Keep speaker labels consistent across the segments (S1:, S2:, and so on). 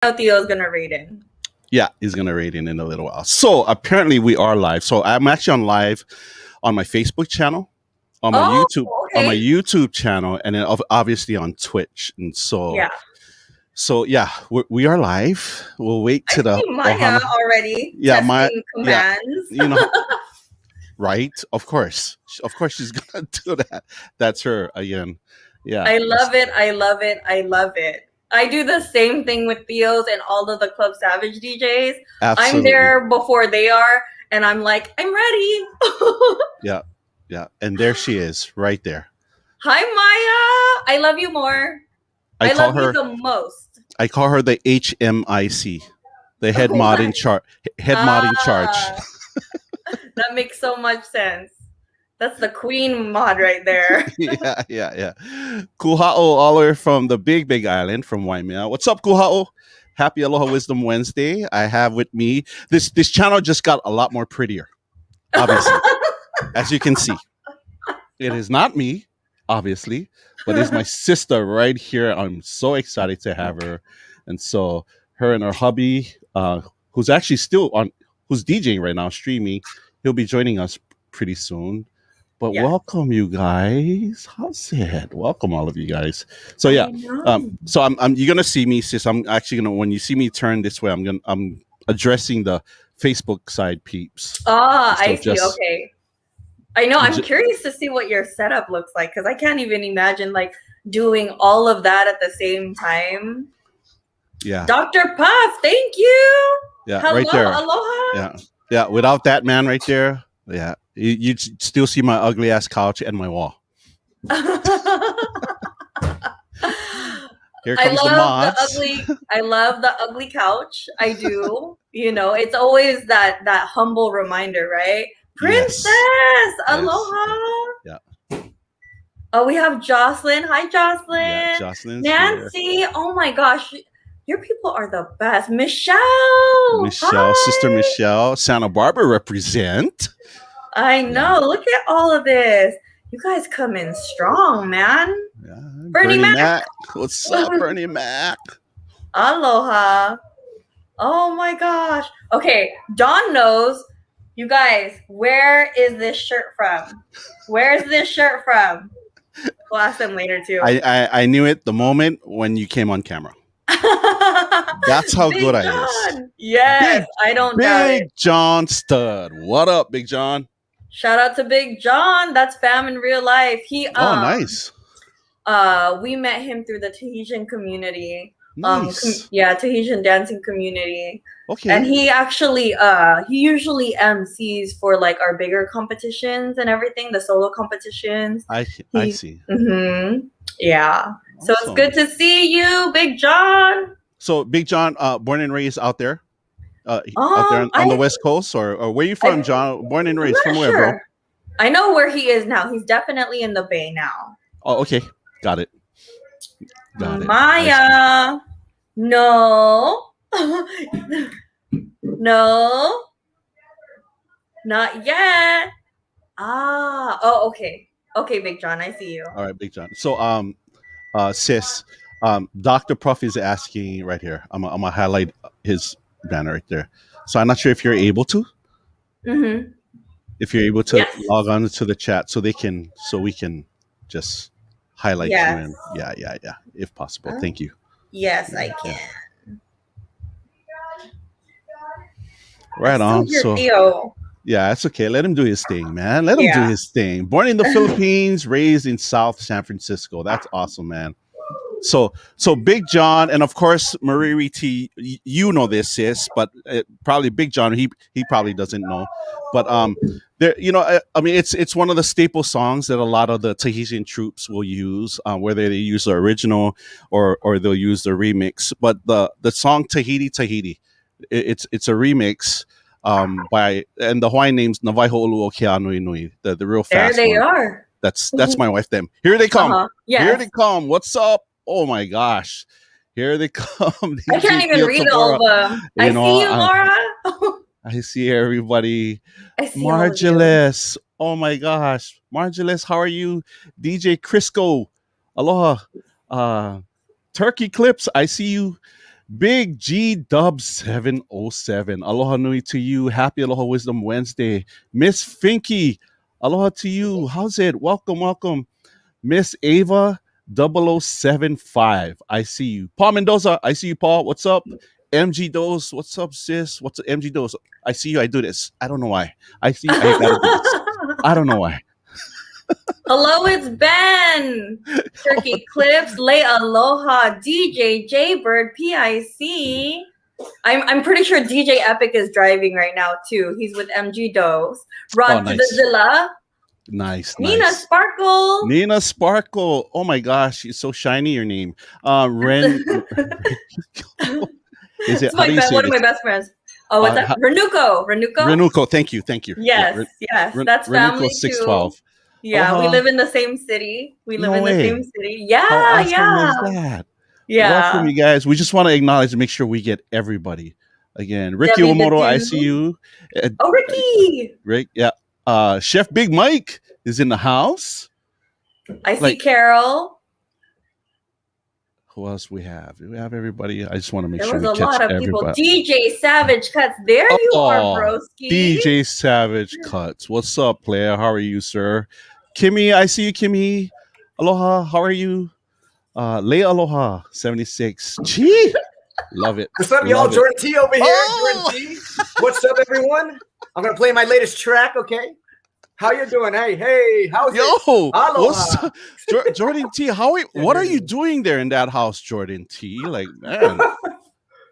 S1: How Theo's gonna rate in.
S2: Yeah, he's gonna rate in a little while. So apparently we are live. So I'm actually on live on my Facebook channel, on my
S1: Oh,
S2: YouTube
S1: okay.
S2: channel, and then obviously on Twitch. And
S1: Yeah.
S2: so yeah, we are live. We'll wait
S1: I
S2: to the
S1: see Maya
S2: Ohana.
S1: already
S2: Yeah,
S1: testing
S2: yeah,
S1: commands.
S2: you know, right? Of course, she's gonna do that. That's her again. Yeah,
S1: I love it. I love it. I love it. I do the same thing with Theo's and all of the Club Savage DJs. I'm
S2: absolutely.
S1: there before they are, and I'm like, I'm ready.
S2: Yeah, yeah, and there she is, right there.
S1: Hi, Maya. I love you more.
S2: I
S1: I
S2: call
S1: love you
S2: her.
S1: the most.
S2: I call her the HMIC, the head
S1: Oh
S2: mod
S1: my.
S2: in charge. Head mod in charge.
S1: That makes so much sense. That's the queen mod right there.
S2: Yeah. Kuha'o, all the way from the big island from Waimea. What's up, Kuha'o? Happy Aloha Wisdom Wednesday. I have with me this channel just got a lot more prettier, obviously, as you can see. It is not me, obviously, but it's my sister right here. I'm so excited to have her, and so her and her hubby, who's actually who's DJing right now, streaming. He'll be joining us pretty soon. But
S1: Yeah.
S2: welcome, you guys. How's it? Welcome, all of you guys. So yeah,
S1: I know.
S2: so I'm you're gonna see me, sis. I'm actually gonna when you see me turn this way, I'm addressing the Facebook side peeps.
S1: Ah,
S2: So
S1: I see. Okay. I know. I'm curious to see what your setup looks like because I can't even imagine like doing all of that at the same time.
S2: Yeah.
S1: Dr. Puff, thank you.
S2: Yeah,
S1: Hello,
S2: right there.
S1: aloha.
S2: Yeah. Without that man right there, yeah, you'd still see my ugly ass couch and my wall. Here comes the mods.
S1: I love the ugly couch. I do. It's always that humble reminder, right? Princess,
S2: Yes.
S1: aloha.
S2: Yeah.
S1: Oh, we have Jocelyn. Hi, Jocelyn.
S2: Yeah, Jocelyn's
S1: Nancy.
S2: here.
S1: Oh my gosh. Your people are the best. Michelle.
S2: Hi. Sister Michelle. Santa Barbara represent.
S1: I know. Yeah. Look at all of this. You guys come in strong, man.
S2: Yeah.
S1: Bernie Mac.
S2: What's up, Bernie Mac?
S1: Aloha. Oh my gosh. Okay, Dawn knows. You guys, where is this shirt from? Where's this shirt from? We'll ask them later too.
S2: I knew it the moment when you came on camera. That's how good I is.
S1: Yes, I don't doubt it.
S2: Big John Stud. What up, Big John?
S1: Shout out to Big John. That's fam in real life.
S2: Nice.
S1: We met him through the Tahitian community.
S2: Nice.
S1: Tahitian dancing community.
S2: Okay.
S1: And he actually he usually MCs for like our bigger competitions and everything, the solo competitions.
S2: I see.
S1: Mm-hmm. Yeah.
S2: Awesome.
S1: So it's good to see you, Big John.
S2: So Big John, born and raised out there? Out there on the West Coast, or where you from, John? Born and raised from where, bro?
S1: I know where he is now. He's definitely in the Bay now.
S2: Oh, okay, got it.
S1: Maya, no, no, not yet. Okay, Big John, I see you.
S2: All right, Big John. So, sis, Dr. Puff is asking right here. I'm gonna highlight his banner right there. So I'm not sure if you're able to.
S1: Mm-hmm.
S2: If you're able to log on to the chat, so we can just highlight you and yeah, if possible. Thank you.
S1: Yes, I can.
S2: Right on. So
S1: Theo.
S2: yeah, that's okay. Let him do his thing, man. Let him do his thing. Born in the Philippines, raised in South San Francisco. That's awesome, man. So Big John, and of course Marie T, you know this, sis, but probably Big John, he probably doesn't know. But there, I mean, it's one of the staple songs that a lot of the Tahitian troops will use, whether they use the original or they'll use the remix. But the song Tahiti, it's a remix by, and the Hawaiian name's Navaiho Olu Okeanui, the real fast.
S1: There they
S2: one.
S1: are.
S2: That's my wife. Them. Here they come.
S1: Yes.
S2: Here they come. What's up? Oh my gosh. Here they come.
S1: I can't even read all of them. I see you, Laura.
S2: I see everybody. I see Margulis. Oh my gosh. Margulis, how are you? DJ Crisco. Aloha. Turkey Clips. I see you. Big G Dub 707. Aloha nui to you. Happy Aloha Wisdom Wednesday. Miss Finky. Aloha to you. How's it? Welcome, welcome. Miss Ava 0075. I see you. Paul Mendoza. I see you, Paul. What's up? MG Dose. What's up, sis? What's up, MG Dose? I see you. I do this. I don't know why. I see you. I gotta do this. I don't know why.
S1: Hello, it's Ben. Turkey Clips, Lay Aloha, DJ Jaybird, PIC. I'm pretty sure DJ Epic is driving right now too. He's with MG Dose. Rod to the Zilla.
S2: Nice.
S1: Nina Sparkle.
S2: Nina Sparkle. Oh my gosh, she's so shiny. Your name. Ren. Is it?
S1: One of my best friends. Oh, what's that? Renuko.
S2: Renuko. Thank you.
S1: Yes. That's family
S2: Renuko 612.
S1: too. Yeah, we live in the same city.
S2: Yeah.
S1: Yeah,
S2: How awesome is that?
S1: Yeah.
S2: Welcome, you guys. We just want to acknowledge and make sure we get everybody. Again, Ricky Omoto, I see you.
S1: Oh, Ricky.
S2: Rick, yeah. Chef Big Mike is in the house.
S1: I see Carol.
S2: Who else we have? Do we have everybody? I just want to make sure
S1: we catch
S2: everybody.
S1: There was a lot of people. DJ Savage Cuts. There you are, broski.
S2: DJ Savage Cuts. What's up, player? How are you, sir? Kimmy, I see you, Kimmy. Aloha. How are you? Lay Aloha 76. Gee. Love it.
S3: What's up, y'all? Jordan T over here. Jordan T. What's up, everyone? I'm going to play my latest track, okay? How you doing? Hey, how's it?
S2: What's up? Jordan T, what are you doing there in that house, Jordan T? Like, man.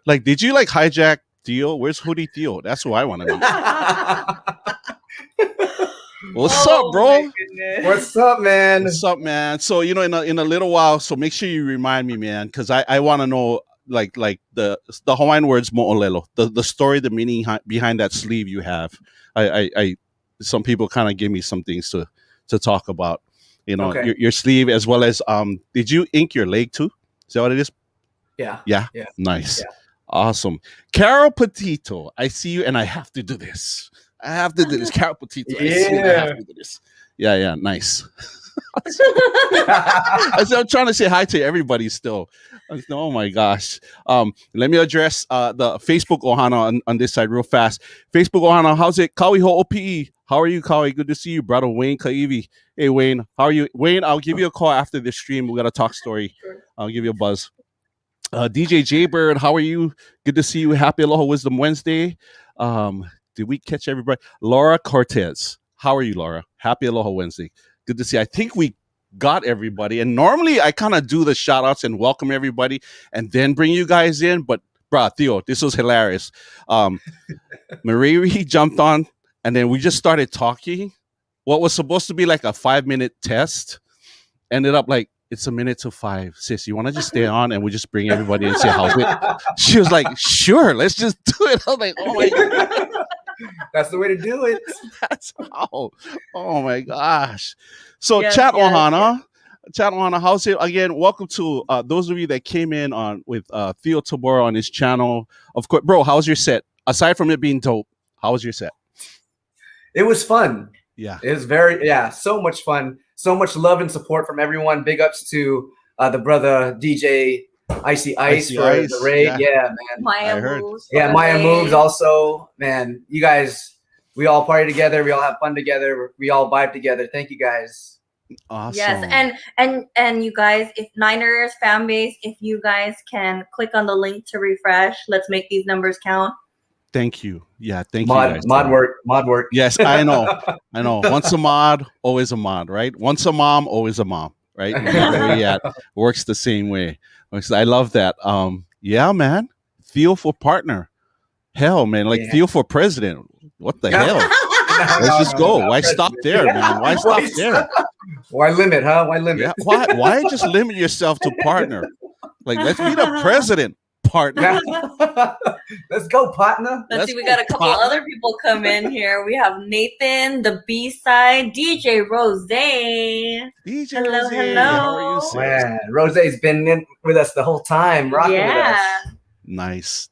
S2: Like, did you hijack Theo? Where's Hoodie Theo? That's who I want to meet. What's up, bro?
S3: What's up, man?
S2: What's up, man? So, in a little while, so make sure you remind me, man, because I want to know like the Hawaiian words mo'olelo, the story, the meaning behind that sleeve you have. I some people kind of give me some things to talk about, your sleeve, as well as did you ink your leg too? Is that what it is?
S3: Yeah.
S2: Nice. Yeah. Awesome. Carol Petito, I see you, and I have to do this. Carol Petito, I see you, I have to do this. Yeah, nice. I'm trying to say hi to everybody still. Oh my gosh. Let me address the Facebook Ohana on this side real fast. Facebook Ohana, how's it? Kawi ho OPE. How are you, Kawi? Good to see you, brother Wayne Kaivi. Hey, Wayne, how are you? Wayne, I'll give you a call after this stream. We got a talk story. I'll give you a buzz. DJ Jaybird, how are you? Good to see you. Happy Aloha Wisdom Wednesday. Did we catch everybody? Laura Cortez, how are you, Laura? Happy Aloha Wednesday. Good to see you. I think we got everybody. And normally I kind of do the shout outs and welcome everybody and then bring you guys in. But, bruh, Theo, this was hilarious. Mariri jumped on and then we just started talking. What was supposed to be like a 5-minute test ended up like, it's a minute to 5. Sis, you want to just stay on and we just bring everybody and say how's it? She was like, sure, let's just do it. I was like, oh my God.
S3: That's the way to do it.
S2: That's how. Oh my gosh. So Chat Ohana, how's it? Again, welcome to those of you that came in on with Theo Tabora on his channel. Of course, bro, how was your set? Aside from it being dope, how was your set?
S3: It was fun.
S2: Yeah.
S3: It was so much fun. So much love and support from everyone. Big ups to the brother DJ Icy Ice for the raid. Yeah, man.
S1: Maya Moves.
S3: Yeah, Maya Moves also. Man, you guys, we all party together. We all have fun together. We all vibe together. Thank you guys.
S2: Awesome.
S1: Yes, and you guys, if Niners fan base, if you guys can click on the link to refresh, let's make these numbers count.
S2: Thank you. Yeah, thank you guys.
S3: Mod work.
S2: Yes, I know. Once a mod, always a mod, right? Once a mom, always a mom, right? No matter where you at, works the same way. I love that. Yeah, man. Theo for partner. Hell, man. Theo for president. What the hell? Let's just go. Why stop there, man? Why stop there?
S3: Why limit, huh? Why limit?
S2: Yeah. Why just limit yourself to partner? Let's be the president. Partner.
S3: Let's go, partner.
S1: Let's see, we got a couple other people come in here. We have Nathan, the B-side, DJ Rose. Hello.
S2: How are you, sis?
S3: Man, Rose's been in with us the whole time, rocking with us.
S2: Nice.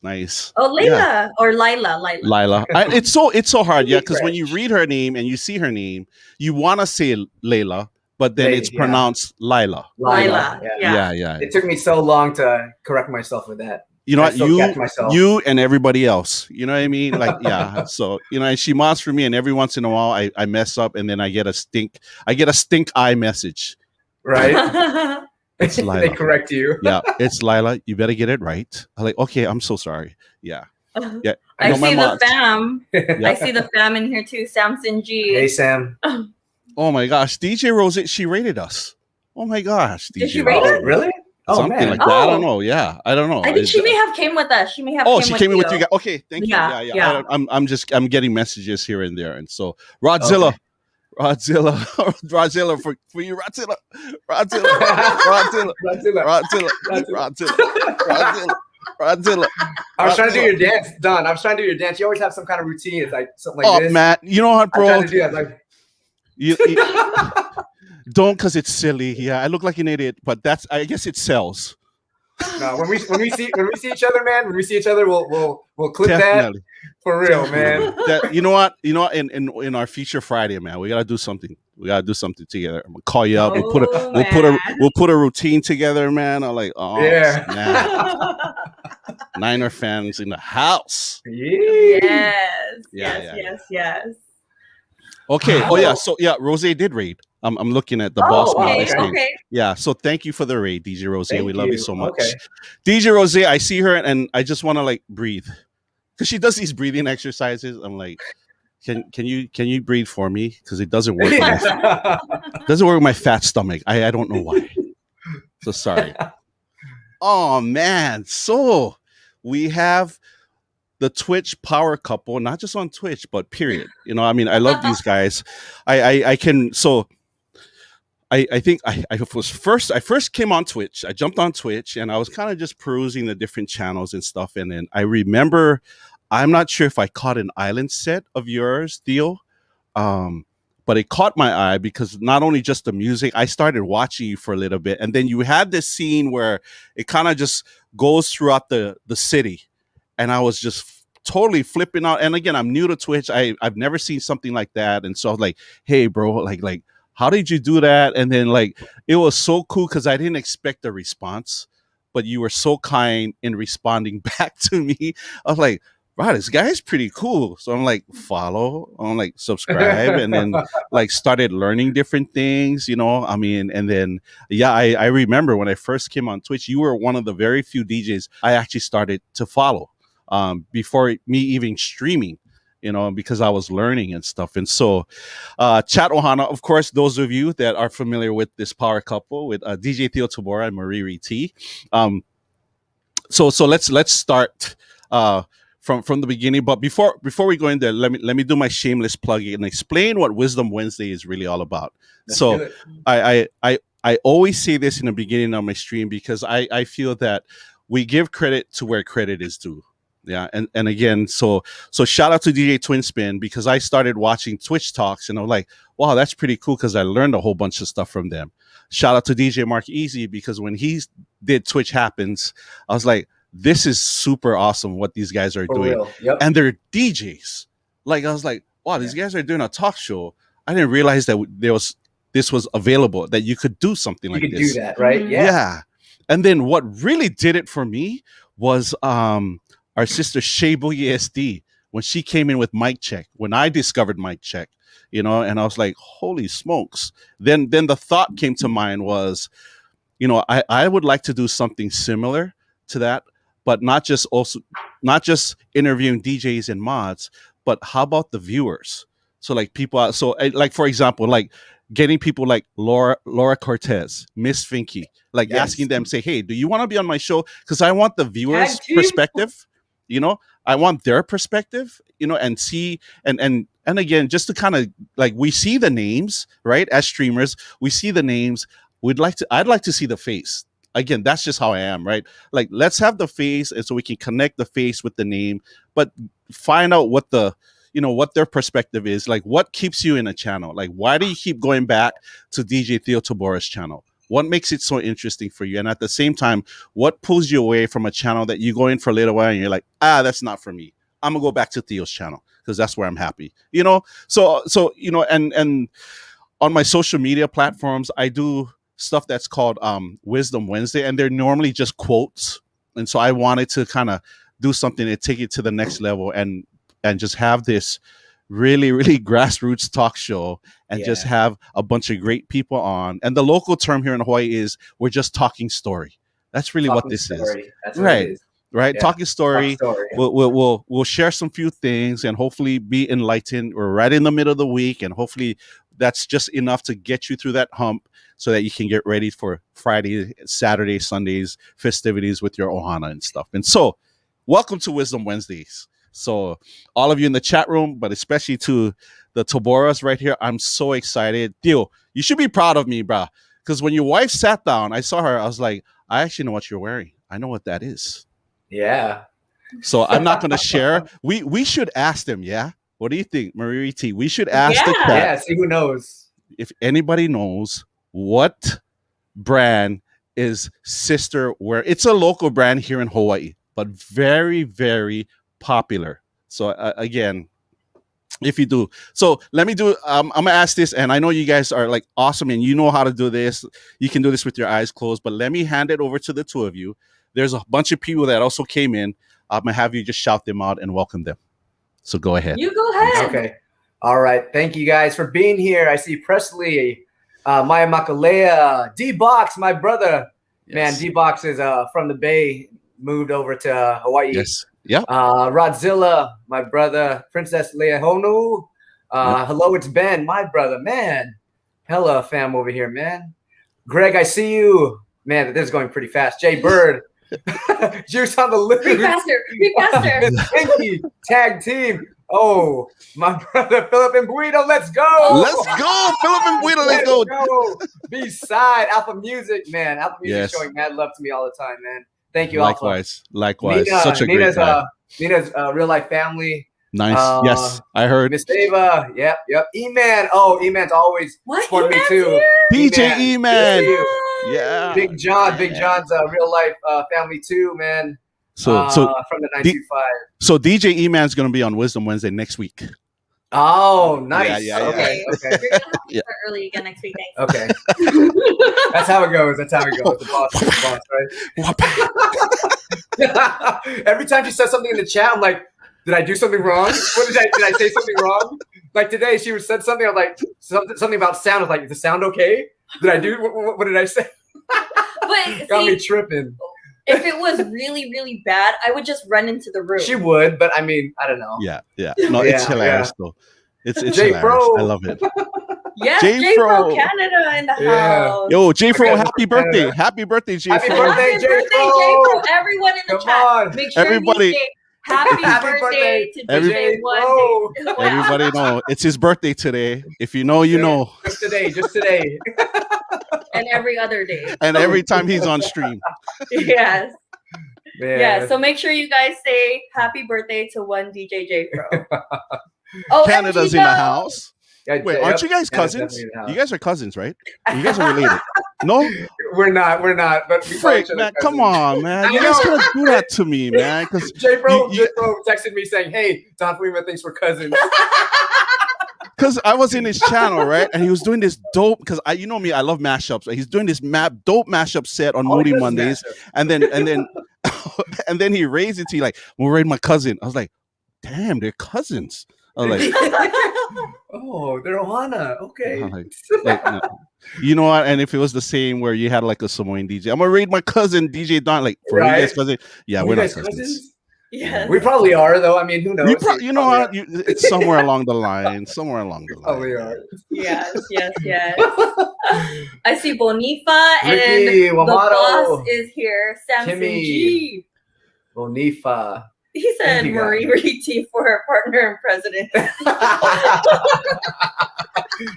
S1: Oh, Layla or Lila.
S2: It's so hard, yeah, because when you read her name and you see her name, you want to say Layla, but then it's pronounced Lila.
S3: Yeah.
S2: Yeah.
S3: It took me so long to correct myself with that.
S2: you know
S3: I
S2: what,
S3: still catch myself.
S2: you and everybody else, you know what I mean? Like, yeah. So, you know, and she mods for me, and every once in a while I mess up, and then I get a stink eye message.
S3: Right.
S2: It's Lila.
S3: They correct you.
S2: Yeah, it's Lila. You better get it right. I'm like, okay, I'm so sorry. Yeah. Yeah.
S1: I
S2: know my
S1: see the
S2: mods.
S1: fam.
S2: Yeah.
S1: I see the fam in here too. Samson G.
S3: Hey, Sam.
S2: Oh my gosh, DJ Rose, she rated us. Oh my gosh,
S1: Did
S2: DJ
S1: she rate
S2: Rose.
S1: us?
S3: Really? Oh,
S2: Something
S3: man.
S2: like that. I don't know. Yeah, I don't know.
S1: I think she may have came with us. She may have.
S2: Oh,
S1: came
S2: she
S1: with
S2: came in with
S1: Theo.
S2: you guys. Okay, thank you.
S1: Yeah,
S2: Yeah.
S1: yeah.
S2: I'm getting messages here and there, and so Rodzilla,
S3: Okay.
S2: Rodzilla for you, Rodzilla.
S3: I was trying to do your dance, Don. I was trying to do your dance. You always have some kind of routine. It's like something like this.
S2: Oh, Matt, you know what,
S3: I'm
S2: bro?
S3: trying to do that. Like,
S2: You don't, because it's silly. Yeah, I look like an idiot, but I guess it sells.
S3: no, when we see each other, man, when we see each other, we'll clip
S2: Definitely.
S3: that for real, man.
S2: You know what? In our feature Friday, man, we gotta do something. We gotta do something together. I'm gonna call you up. We'll put a routine together, man. I'm like, oh
S3: Yeah.
S2: man. Niner fans in the house.
S1: Yes.
S2: Okay. Oh yeah. So yeah, Rose did raid. I'm looking at the boss
S3: wow,
S2: on the
S3: okay.
S2: screen.
S1: Okay.
S2: Yeah. So thank you for the raid, DJ Rose. We love you so much.
S3: Okay.
S2: DJ Rose, I see her and I just want to like breathe, because she does these breathing exercises. I'm like, can you breathe for me? Because it doesn't work. Doesn't work with my fat stomach. I don't know why. So sorry. Oh man. So we have the Twitch power couple, not just on Twitch, but period. You know, I mean, I love these guys. I think I first came on Twitch. I jumped on Twitch and I was kind of just perusing the different channels and stuff. And then I remember, I'm not sure if I caught an island set of yours, Theo. But it caught my eye because not only just the music, I started watching you for a little bit. And then you had this scene where it kind of just goes throughout the city. And I was just totally flipping out. And again, I'm new to Twitch. I've never seen something like that. And so I was like, hey, bro, like, how did you do that? And then like, it was so cool because I didn't expect a response, but you were so kind in responding back to me. I was like, wow, this guy is pretty cool. So I'm like, follow, I'm like, subscribe, and then like started learning different things, you know. I mean, and then yeah, I remember when I first came on Twitch, you were one of the very few DJs I actually started to follow before me even streaming, you know, because I was learning and stuff. And so Chat Ohana, of course, those of you that are familiar with this power couple with DJ Theo Tabora and Marie T. So let's start from the beginning. But before we go in there, let me do my shameless plug and explain what Wisdom Wednesday is really all about. So I always say this in the beginning of my stream because I feel that we give credit to where credit is due. Yeah, and again, so shout out to DJ Twin Spin, because I started watching Twitch talks and I'm like, wow, that's pretty cool, because I learned a whole bunch of stuff from them. Shout out to DJ Mark Easy, because when he did Twitch Happens, I was like, this is super awesome what these guys are doing.
S3: Yep.
S2: And they're DJs. Like, I was like, wow, these guys are doing a talk show. I didn't realize that this was available, that you could do something like this.
S3: You could do that, right?
S2: Yeah. And then what really did it for me was our sister Shea Boogie SD, when she came in with Mic Check, when I discovered Mic Check, you know, and I was like, holy smokes. Then the thought came to mind was, you know, I would like to do something similar to that, but not just interviewing DJs and mods, but how about the viewers? So like people, so like, for example, like getting people like Laura Cortez, Miss Finky, like asking them, say, hey, do you want to be on my show? Because I want the viewers' perspective. You know, I want their perspective, you know, and see, and again, just to kind of like, we see the names, right? As streamers, we see the names. I'd like to see the face. Again, that's just how I am, right? Like, let's have the face, and so we can connect the face with the name, but find out what their perspective is. Like, what keeps you in a channel? Like, why do you keep going back to DJ Theo Tabora's channel? What makes it so interesting for you? And at the same time, what pulls you away from a channel that you go in for a little while and you're like, that's not for me. I'm gonna go back to Theo's channel because that's where I'm happy. You know, so you know, and on my social media platforms, I do stuff that's called Wisdom Wednesday, and they're normally just quotes. And so I wanted to kind of do something to take it to the next level and just have this really, really grassroots talk show and just have a bunch of great people on. And the local term here in Hawaii is we're just talking story. That's really what this is.
S3: That's what it is.
S2: Right.
S3: Yeah.
S2: Talking story. We'll share some few things and hopefully be enlightened. We're right in the middle of the week, and hopefully that's just enough to get you through that hump so that you can get ready for Friday, Saturday, Sundays festivities with your ohana and stuff. And so welcome to Wisdom Wednesdays. So all of you in the chat room, but especially to the Taboras right here, I'm so excited. Theo, you should be proud of me, bro. Because when your wife sat down, I saw her, I was like, I actually know what you're wearing. I know what that is.
S3: Yeah.
S2: So I'm not going to share. We should ask them, yeah? What do you think, Marie T? We should ask the chat.
S3: Yeah, see who knows.
S2: If anybody knows what brand is Sister wear. It's a local brand here in Hawaii, but very, very popular. So again, if you do, so let me do. I'm gonna ask this, and I know you guys are like awesome, and you know how to do this. You can do this with your eyes closed. But let me hand it over to the two of you. There's a bunch of people that also came in. I'm gonna have you just shout them out and welcome them. So go ahead.
S1: You go ahead.
S3: Okay. All right. Thank you guys for being here. I see Presley, Maya Makalea, D-Box, my brother.
S2: Yes.
S3: Man, D-Box is from the Bay, moved over to Hawaii.
S2: Yes. Yep.
S3: Rodzilla, my brother. Princess Leia Honu. Hello, it's Ben, my brother. Man, hella fam over here, man. Greg, I see you. Man, this is going pretty fast. Jay Bird. Juice on the loose.
S1: Be faster. Be faster.
S3: Pinky, tag team. Oh, my brother Philip and Guido, let's go.
S2: Let's go. Philip and Guido, let's go.
S3: B-side, Alpha Music, man. Alpha Music
S2: Yes.
S3: showing mad love to me all the time, man. Thank you,
S2: Likewise.
S3: Alpha.
S2: Likewise.
S3: Nina,
S2: Such a great guy.
S3: Nina's real life family.
S2: Nice. Yes, I heard.
S3: Miss Ava. Yep. E-Man. Oh, E-Man's always supporting me too.
S2: DJ E-Man.
S3: Yeah. Big John's real life family too, man.
S2: So
S3: from the 925.
S2: So DJ E-Man's going to be on Wisdom Wednesday next week.
S3: Oh, nice.
S2: Yeah.
S3: Okay.
S1: You're gonna have to start early again next week. Thanks.
S3: Okay. That's how it goes. The boss is the boss, right? Every time she says something in the chat, I'm like, did I do something wrong? Did I say something wrong? Like today, she said something. I was like, something about sound. I was like, is the sound okay? Did I do? What did I say?
S1: But
S3: Got me tripping.
S1: If it was really, really bad, I would just run into the room.
S3: She would, but I mean, I don't know.
S2: Yeah. No, it's hilarious though. It's
S3: J
S2: hilarious.
S3: Pro.
S2: I love it.
S1: Yes,
S2: J
S1: J
S2: Pro.
S1: Pro Canada in the house.
S2: Yo, J Pro, happy birthday.
S3: Canada.
S2: Happy birthday, J Pro.
S3: Happy birthday,
S1: Happy
S3: J
S1: birthday,
S3: Pro.
S1: J Pro. Everyone in the
S3: Come
S1: chat.
S3: on.
S1: Make sure
S2: Everybody.
S1: you say happy birthday to DJ One.
S2: Everybody know it's his birthday today. If you know, you know.
S3: Just today.
S1: And every other day.
S2: And every time he's on stream.
S1: Yes.
S3: Man.
S1: Yeah, so make sure you guys say happy birthday to one DJ J Pro. Oh,
S2: Canada's in the house.
S3: Yeah,
S2: Wait, aren't you guys cousins? You guys are cousins, right? You guys are related. No?
S3: We're not. But we
S2: Frick, man, come on, man. You guys gonna do that to me, man. Because
S3: J Pro texted me saying, hey, Don Freeman thinks we're cousins.
S2: Because I was in his channel, right? And he was doing this dope, because you know me, I love mashups. Right? He's doing this dope mashup set on Moody Mondays. And then and then he raised it to you like, we're raiding my cousin. I was like, damn, they're cousins. I was like,
S3: oh, they're Ohana. Okay.
S2: No. You know what? And if it was the same where you had like a Samoan DJ, I'm gonna raid my cousin DJ Don. Like, for you guys cousin? Yeah, we're not cousins.
S1: Yes.
S3: We probably are, though. I mean, who knows?
S2: You know what? It's somewhere along the line.
S3: Probably are.
S1: Yes. I see Bonifa,
S3: Ricky,
S1: and
S3: Wamato,
S1: the boss is here, Samson
S3: Kimmy.
S1: G.
S3: Bonifa.
S1: He said Marie Riti for her partner and president.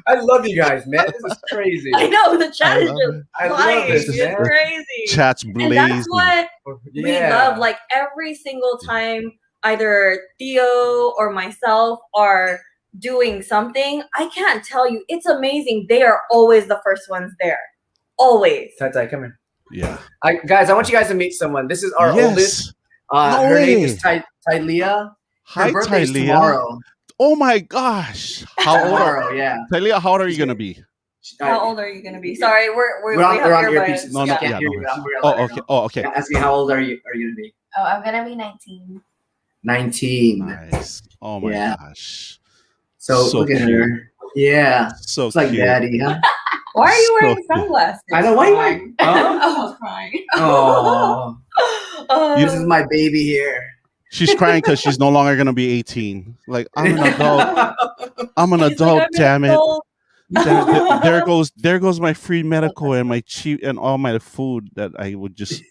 S3: I love you guys, man. This is crazy.
S1: I know, the chat is just flying.
S3: This,
S1: it's crazy.
S2: Chat's blazing.
S1: And that's what we love. Like every single time either Theo or myself are doing something, I can't tell you. It's amazing. They are always the first ones there. Always.
S3: Tai, come here.
S2: Yeah.
S3: Guys, I want you guys to meet someone. This is our oldest. Her name is Tylea.
S2: Hi,
S3: birthday's
S2: Tylea.
S3: tomorrow.
S2: Oh my gosh. How old are
S3: you? Yeah.
S2: Tylea, how old are you gonna be?
S1: How old are you gonna be? Sorry, we
S3: We're on
S1: have
S3: earpieces.
S2: No,
S3: So
S2: no,
S3: I can't
S2: yeah,
S3: hear
S2: no
S3: you.
S2: worries.
S3: I'm real.
S2: Oh, okay. Oh, okay.
S3: I'm asking how old are you gonna be?
S4: Oh, I'm gonna be 19.
S3: 19.
S2: Nice. Oh my
S3: Yeah.
S2: gosh.
S3: So,
S2: So
S3: look at
S2: cute.
S3: her. Yeah.
S2: So
S3: It's like
S2: cute.
S3: daddy, huh?
S1: Why are you
S2: So
S1: wearing
S2: cute.
S1: sunglasses?
S3: I know. Why are you wearing?
S4: I was crying.
S3: Oh, this is
S1: Oh,
S3: my baby here.
S2: She's crying because she's no longer gonna be 18. Like, I'm an adult. I'm an
S1: he's like,
S2: adult.
S1: I'm an
S2: Damn it.
S1: adult.
S2: There goes my free medical and my cheap and all my food that I would just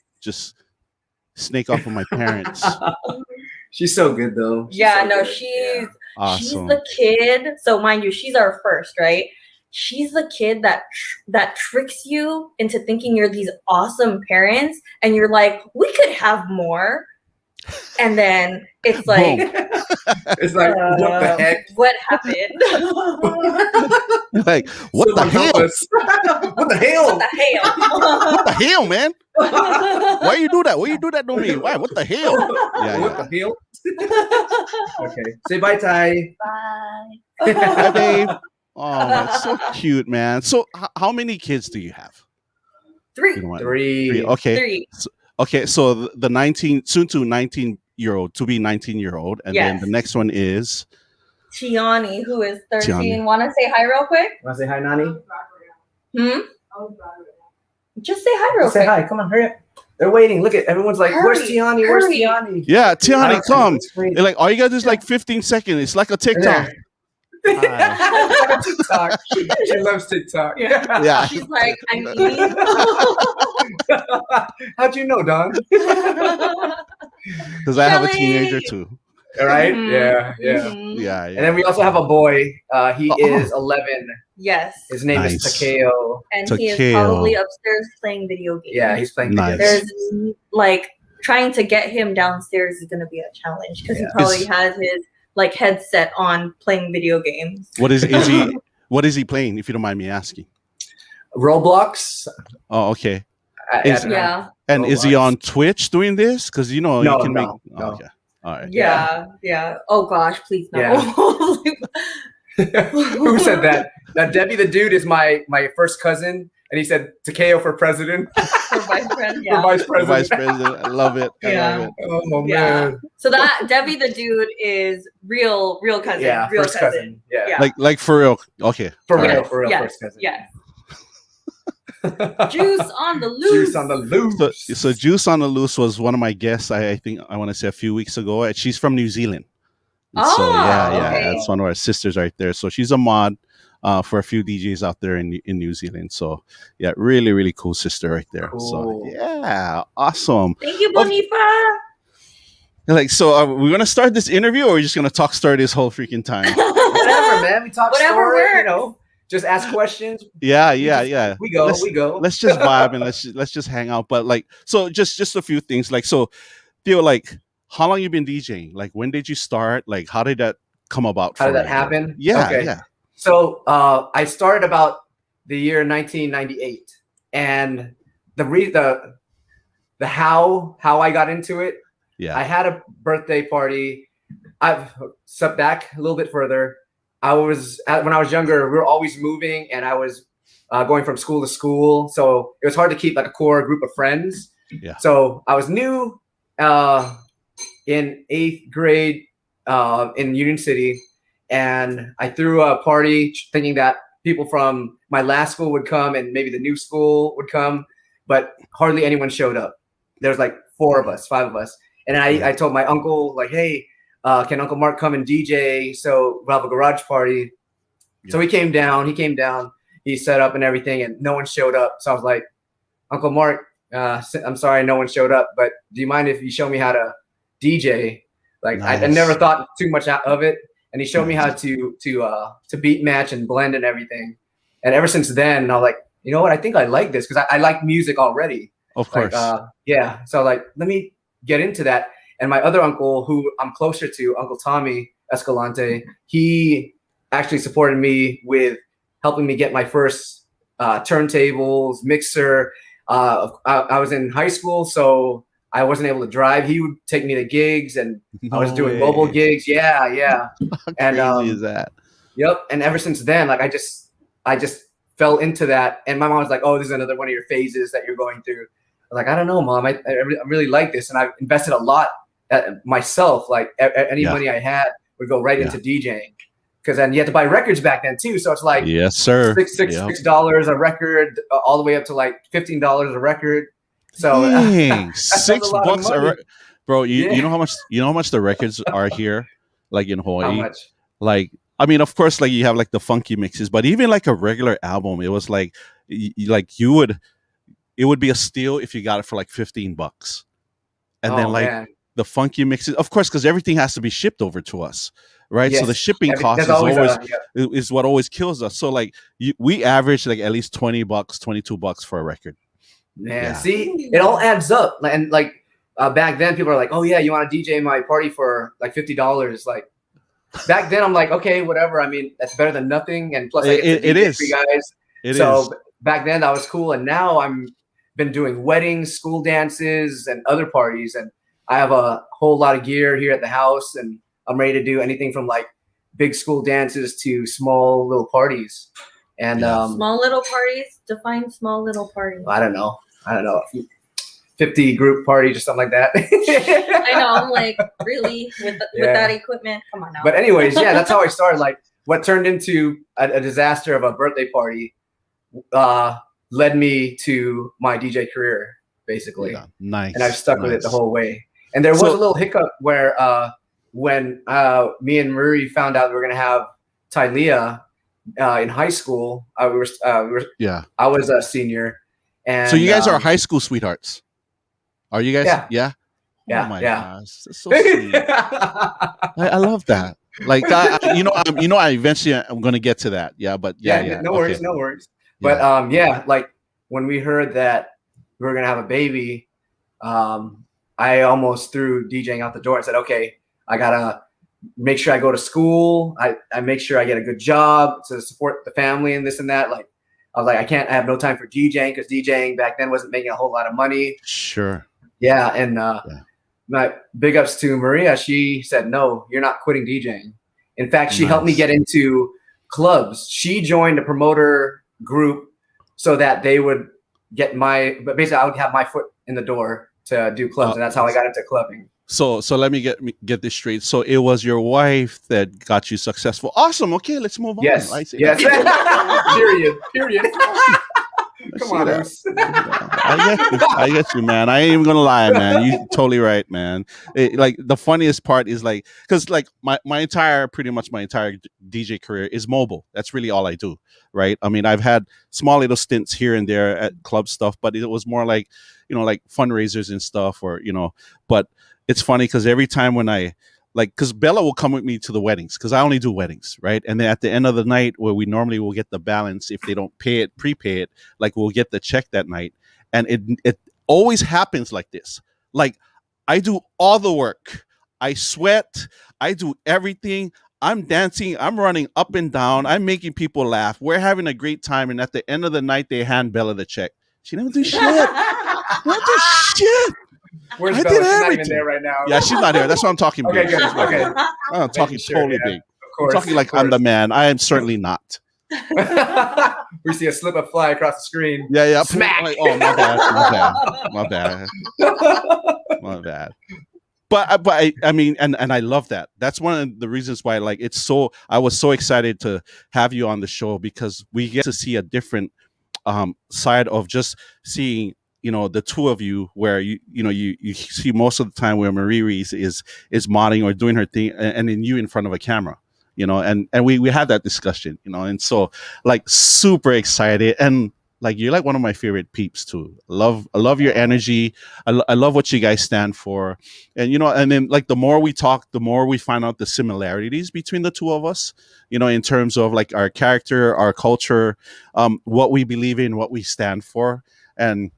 S2: snake off of my parents.
S3: She's so good though.
S1: Yeah,
S3: so
S1: no,
S3: good.
S1: she's
S2: Awesome.
S1: the kid. So mind you, she's our first, right? She's the kid that tricks you into thinking you're these awesome parents, and you're like, we could have more. And then it's like,
S2: Boom.
S3: It's like, what the heck?
S1: What happened?
S2: Like, what the
S3: Someone help
S2: hell?
S3: us. What the hell?
S1: What the hell?
S2: What the hell, man? Why you do that? Why you do that to me? Why? What the hell? Yeah,
S3: What
S2: yeah.
S3: the hell? Okay. Say bye, Ty.
S4: Bye.
S2: Hi, babe. Oh, that's so cute, man. So, how many kids do you have?
S1: Three.
S2: You know what?
S3: Three.
S2: Okay.
S1: Three.
S2: Okay. So the 19, soon to 19-year-old, to be 19-year-old, and then
S1: Yes.
S2: the next one is
S1: Tiani, who is 13.
S2: Tiani.
S1: Want to say hi real quick?
S3: Want to say hi, Nani?
S1: Hmm? Just say hi real
S3: Say
S1: quick.
S3: hi. Come on, hurry up. They're waiting. Look at everyone's like, where's
S1: Hurry,
S3: Tiani? Where's
S1: hurry.
S3: Tiani?
S2: yeah, Tiani. Come.
S3: It's great.
S2: Like all you got is like 15 seconds. It's like a TikTok.
S3: There. It's like a TikTok. She loves TikTok.
S2: Yeah.
S1: She's like, I'm eating.
S3: How'd you know, Don?
S2: Because I have a
S1: Shelly.
S2: teenager too.
S3: All right.
S1: Mhm.
S3: Yeah.
S1: Mhm.
S2: Yeah,
S3: And
S2: yeah.
S3: then we also have a boy. He
S2: Oh.
S3: is 11.
S1: Yes.
S3: His name is
S2: Nice.
S3: Takeo.
S1: And he is
S2: Takeo.
S1: probably upstairs playing video games.
S3: Yeah, he's playing
S2: Nice.
S3: video games.
S1: There's like trying to get him downstairs is going to be a challenge because
S3: Yeah.
S1: he probably
S2: Is-
S1: has his like headset on playing video games.
S2: What is he playing? If you don't mind me asking.
S3: Roblox.
S2: Oh, okay.
S3: I
S2: Is-
S3: don't know.
S1: Yeah.
S2: And is he
S3: Roblox.
S2: on Twitch doing this? Because you know
S3: No,
S2: you can
S3: no,
S2: make.
S3: no.
S2: Oh, okay. All right.
S1: Yeah. Oh gosh, please no.
S3: Who said that? That Debbie the dude is my first cousin, and he said Takeo for president,
S1: For vice president.
S3: for
S1: Yeah.
S3: vice
S2: The
S3: president.
S2: vice president. I love it. I
S1: Yeah.
S2: love it.
S3: Oh
S1: Yeah.
S3: man.
S1: So that Debbie the dude is real cousin.
S3: Yeah,
S1: real
S3: first cousin. Yeah.
S1: Yeah.
S2: Like for real. Okay.
S3: For
S2: All
S3: real,
S2: right.
S3: for real,
S1: Yes.
S3: first cousin.
S1: Yes. Juice on the loose.
S3: Juice on the loose.
S2: So Juice on the Loose was one of my guests. I think I want to say a few weeks ago. And she's from New Zealand. And so
S1: Oh,
S2: yeah,
S1: okay.
S2: that's one of our sisters right there. So she's a mod for a few DJs out there in New Zealand. So yeah, really really cool sister right there. So
S3: Cool.
S2: yeah, awesome.
S1: Thank you, Bonifa.
S2: Like, so are we gonna start this interview, or are we just gonna talk story this whole freaking time?
S3: Whatever, man. We talk
S1: Whatever
S3: story,
S1: works.
S3: you know. Just ask questions.
S2: Yeah.
S3: We go.
S2: Let's just vibe and let's just hang out. But like, so just a few things. Like, so Theo, like, how long you been DJing? Like, when did you start? Like, how did that come about?
S3: How did
S2: for
S3: that
S2: you?
S3: happen?
S2: Yeah,
S3: Okay.
S2: yeah.
S3: So I started about the year 1998, and the how I got into it.
S2: Yeah.
S3: I had a birthday party. I've stepped back a little bit further. When I was younger, we were always moving, and I was going from school to school, so it was hard to keep like a core group of friends.
S2: Yeah.
S3: So I was new in 8th grade in Union City, and I threw a party thinking that people from my last school would come and maybe the new school would come, but hardly anyone showed up. There was like 5 of us. And I told my uncle, like, hey, can Uncle Mark come and DJ? So we'll have a garage party.
S2: Yeah.
S3: So he came down, he set up and everything, and no one showed up. So I was like, Uncle Mark, I'm sorry no one showed up, but do you mind if you show me how to DJ? Like, I
S2: Nice.
S3: never thought too much out of it. And he showed me how to beat match and blend and everything. And ever since then, I was like, you know what? I think I like this because I like music already.
S2: Of course.
S3: Yeah. So like, let me get into that. And my other uncle, who I'm closer to, Uncle Tommy Escalante, he actually supported me with helping me get my first turntables, mixer. I was in high school, so I wasn't able to drive. He would take me to gigs, and I was
S2: No
S3: doing
S2: way.
S3: mobile gigs. Yeah.
S2: How
S3: and,
S2: crazy is that?
S3: Yep. And ever since then, like I just fell into that. And my mom was like, "Oh, this is another one of your phases that you're going through." I was like, "I don't know, Mom. I really like this, and I've invested a lot myself. Like any money I had would go right into DJing, because then you had to buy records back then too. So it's like
S2: yes, sir,
S3: $6 a record, all the way up to like $15 a record. So
S2: dang,
S3: that's a lot of
S2: $6
S3: money.
S2: Bro, you know how much the records are here, like in Hawaii.
S3: How much?
S2: Like, I mean, of course, like you have like the funky mixes, but even like a regular album, it was like, it would be a steal if you got it for like $15, and then like
S3: man.
S2: the funky mixes, of course, because everything has to be shipped over to us, right?
S3: Yes.
S2: So the shipping cost is what always kills us. So like we average like at least $20, $22 for a record.
S3: Man, see, it all adds up, and like. Back then, people are like, "Oh yeah, you want to DJ my party for like $50?" Like back then, I'm like, "Okay, whatever." I mean, that's better than nothing, and plus, I get to DJ for you guys. So back then, that was cool, and now I'm been doing weddings, school dances, and other parties, and I have a whole lot of gear here at the house, and I'm ready to do anything from like big school dances to small little parties. And
S1: small little parties. Define small little parties.
S3: I don't know. 50 group parties or something like that.
S1: I know. I'm like, really? With that equipment? Come on now.
S3: But anyways, yeah, that's how I started. Like what turned into a disaster of a birthday party led me to my DJ career, basically.
S2: Yeah, nice.
S3: And I've stuck with it the whole way. And there was a little hiccup where when me and Marie found out we were going to have Tylea in high school, I was a senior. And
S2: so you guys are high school sweethearts. Are you guys? Yeah. Oh my gosh, that's so sweet. I love that. Like, I eventually I'm going to get to that. Yeah, but
S3: no worries. But like when we heard that we were going to have a baby, I almost threw DJing out the door. I said, "Okay, I gotta make sure I go to school. I make sure I get a good job to support the family and this and that." Like, I was like, I have no time for DJing, because DJing back then wasn't making a whole lot of money.
S2: Sure.
S3: Yeah, and my big ups to Maria. She said, "No, you're not quitting DJing." In fact, she helped me get into clubs. She joined a promoter group so that they would get but basically I would have my foot in the door to do clubs, and that's how I got into clubbing.
S2: So let me get this straight. So it was your wife that got you successful. Awesome. Okay, let's move on.
S3: Yes. Period. Come on,
S2: I get you, man. I ain't even gonna lie, man. You totally right, man. Like the funniest part is like, because like my entire DJ career is mobile. That's really all I do, right? I mean, I've had small little stints here and there at club stuff, but it was more like, like fundraisers and stuff, or But it's funny because every time when because Bella will come with me to the weddings, because I only do weddings, right? And then at the end of the night, where we normally will get the balance, if they don't prepay it, like we'll get the check that night. And it always happens like this. Like I do all the work. I sweat. I do everything. I'm dancing. I'm running up and down. I'm making people laugh. We're having a great time. And at the end of the night, they hand Bella the check. She never do shit. What the shit?
S3: Where's Bella? She's not even there right now.
S2: Yeah, she's not here. That's what I'm talking about.
S3: Okay, good. Okay.
S2: I'm talking totally big.
S3: Of course.
S2: I'm talking like I'm the man. I am certainly not.
S3: We see a slip fly across the screen.
S2: Yeah.
S3: Smack.
S2: Like, oh, my bad. But I mean, and I love that. That's one of the reasons why, like, I was so excited to have you on the show, because we get to see a different side of just seeing, the two of you, where you see most of the time where Marie is modding or doing her thing, and then you in front of a camera, and we had that discussion, and so like super excited, and like you're like one of my favorite peeps too. I love your energy. I love what you guys stand for, and and then like the more we talk, the more we find out the similarities between the two of us, in terms of like our character, our culture, what we believe in, what we stand for, and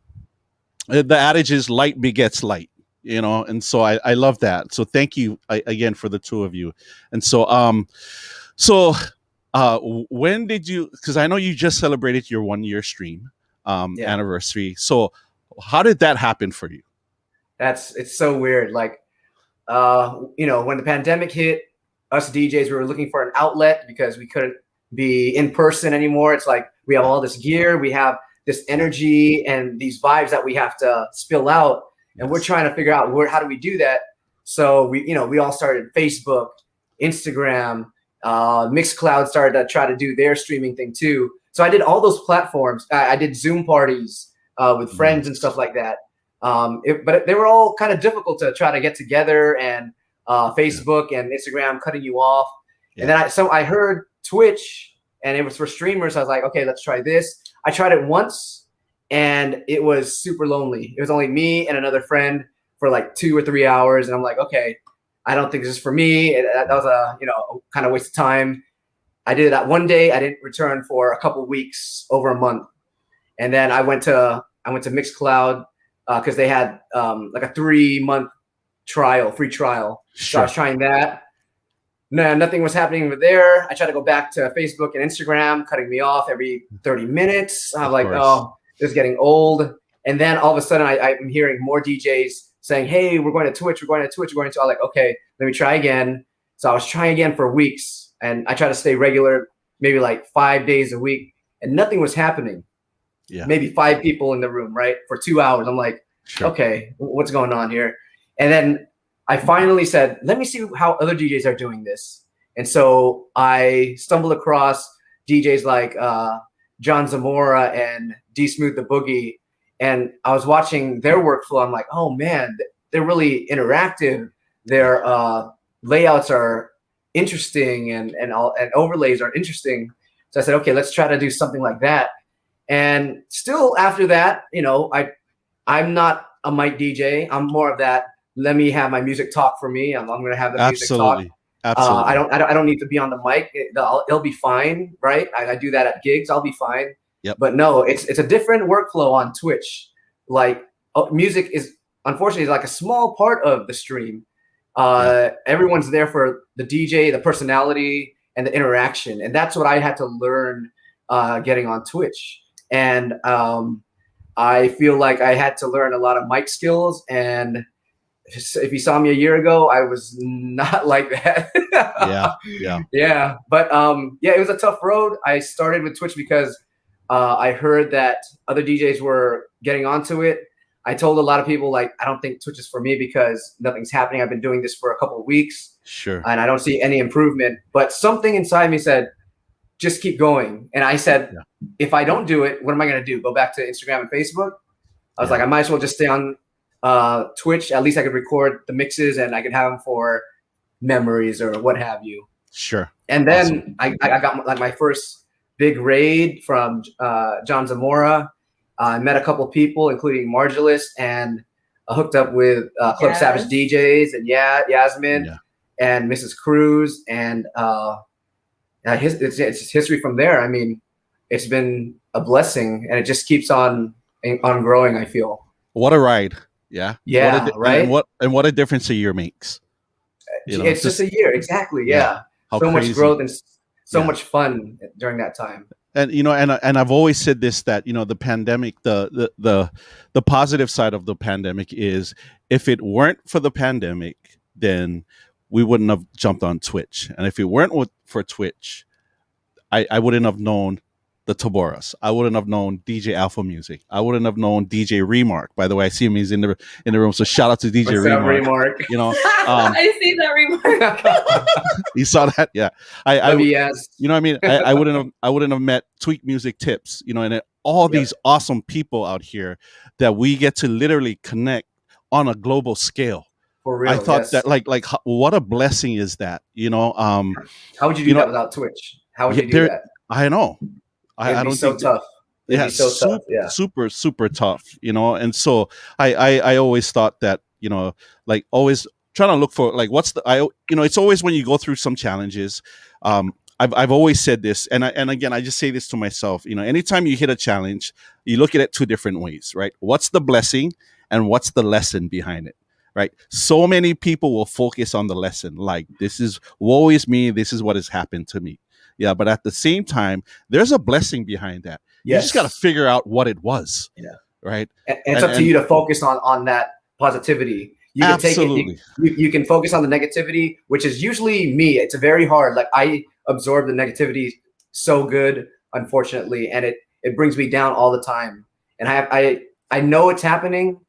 S2: the adage is light begets light, and so I love that. So thank you again for the two of you. And so when did you, because I know you just celebrated your 1 year stream anniversary. So how did that happen for you?
S3: It's so weird. Like, when the pandemic hit, us DJs, we were looking for an outlet because we couldn't be in person anymore. It's like We have all this gear. We have this energy and these vibes that we have to spill out. And we're trying to figure out how do we do that. So we all started Facebook, Instagram, Mixcloud started to try to do their streaming thing too. So I did all those platforms. I did Zoom parties with friends and stuff like that. But they were all kind of difficult to try to get together, and Facebook and Instagram cutting you off. And then I heard Twitch, and it was for streamers. I was like, okay, let's try this. I tried it once, and it was super lonely. It was only me and another friend for like 2 or 3 hours, and I'm like, okay, I don't think this is for me. That was a kind of waste of time. I did that one day. I didn't return for a couple weeks, over a month, and then I went to Mixcloud because they had like a 3-month free trial. So I was trying that. No, nothing was happening over there. I tried to go back to Facebook and Instagram, cutting me off every 30 minutes. I'm like, oh, this is getting old. And then all of a sudden, I'm hearing more DJs saying, hey, we're going to Twitch, we're going to Twitch, we're going to. I'm like, okay, let me try again. So I was trying again for weeks, and I tried to stay regular, maybe like 5 days a week, and nothing was happening. Yeah. Maybe 5 people in the room, right, for 2 hours. I'm like, okay, what's going on here? And then I finally said, let me see how other DJs are doing this. And so I stumbled across DJs like John Zamora and D Smooth the Boogie. And I was watching their workflow. I'm like, oh man, they're really interactive. Their layouts are interesting, and overlays are interesting. So I said, okay, let's try to do something like that. And still after that, I'm not a mic DJ. I'm more of that. Let me have my music talk for me. I'm going to have the music talk. Absolutely. I don't need to be on the mic. It'll be fine, right? I do that at gigs. I'll be fine. Yep. But no, it's a different workflow on Twitch. Like music is unfortunately like a small part of the stream. Everyone's there for the DJ, the personality, and the interaction, and that's what I had to learn getting on Twitch. And I feel like I had to learn a lot of mic skills. And if you saw me a year ago, I was not like that. Yeah. But it was a tough road. I started with Twitch because I heard that other DJs were getting onto it. I told a lot of people, like, I don't think Twitch is for me because nothing's happening. I've been doing this for a couple of weeks. Sure. And I don't see any improvement. But something inside me said, just keep going. And I said, if I don't do it, what am I going to do? Go back to Instagram and Facebook? I was like, I might as well just stay on Twitch. At least I could record the mixes and I could have them for memories or what have you. Sure. And then I got like my first big raid from John Zamora. I met a couple people, including Margulis, and hooked up with Club Savage DJs and Yasmin and Mrs. Cruz. And it's history from there. I mean, it's been a blessing, and it just keeps on growing, I feel. What a ride. Yeah. Right. And what a difference a year makes. It's just a year. Exactly. Yeah. So much growth and so much fun during that time. And and I've always said this, that the pandemic, the positive side of the pandemic is, if it weren't for the pandemic, then we wouldn't have jumped on Twitch. And if it weren't for Twitch, I wouldn't have known the Taboras. I wouldn't have known DJ Alpha Music. I wouldn't have known DJ Remark. By the way, I see him; he's in the room. So shout out to DJ Remark.
S1: I see that Remark.
S2: You saw that, yeah. I wouldn't have met Tweak Music Tips. And all these awesome people out here that we get to literally connect on a global scale. For real, I thought that like what a blessing is that. How would you do that without Twitch? How would you do that? I know. I don't think tough. Super tough, and so I always thought that, like always trying to look for like it's always when you go through some challenges. I've always said this, and again I just say this to myself, anytime you hit a challenge, you look at it 2 different ways, right? What's the blessing and what's the lesson behind it? Right. So many people will focus on the lesson, like, this is woe is me, this is what has happened to me. Yeah, but at the same time, there's a blessing behind that. Yes. You just got to figure out what it was. Yeah. Right. And it's up to you to focus on that positivity. You can absolutely. Take it. You can focus on the negativity, which is usually me. It's very hard. Like, I absorb the negativity so good.
S3: unfortunately, and it brings me down all the time. And I know it's happening,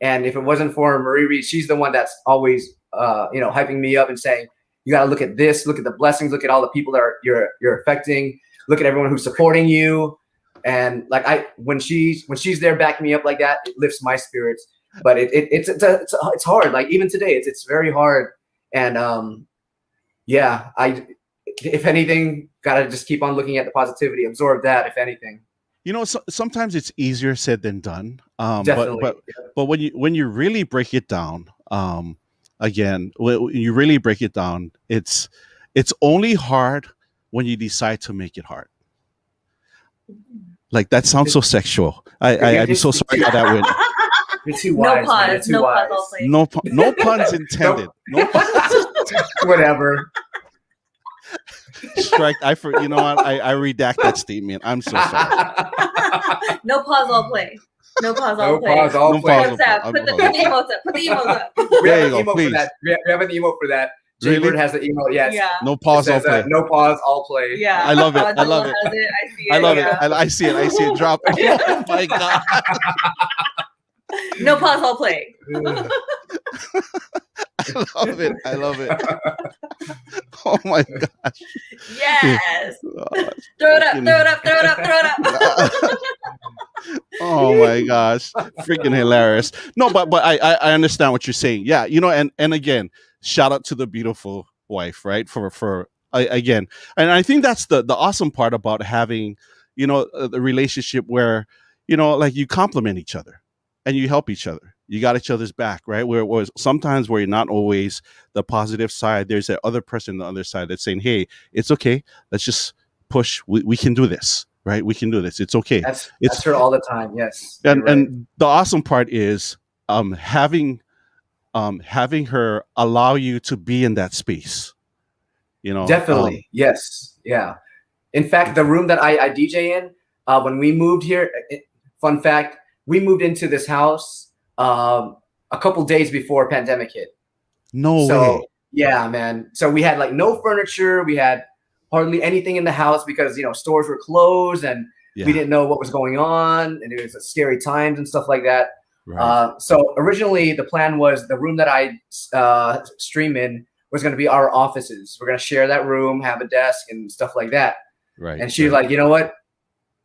S3: and if it wasn't for Marie Reed, she's the one that's always hyping me up and saying, you got to look at this, look at the blessings, look at all the people that you're affecting, look at everyone who's supporting you. And like when she's there backing me up like that, it lifts my spirits. But it's hard. Like even today, it's very hard. And if anything, gotta just keep on looking at the positivity, absorb that. If anything,
S2: sometimes it's easier said than done.
S3: Definitely.
S2: But when you really break it down, again, when you really break it down, it's only hard when you decide to make it hard. Like that sounds so sexual. I'm so sorry how that went.
S3: You're too wise.
S1: No pause.
S2: No puns intended. No puns.
S3: Whatever.
S2: Strike. You know what? I redact that statement. I'm so sorry.
S1: No pause, I'll play. No pause, I'll play.
S3: Pause, I'll play.
S1: Put the emotes up. Put the emotes up.
S3: We
S2: There
S3: have
S2: you
S3: an
S2: go,
S3: emote
S2: please.
S3: for that. We have an emote for that.
S2: Really?
S3: Jaybird has the emote. Yes.
S1: Yeah.
S2: No pause,
S3: It
S2: I'll
S3: says,
S2: play.
S3: no pause, I'll play.
S1: Yeah.
S2: I love it. I
S1: Joel
S2: love it.
S1: has I see it.
S2: I love
S1: yeah.
S2: it. I see it. I see it drop. Oh my god.
S1: No pause, I'll play.
S2: I love it. Oh my gosh.
S1: Yes.
S2: Oh,
S1: Throw it up.
S2: oh my gosh. Freaking hilarious. No, but I understand what you're saying. Yeah, and again, shout out to the beautiful wife, right? Again, and I think that's the awesome part about having, the relationship where, like you complement each other and you help each other. You got each other's back, right? Where sometimes where you're not always the positive side, there's that other person on the other side that's saying, hey, it's okay. Let's just push. We can do this, right? We can do this. It's okay.
S3: That's her all the time. Yes.
S2: And the awesome part is having her allow you to be in that space.
S3: Definitely. Yes. Yeah. In fact, the room that I DJ in, when we moved here, fun fact, we moved into this house a couple days before pandemic hit.
S2: No way.
S3: Yeah, man. So we had like no furniture. We had hardly anything in the house because, stores were closed and we didn't know what was going on. And it was scary times and stuff like that.
S2: Right.
S3: So originally the plan was the room that I stream in was going to be our offices. We're going to share that room, have a desk and stuff like that.
S2: Right.
S3: And she was like, you know what?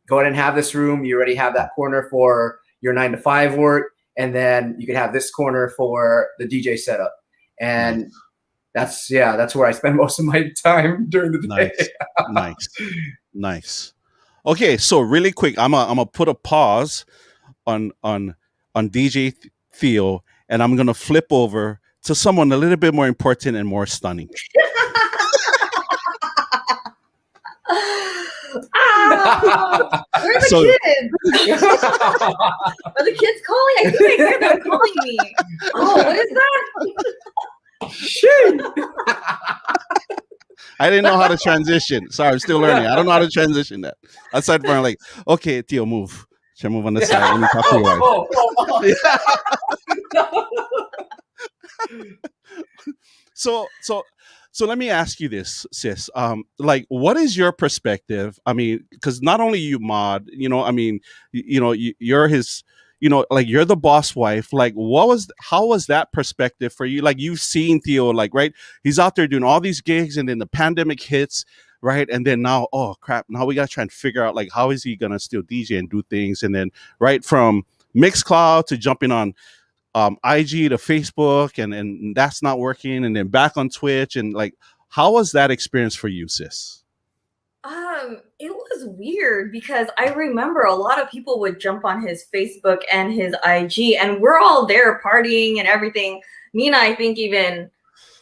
S3: Go ahead and have this room. You already have that corner for your 9 to 5 work. And then you can have this corner for the DJ setup. And that's where I spend most of my time during the day.
S2: Nice. Okay, so really quick, I'm gonna put a pause on DJ Theo, and I'm gonna flip over to someone a little bit more important and more stunning.
S1: Where are the kids? Are the kids calling? I think I hear them calling me. Oh, what is that?
S3: Shit.
S2: I didn't know how to transition. Sorry, I'm still learning. I don't know how to transition that. Aside from like, okay, Theo, move. Should I move on the side? Let me talk to your wife. So let me ask you this, sis. Like, what is your perspective? I mean, because not only you mod, you're his, like you're the boss wife. Like, how was that perspective for you? Like, you've seen Theo, like, right? He's out there doing all these gigs, and then the pandemic hits, right? And then now, oh crap! Now we gotta try and figure out like how is he gonna still DJ and do things, and then right from Mixcloud to jumping on IG to Facebook and that's not working, and then back on Twitch, and like how was that experience for you, sis?
S1: It was weird because I remember a lot of people would jump on his Facebook and his IG, and we're all there partying and everything. Nina, I think even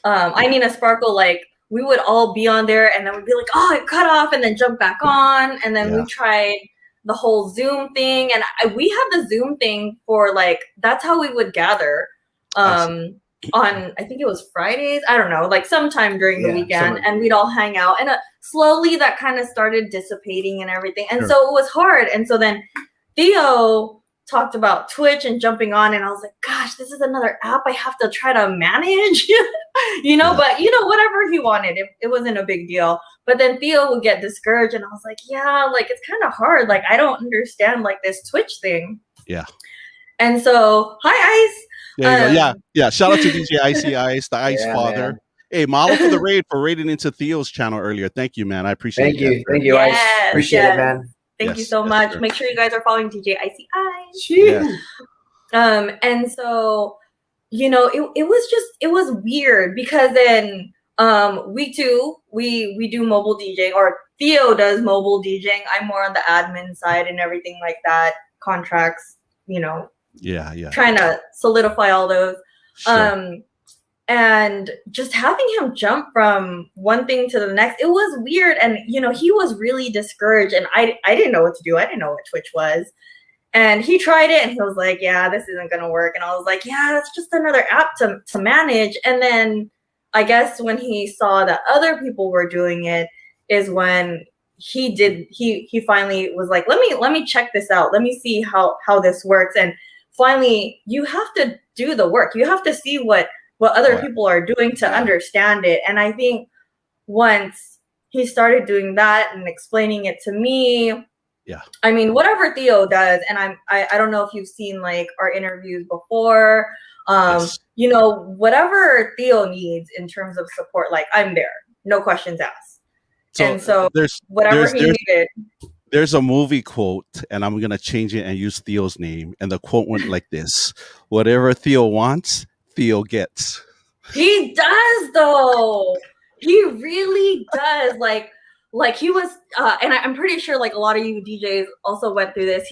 S1: Nina Sparkle, like we would all be on there, and then we'd be like, oh, it cut off, and then jump back on, and then we tried the whole Zoom thing, and we had the Zoom thing for like that's how we would gather on I think it was Fridays, I don't know, like sometime during the weekend, and we'd all hang out, and slowly that kind of started dissipating and everything, and so it was hard. And so then Theo talked about Twitch and jumping on, and I was like, gosh, this is another app I have to try to manage, but whatever he wanted, it wasn't a big deal. But then Theo would get discouraged, and I was like, yeah, like it's kind of hard. Like I don't understand like this Twitch thing.
S2: Yeah.
S1: And so, hi Ice.
S2: There you go. Yeah. Shout out to DJ Icy Ice, the Ice Father.
S3: Man.
S2: Hey, Malo for the raid for raiding into Theo's channel earlier. Thank you, man. I appreciate it.
S3: Thank you, Ice. Appreciate it, man.
S1: Thank you so much. Sure. Make sure you guys are following DJ Icy Ice.
S2: Yeah.
S1: And so, it was weird because then we do mobile DJing, or Theo does mobile DJing. I'm more on the admin side and everything like that, contracts, trying to solidify all those. Sure. And just having him jump from one thing to the next, it was weird. And, he was really discouraged, and I didn't know what to do. I didn't know what Twitch was. And he tried it and he was like, yeah, this isn't going to work. And I was like, yeah, that's just another app to manage. And then I guess when he saw that other people were doing it is when he finally was like, let me check this out. Let me see how this works. And finally, you have to do the work. You have to see what other people are doing to understand it. And I think once he started doing that and explaining it to me, I mean, whatever Theo does, and I don't know if you've seen like our interviews before, whatever Theo needs in terms of support, like I'm there, no questions asked. So whatever he needed.
S2: There's a movie quote, and I'm gonna change it and use Theo's name. And the quote went like this: "Whatever Theo wants, Theo gets."
S1: He does, though. He really does. Like he was, and I'm pretty sure like a lot of you DJs also went through this.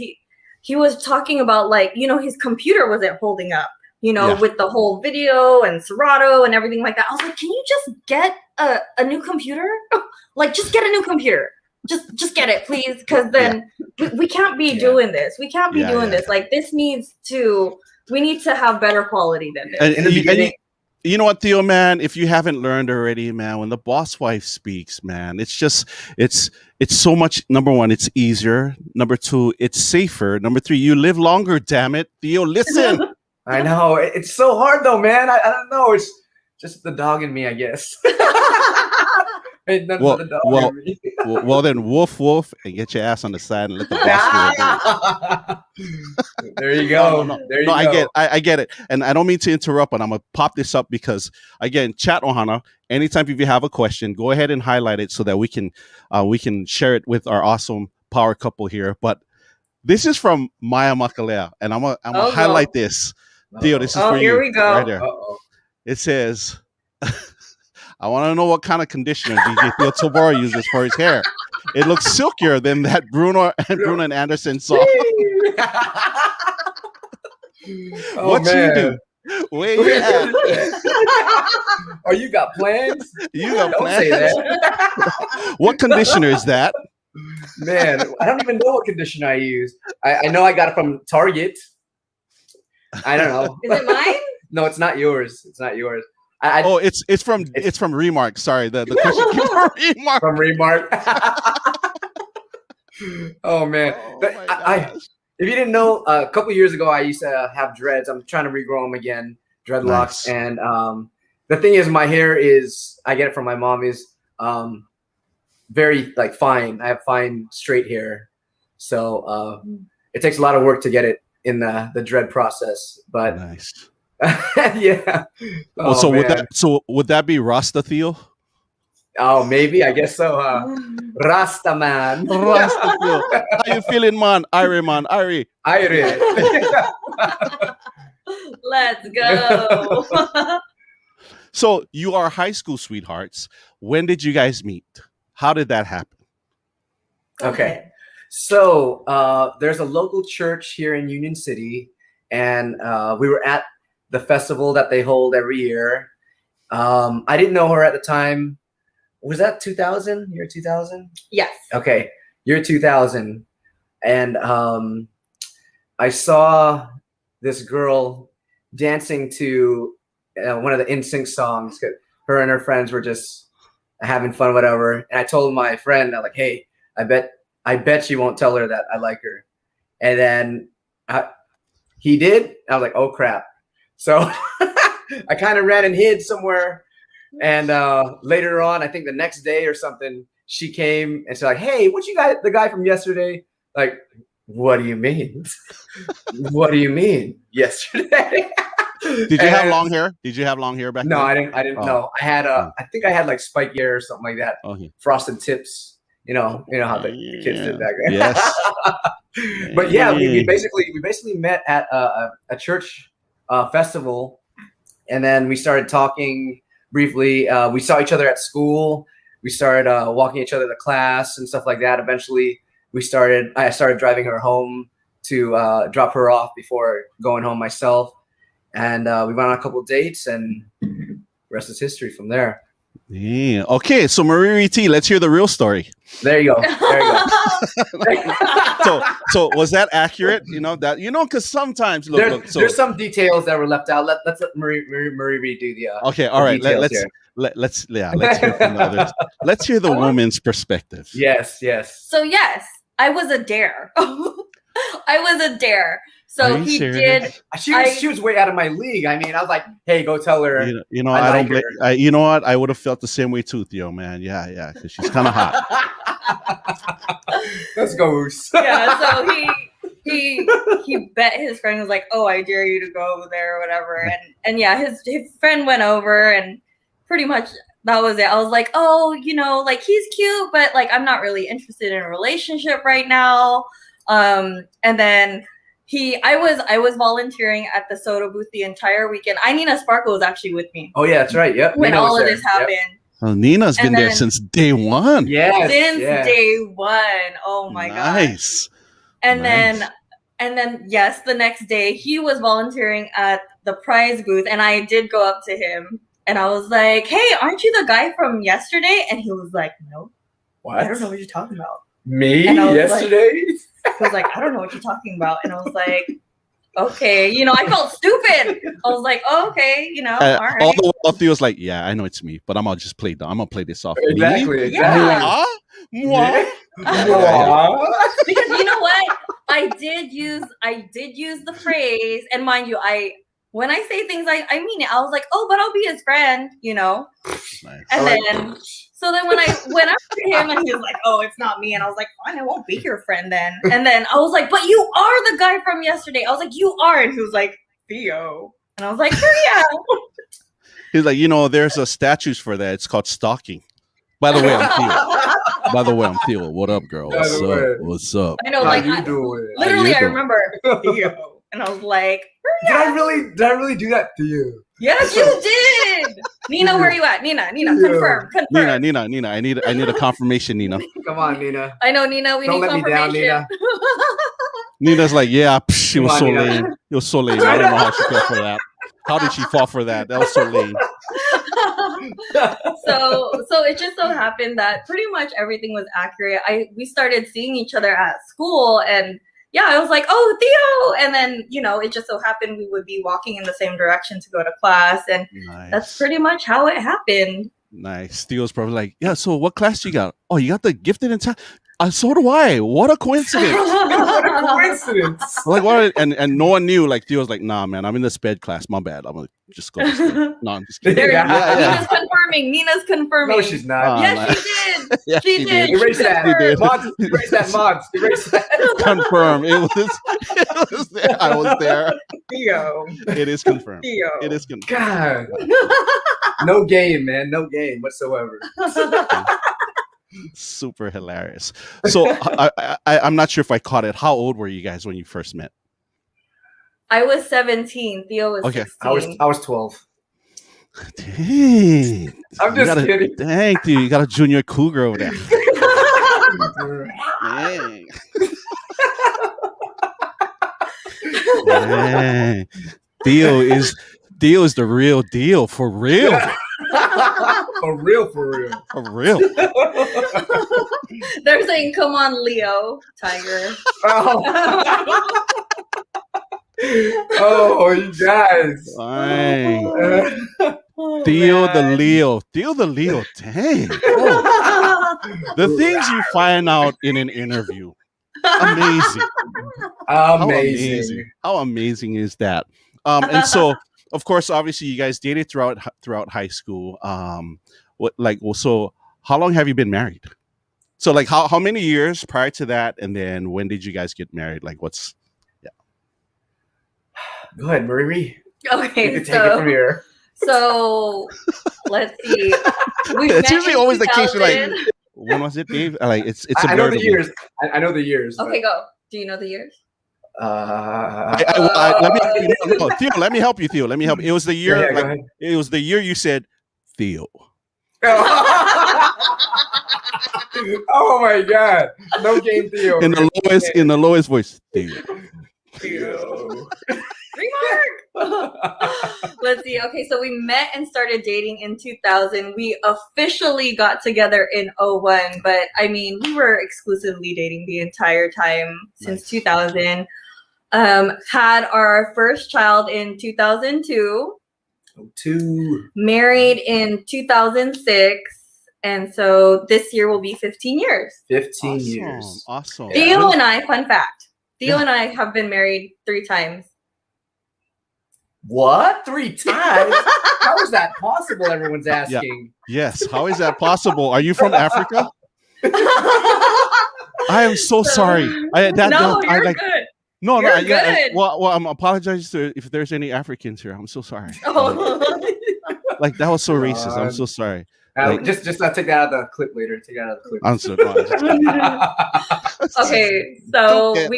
S1: He was talking about like, his computer wasn't holding up, with the whole video and Serato and everything like that. I was like, can you just get a new computer? Like, just get a new computer. Just get it, please, because then we can't be doing this. We can't be doing this. Like, this we need to have better quality than this.
S2: And you know what, Theo, man, if you haven't learned already, man, when the boss wife speaks, man, it's so much. Number one, it's easier. Number two, it's safer. Number three, you live longer, damn it. Theo, listen.
S3: I know. It's so hard though, man. I don't know. It's just the dog in me, I guess.
S2: Well, then woof, and get your ass on the side and let the boss do it.
S3: There you go.
S2: I get it. And I don't mean to interrupt, but I'm going to pop this up because, again, chat ohana, anytime if you have a question, go ahead and highlight it so that we can share it with our awesome power couple here. But this is from Maya Makalea, and I'm going to highlight this. Theo, this is for you.
S1: Here we go.
S2: Right there. It says... I want to know what kind of conditioner DJ Theo Tabora uses for his hair. It looks silkier than that Bruno and Anderson song. What you do? Where you at?
S3: Oh, you got plans?
S2: You got
S3: Don't
S2: plans?
S3: say that.
S2: What conditioner is that?
S3: Man, I don't even know what conditioner I use. I know I got it from Target. I don't know.
S1: Is it mine?
S3: No, it's not yours. It's not yours.
S2: It's from Remark. Sorry, the question came from Remark.
S3: From Remark. Oh man, if you didn't know, a couple years ago I used to have dreads. I'm trying to regrow them again, dreadlocks. Nice. And the thing is, my hair I get it from my mom, is very like fine. I have fine straight hair, so it takes a lot of work to get it in the dread process. But
S2: nice.
S3: Yeah.
S2: Would that be Rasta Theo?
S3: Oh, maybe. I guess so. Rasta man.
S2: Rasta Theo. How you feeling, man? Irie, man. Irie.
S1: Let's go.
S2: So you are high school sweethearts. When did you guys meet? How did that happen?
S3: Okay. So there's a local church here in Union City, and we were at the festival that they hold every year. I didn't know her at the time. Was that 2000? Year 2000?
S1: Yes.
S3: Okay. Year 2000. And I saw this girl dancing to one of the NSYNC songs. Her and her friends were just having fun, whatever. And I told my friend, I'm like, hey, I bet she won't tell her that I like her. And then he did. I was like, oh crap. So I kind of ran and hid somewhere. And later on, I think the next day or something, she came and she's like, hey, what you got? The guy from yesterday? Like, what do you mean? What do you mean yesterday?
S2: Did you have long hair? Did you have long hair back then?
S3: No, I didn't know. I had I think I had like spike hair or something like that.
S2: Okay.
S3: Frosted tips. You know how the kids did back then.
S2: Yes.
S3: But yeah, we basically met at a church festival, and then we started talking briefly. We saw each other at school. We started walking each other to class and stuff like that. Eventually, I started driving her home to drop her off before going home myself. And we went on a couple of dates, and the rest is history from there.
S2: Yeah. Okay, so Marie T, let's hear the real story.
S3: There you go. There you go.
S2: So was that accurate? Because sometimes
S3: there's some details that were left out. Let's let Marie redo the.
S2: Okay, all right. Let's hear from the others. Let's hear the woman's perspective.
S3: Yes.
S1: So yes, I was a dare. I was a dare. So he
S2: serious?
S1: did.
S3: She was way out of my league. I mean, I was like, "Hey, go tell her."
S2: You know, I don't blame. You know what? I would have felt the same way too, Theo. Man, yeah, because she's kind of hot.
S3: Let's go, Oos.
S1: Yeah. So he bet his friend, was like, "Oh, I dare you to go over there or whatever." And yeah, his friend went over, and pretty much that was it. I was like, "Oh, like he's cute, but like I'm not really interested in a relationship right now." And then. I was volunteering at the soda booth the entire weekend. Nina Sparkle was actually with me.
S3: Oh yeah, that's right. Yep.
S1: When all of this happened. Yep.
S2: Well, Nina's been there since day one.
S3: Yes.
S1: Since day one. Oh my
S2: nice.
S1: God. And then yes, the next day he was volunteering at the prize booth, and I did go up to him and I was like, "Hey, aren't you the guy from yesterday?" And he was like, "No.
S3: What?
S1: I don't know what you're talking about."
S3: Me yesterday?
S1: He was like, "I don't know what you're talking about." And I was like, okay, I felt stupid. I was like, oh, okay, all right.
S2: All the while Theo's like, yeah, I know it's me, but I'm gonna just play. I'm gonna play this off.
S3: Exactly.
S1: Yeah.
S2: Moi?
S1: Because you know what? I did use the phrase, and mind you, when I say things, I mean it. I was like, oh, but I'll be his friend,
S2: Nice.
S1: And then. So then when I went up to him and he was like, oh, it's not me. And I was like, fine, I won't be your friend then. And then I was like, but you are the guy from yesterday. I was like, you are. And he was like, Theo. And I was like, yeah.
S2: He's like, there's a statute for that. It's called stalking. By the way, I'm Theo. What up, girl? What's up?
S1: I know, like, literally, I remember Theo. And I was like,
S3: did I really do that to you?
S1: Yes, you did. Nina, where are you at? Nina, confirm.
S2: Nina. I need a confirmation, Nina.
S3: Come on, Nina.
S1: I know, Nina. We need confirmation. Don't let me down,
S2: Nina. Nina's like, yeah, it was so lame. It was so lame. I don't know how she fell for that. How did she fall for that? That was so lame.
S1: So it just so happened that pretty much everything was accurate. We started seeing each other at school, and yeah, I was like, oh, Theo. And then, it just so happened we would be walking in the same direction to go to class. And That's pretty much how it happened.
S2: Nice. Theo's probably like, yeah, so what class you got? Oh, you got the gifted and so do I. What a coincidence.
S3: What a coincidence.
S2: Like, what? And no one knew. Like, Theo's like, nah, man, I'm in the sped class. My bad. I'm going to just go to school. No, I'm just kidding.
S1: Nina's confirming.
S3: No, she not.
S1: Yes, she did.
S2: Yeah,
S1: she did.
S3: Erase that. Erase that, mods. Erase that.
S2: Confirm. It was there. I was there.
S1: Theo.
S2: It is confirmed.
S1: Theo.
S2: It is confirmed.
S3: God. No game, man. No game whatsoever.
S2: Super hilarious. So I'm not sure if I caught it. How old were you guys when you first met?
S1: I was 17. Theo was 16.
S3: I was 12.
S2: Dang.
S3: I'm just kidding.
S2: Dang, dude. You got a junior cougar over there. Dang. Dang. Theo is the real deal. For real.
S3: For real.
S1: They're saying, come on, Leo, Tiger.
S3: Oh, you guys.
S2: Theo the Leo. Dang. Oh. The things you find out in an interview. Amazing.
S3: Amazing.
S2: How amazing is that? And so, of course, obviously, you guys dated throughout high school. So how long have you been married? So, like, how many years prior to that, and then when did you guys get married? Like, what's
S3: Go ahead, Marie. You
S1: Okay,
S3: can take it from here.
S1: so let's see.
S2: It's usually always the case. You're like,
S1: 2000.
S2: when was it, Dave? Like, it's a
S3: I know
S2: blur
S3: the
S2: to me.
S3: years. I know the years.
S1: Okay, go. Do you know the years?
S2: Let me Theo. Let me help you, Theo. Let me help. It was the year.
S3: Yeah, go
S2: like,
S3: ahead.
S2: it was the year you said, Theo.
S3: Oh my God! No game, Theo.
S2: In the lowest voice, Theo.
S3: Theo.
S1: Remark. Let's see. Okay, so we met and started dating in 2000. We officially got together in 01, but I mean, we were exclusively dating the entire time since 2000. Had our first child in 2002.
S3: 2.
S1: Married in 2006. And so this year will be 15 years.
S3: 15 years.
S2: Awesome.
S1: Theo and I, fun fact, Theo
S2: Yeah.
S1: and I have been married 3 times.
S3: What? 3 times? How is that possible? Everyone's asking.
S2: Yes. How is that possible? Are you from Africa? I am so sorry.
S1: You're good.
S2: No,
S1: You're
S2: yeah.
S1: good.
S2: Well, I'm apologizing if there's any Africans here. I'm so sorry.
S1: Oh.
S2: Like, that was so racist. I'm so sorry. Like-
S3: Just take that out of the clip later. Take that out of the clip.
S2: I'm so no,
S1: Okay, so
S2: Stupid.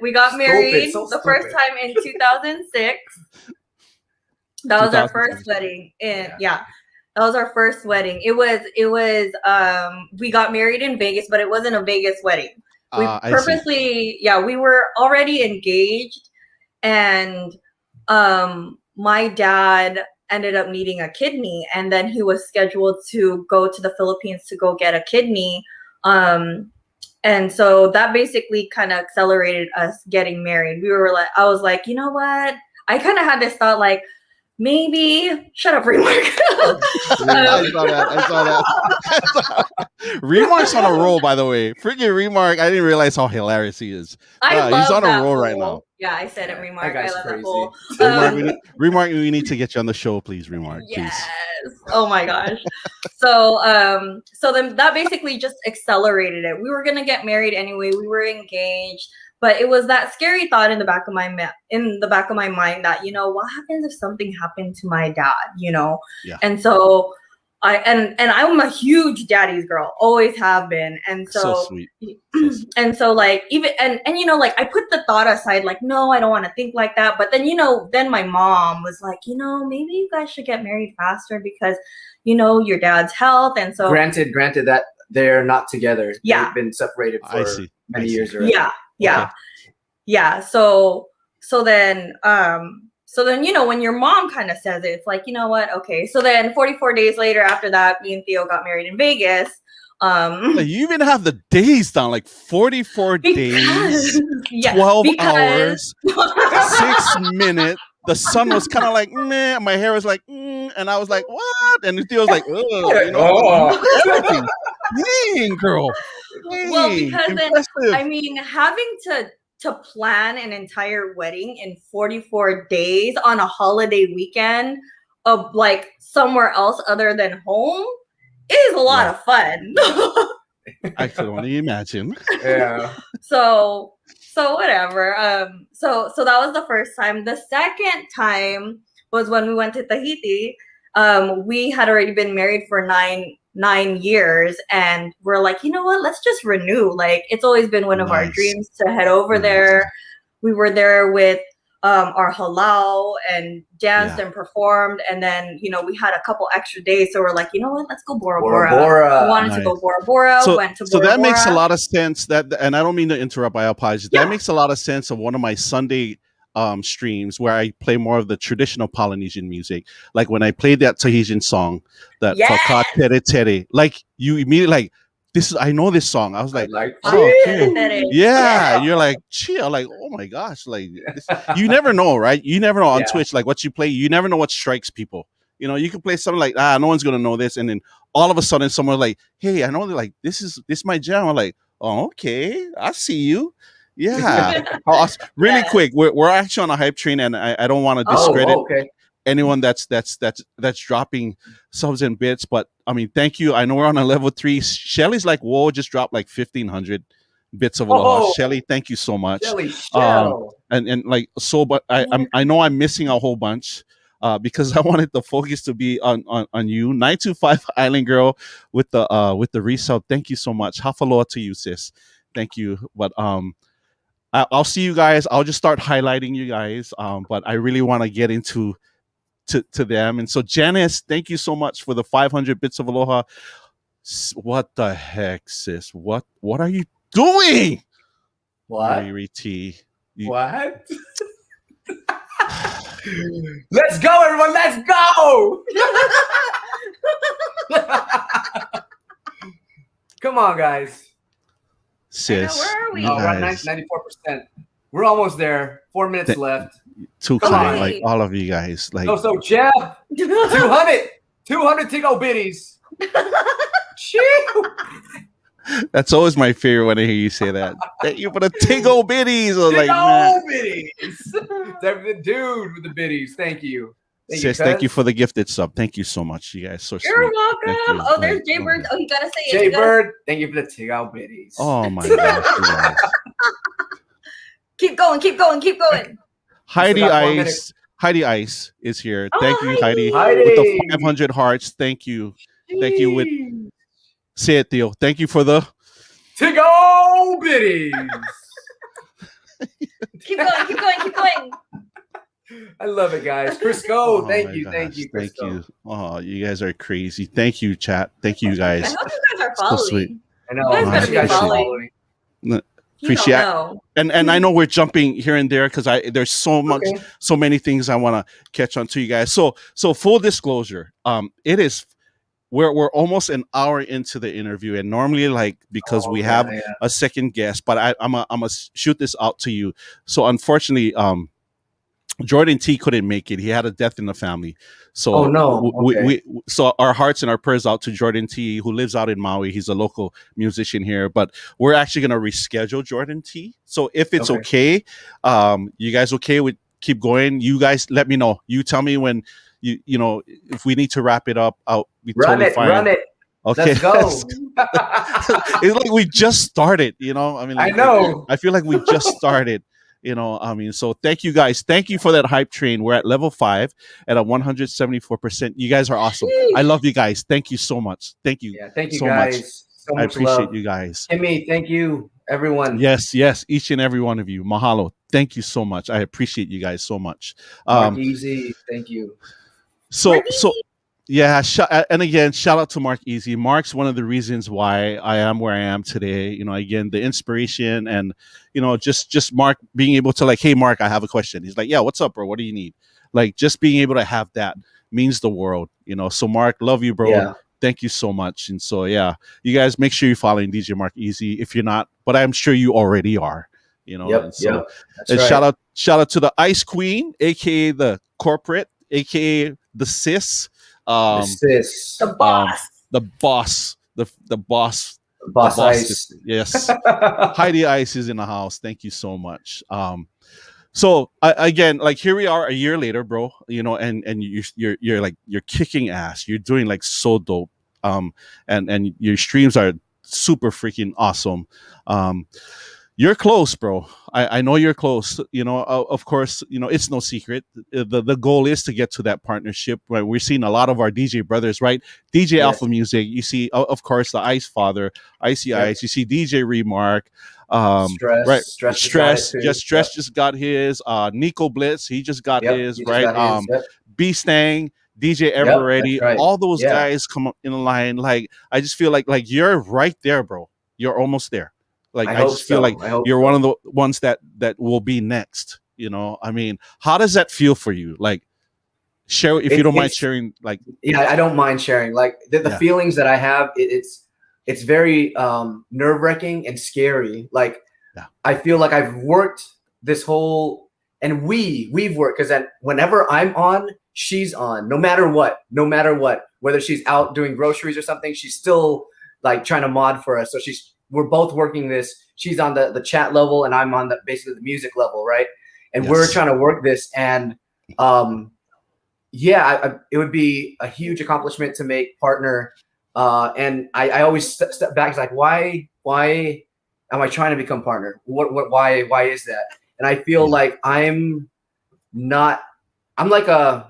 S1: we got married
S3: so
S1: the first
S3: stupid.
S1: time in 2006. That was our first
S2: 2006.
S1: wedding. That was our first wedding. It was we got married in Vegas, but it wasn't a Vegas wedding. We
S2: I see.
S1: purposely, we were already engaged, and my dad ended up needing a kidney, and then he was scheduled to go to the Philippines to go get a kidney. And so that basically kind of accelerated us getting married. I was like, you know what? I kind of had this thought, like, maybe shut up, Remark.
S2: I saw that. Remark's on a roll, by the way. Freaking Remark! I didn't realize how hilarious he is. He's on a roll right now.
S1: Yeah, I said it, Remark.
S3: That guy's
S1: I love
S3: crazy.
S1: that fool.
S2: Remark, we need to get you on the show, please, Remark.
S1: Yes.
S2: Please.
S1: Oh my gosh. So then that basically just accelerated it. We were gonna get married anyway. We were engaged, but it was that scary thought in the back of my mind that, you know, what happens if something happened to my dad, you know?
S2: Yeah.
S1: And so I'm a huge daddy's girl, always have been. And
S2: So sweet.
S1: and so like even and you know, like I put the thought aside, like, no, I don't want to think like that. But then, you know, then my mom was like, you know, maybe you guys should get married faster because, you know, your dad's health. And so
S3: Granted that they're not together.
S1: Yeah.
S3: They've been separated for many years already.
S1: Yeah. So then, you know, when your mom kind of says it, it's like, you know what? Okay. So then 44 days later after that, me and Theo got married in Vegas.
S2: You even have the days down, like 44 days, 12 hours, 6 minutes. The sun was kind of like, meh. My hair was like, and I was like, what? And Theo was like, oh, you know, dang, girl. Dang,
S1: well, because
S2: impressive.
S1: then, I mean, having to plan an entire wedding in 44 days on a holiday weekend of like somewhere else other than home is a lot of fun.
S2: I could only imagine.
S3: Yeah.
S1: So whatever. So that was the first time. The second time was when we went to Tahiti. We had already been married for nine years, and we're like, you know what? Let's just renew. Like, it's always been one of our dreams to head over there. We were there with our halal and danced and performed, and then, you know, we had a couple extra days, so we're like, you know what? Let's go Bora Bora. We wanted to go Bora Bora. Went to Bora
S2: so that
S1: Bora.
S2: makes a lot of sense. That, and I don't mean to interrupt. I apologize.
S1: Yeah.
S2: That makes a lot of sense of one of my Sunday streams where I play more of the traditional Polynesian music. Like when I played that Tahitian song, that Whaka Tere Tere, like you immediately like, this is, I know this song. I was like, oh, okay. Yeah. You're like, chill. Like, oh my gosh. Like, this, you never know, right? You never know on Twitch, like what you play, you never know what strikes people. You know, you can play something like, no one's going to know this. And then all of a sudden someone's like, hey, I know they're like, this is my jam. I'm like, Oh, okay, I see you. Yeah. Really
S1: Yes.
S2: quick, we're actually on a hype train, and I don't want to discredit
S3: Oh, okay.
S2: anyone that's dropping subs and bits. But I mean, thank you. I know we're on a level 3. Shelly's like, whoa, just dropped like 1,500 bits of aloha.
S3: Oh,
S2: Shelly, thank you so much.
S3: Shelly
S2: Um,
S3: Shell.
S2: and like so, but I know I'm missing a whole bunch. Because I wanted the focus to be on you. 925 Island Girl with the resub. Thank you so much. Hafaloa to you, sis. Thank you. But I'll see you guys. I'll just start highlighting you guys. But I really want to get into to them. And so Janice, thank you so much for the 500 bits of aloha. What the heck, sis? What are you doing?
S3: What?
S2: Riri T.
S3: What? Let's go, everyone. Let's go. Come on, guys.
S2: Sis,
S1: where are we?
S3: Oh, we're at
S2: guys,
S3: 94%. We're almost there. 4 minutes left.
S2: too
S3: Come
S2: kind,
S3: on.
S2: like all of you guys. Like,
S3: So Jeff, 200 to-go biddies. Chew.
S2: that's always my favorite when I hear you say that. Thank you for the tingle biddies. I was like, man.
S3: Biddies. The dude with the biddies. Thank you.
S2: Sis, thank you for the gifted sub. Thank you so much, you guys. So
S1: You're
S2: sweet.
S1: welcome.
S2: Thank you.
S1: Oh, there's
S2: Like,
S1: Jaybird. Oh, you gotta say it.
S3: Jay
S1: You gotta-
S3: Bird. Thank you for the to-go biddies.
S2: Oh my gosh, you guys.
S1: Keep going. Keep going. Keep going.
S2: Heidi
S3: got 4
S2: Ice.
S3: minutes.
S2: Heidi Ice is here.
S1: Oh,
S2: Thank you, Heidi.
S3: Heidi.
S2: With the 500 hearts. Thank you. Thank you. With say it, Theo. Thank you for the
S3: to-go biddies.
S1: Keep going. Keep going. Keep going.
S3: I love it, guys. Crisco,
S2: Oh
S3: thank
S2: my
S3: you,
S2: gosh,
S3: thank you,
S2: thank
S3: Crisco.
S2: you. Oh, you guys are crazy. Thank you, chat. Thank you,
S1: I
S2: guys.
S1: hope you guys are
S2: So
S1: following.
S2: sweet.
S3: I know.
S1: You
S2: guys
S3: I
S2: better
S3: hope
S2: be
S3: you guys are
S1: following.
S3: following.
S1: You don't
S2: Appreciate
S1: know.
S2: and I know we're jumping here and there because there's so much,
S3: Okay.
S2: so many things I want to catch on to you guys. So full disclosure, it is we're almost an hour into the interview, and normally like because we have a second guest, but I'm gonna shoot this out to you. So unfortunately, Jordan T couldn't make it. He had a death in the family. So
S3: Oh, no. Okay.
S2: so our hearts and our prayers out to Jordan T, who lives out in Maui. He's a local musician here, but we're actually going to reschedule Jordan T. So if it's okay, you guys okay with keep going? You guys let me know. You tell me when you know if we need to wrap it up. I'll be totally fine.
S3: Run it.
S2: Okay.
S3: Let's go.
S2: It's like we just started, you know. I mean, like,
S3: I know.
S2: I feel like we just started. You know, I mean, so thank you guys. Thank you for that hype train. We're at level 5 at a 174%. You guys are awesome. I love you guys. Thank you so much. Thank you.
S3: Yeah, thank you
S2: so
S3: guys.
S2: much.
S3: So much
S2: I appreciate
S3: love.
S2: you guys.
S3: Kimmy, thank you, everyone.
S2: Yes, each and every one of you. Mahalo. Thank you so much. I appreciate you guys so much.
S3: Mark Easy, thank you.
S2: So yeah, and again, shout out to Mark Easy. Mark's one of the reasons why I am where I am today. You know, again, the inspiration and, you know, just Mark being able to like, hey, Mark, I have a question. He's like, yeah, what's up, bro? What do you need? Like, just being able to have that means the world, you know. So Mark, love you, bro.
S3: Yeah.
S2: Thank you so much. And so, yeah, you guys make sure you're following DJ Mark Easy if you're not, but I'm sure you already are, you know.
S3: Yep,
S2: and so,
S3: That's right.
S2: shout out to the Ice Queen, aka the corporate, aka the sis.
S1: The boss.
S2: The boss. The boss.
S3: Boss Ice.
S2: Yes. Heidi Ice is in the house. Thank you so much. So again, like here we are a year later, bro. You know, and you're like you're kicking ass. You're doing like so dope. And your streams are super freaking awesome. You're close, bro. I know you're close. You know, of course, you know, it's no secret. The goal is to get to that partnership. Right? We're seeing a lot of our DJ brothers, right? DJ Alpha Music. You see, of course, the Ice Father, Icy Ice. You see DJ Remark. Stress just got his. Nico Blitz, he just got his, right? B Stang, DJ Ever Ready, all those guys come up in line. Like, I just feel like you're right there, bro. You're almost there. Like, I just feel like you're one of the ones that will be next. You know, I mean, how does that feel for you? Like, share if you don't mind sharing. Like,
S3: yeah, I don't mind sharing. Like the feelings that I have, it's very nerve-wracking and scary. Like, I feel like I've worked this whole, and we've worked, because whenever I'm on, she's on, no matter what, whether she's out doing groceries or something, she's still like trying to mod for us. So she's we're both working this. She's on the chat level, and I'm on the basically the music level, right? And we're
S2: Yes.
S3: trying to work this, and it would be a huge accomplishment to make partner. And I always step back. It's like, why am I trying to become partner? Why is that? And I feel like I'm like I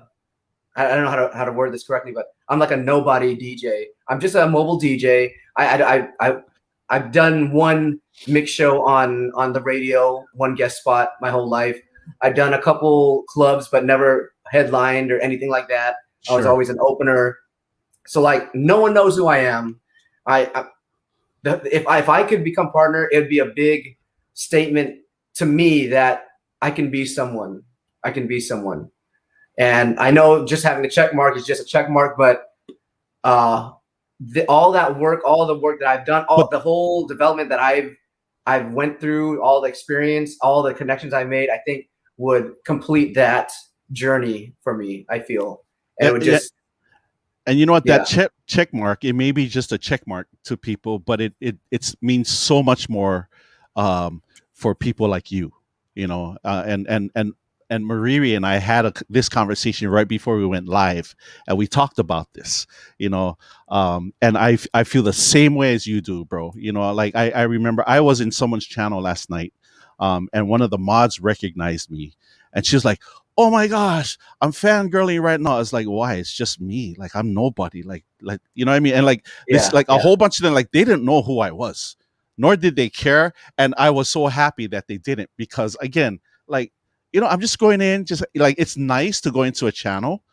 S3: don't know how to word this correctly, but I'm like a nobody DJ. I'm just a mobile DJ. I've done one mix show on the radio, one guest spot my whole life. I've done a couple clubs, but never headlined or anything like that.
S2: Sure.
S3: I was always an opener. So like, no one knows who I am. If I could become partner, it would be a big statement to me that I can be someone. I can be someone. And I know just having a check mark is just a check mark, but all the work that I've done, the whole development that I've went through, all the experience, all the connections I made, I think would complete that journey for me. I feel, and it would just.
S2: And you know what? That check mark, it may be just a check mark to people, but it means so much more for people like you, you know. And Mariri and I had this conversation right before we went live, and we talked about this, you know. And I feel the same way as you do, bro. You know, like I remember I was in someone's channel last night, and one of the mods recognized me, and she was like, "Oh my gosh, I'm fangirling right now." It's like, why? It's just me. Like, I'm nobody. Like, you know what I mean? And like this, like a whole bunch of them, like they didn't know who I was, nor did they care. And I was so happy that they didn't, because again, like, you know, I'm just going in, just like, it's nice to go into a channel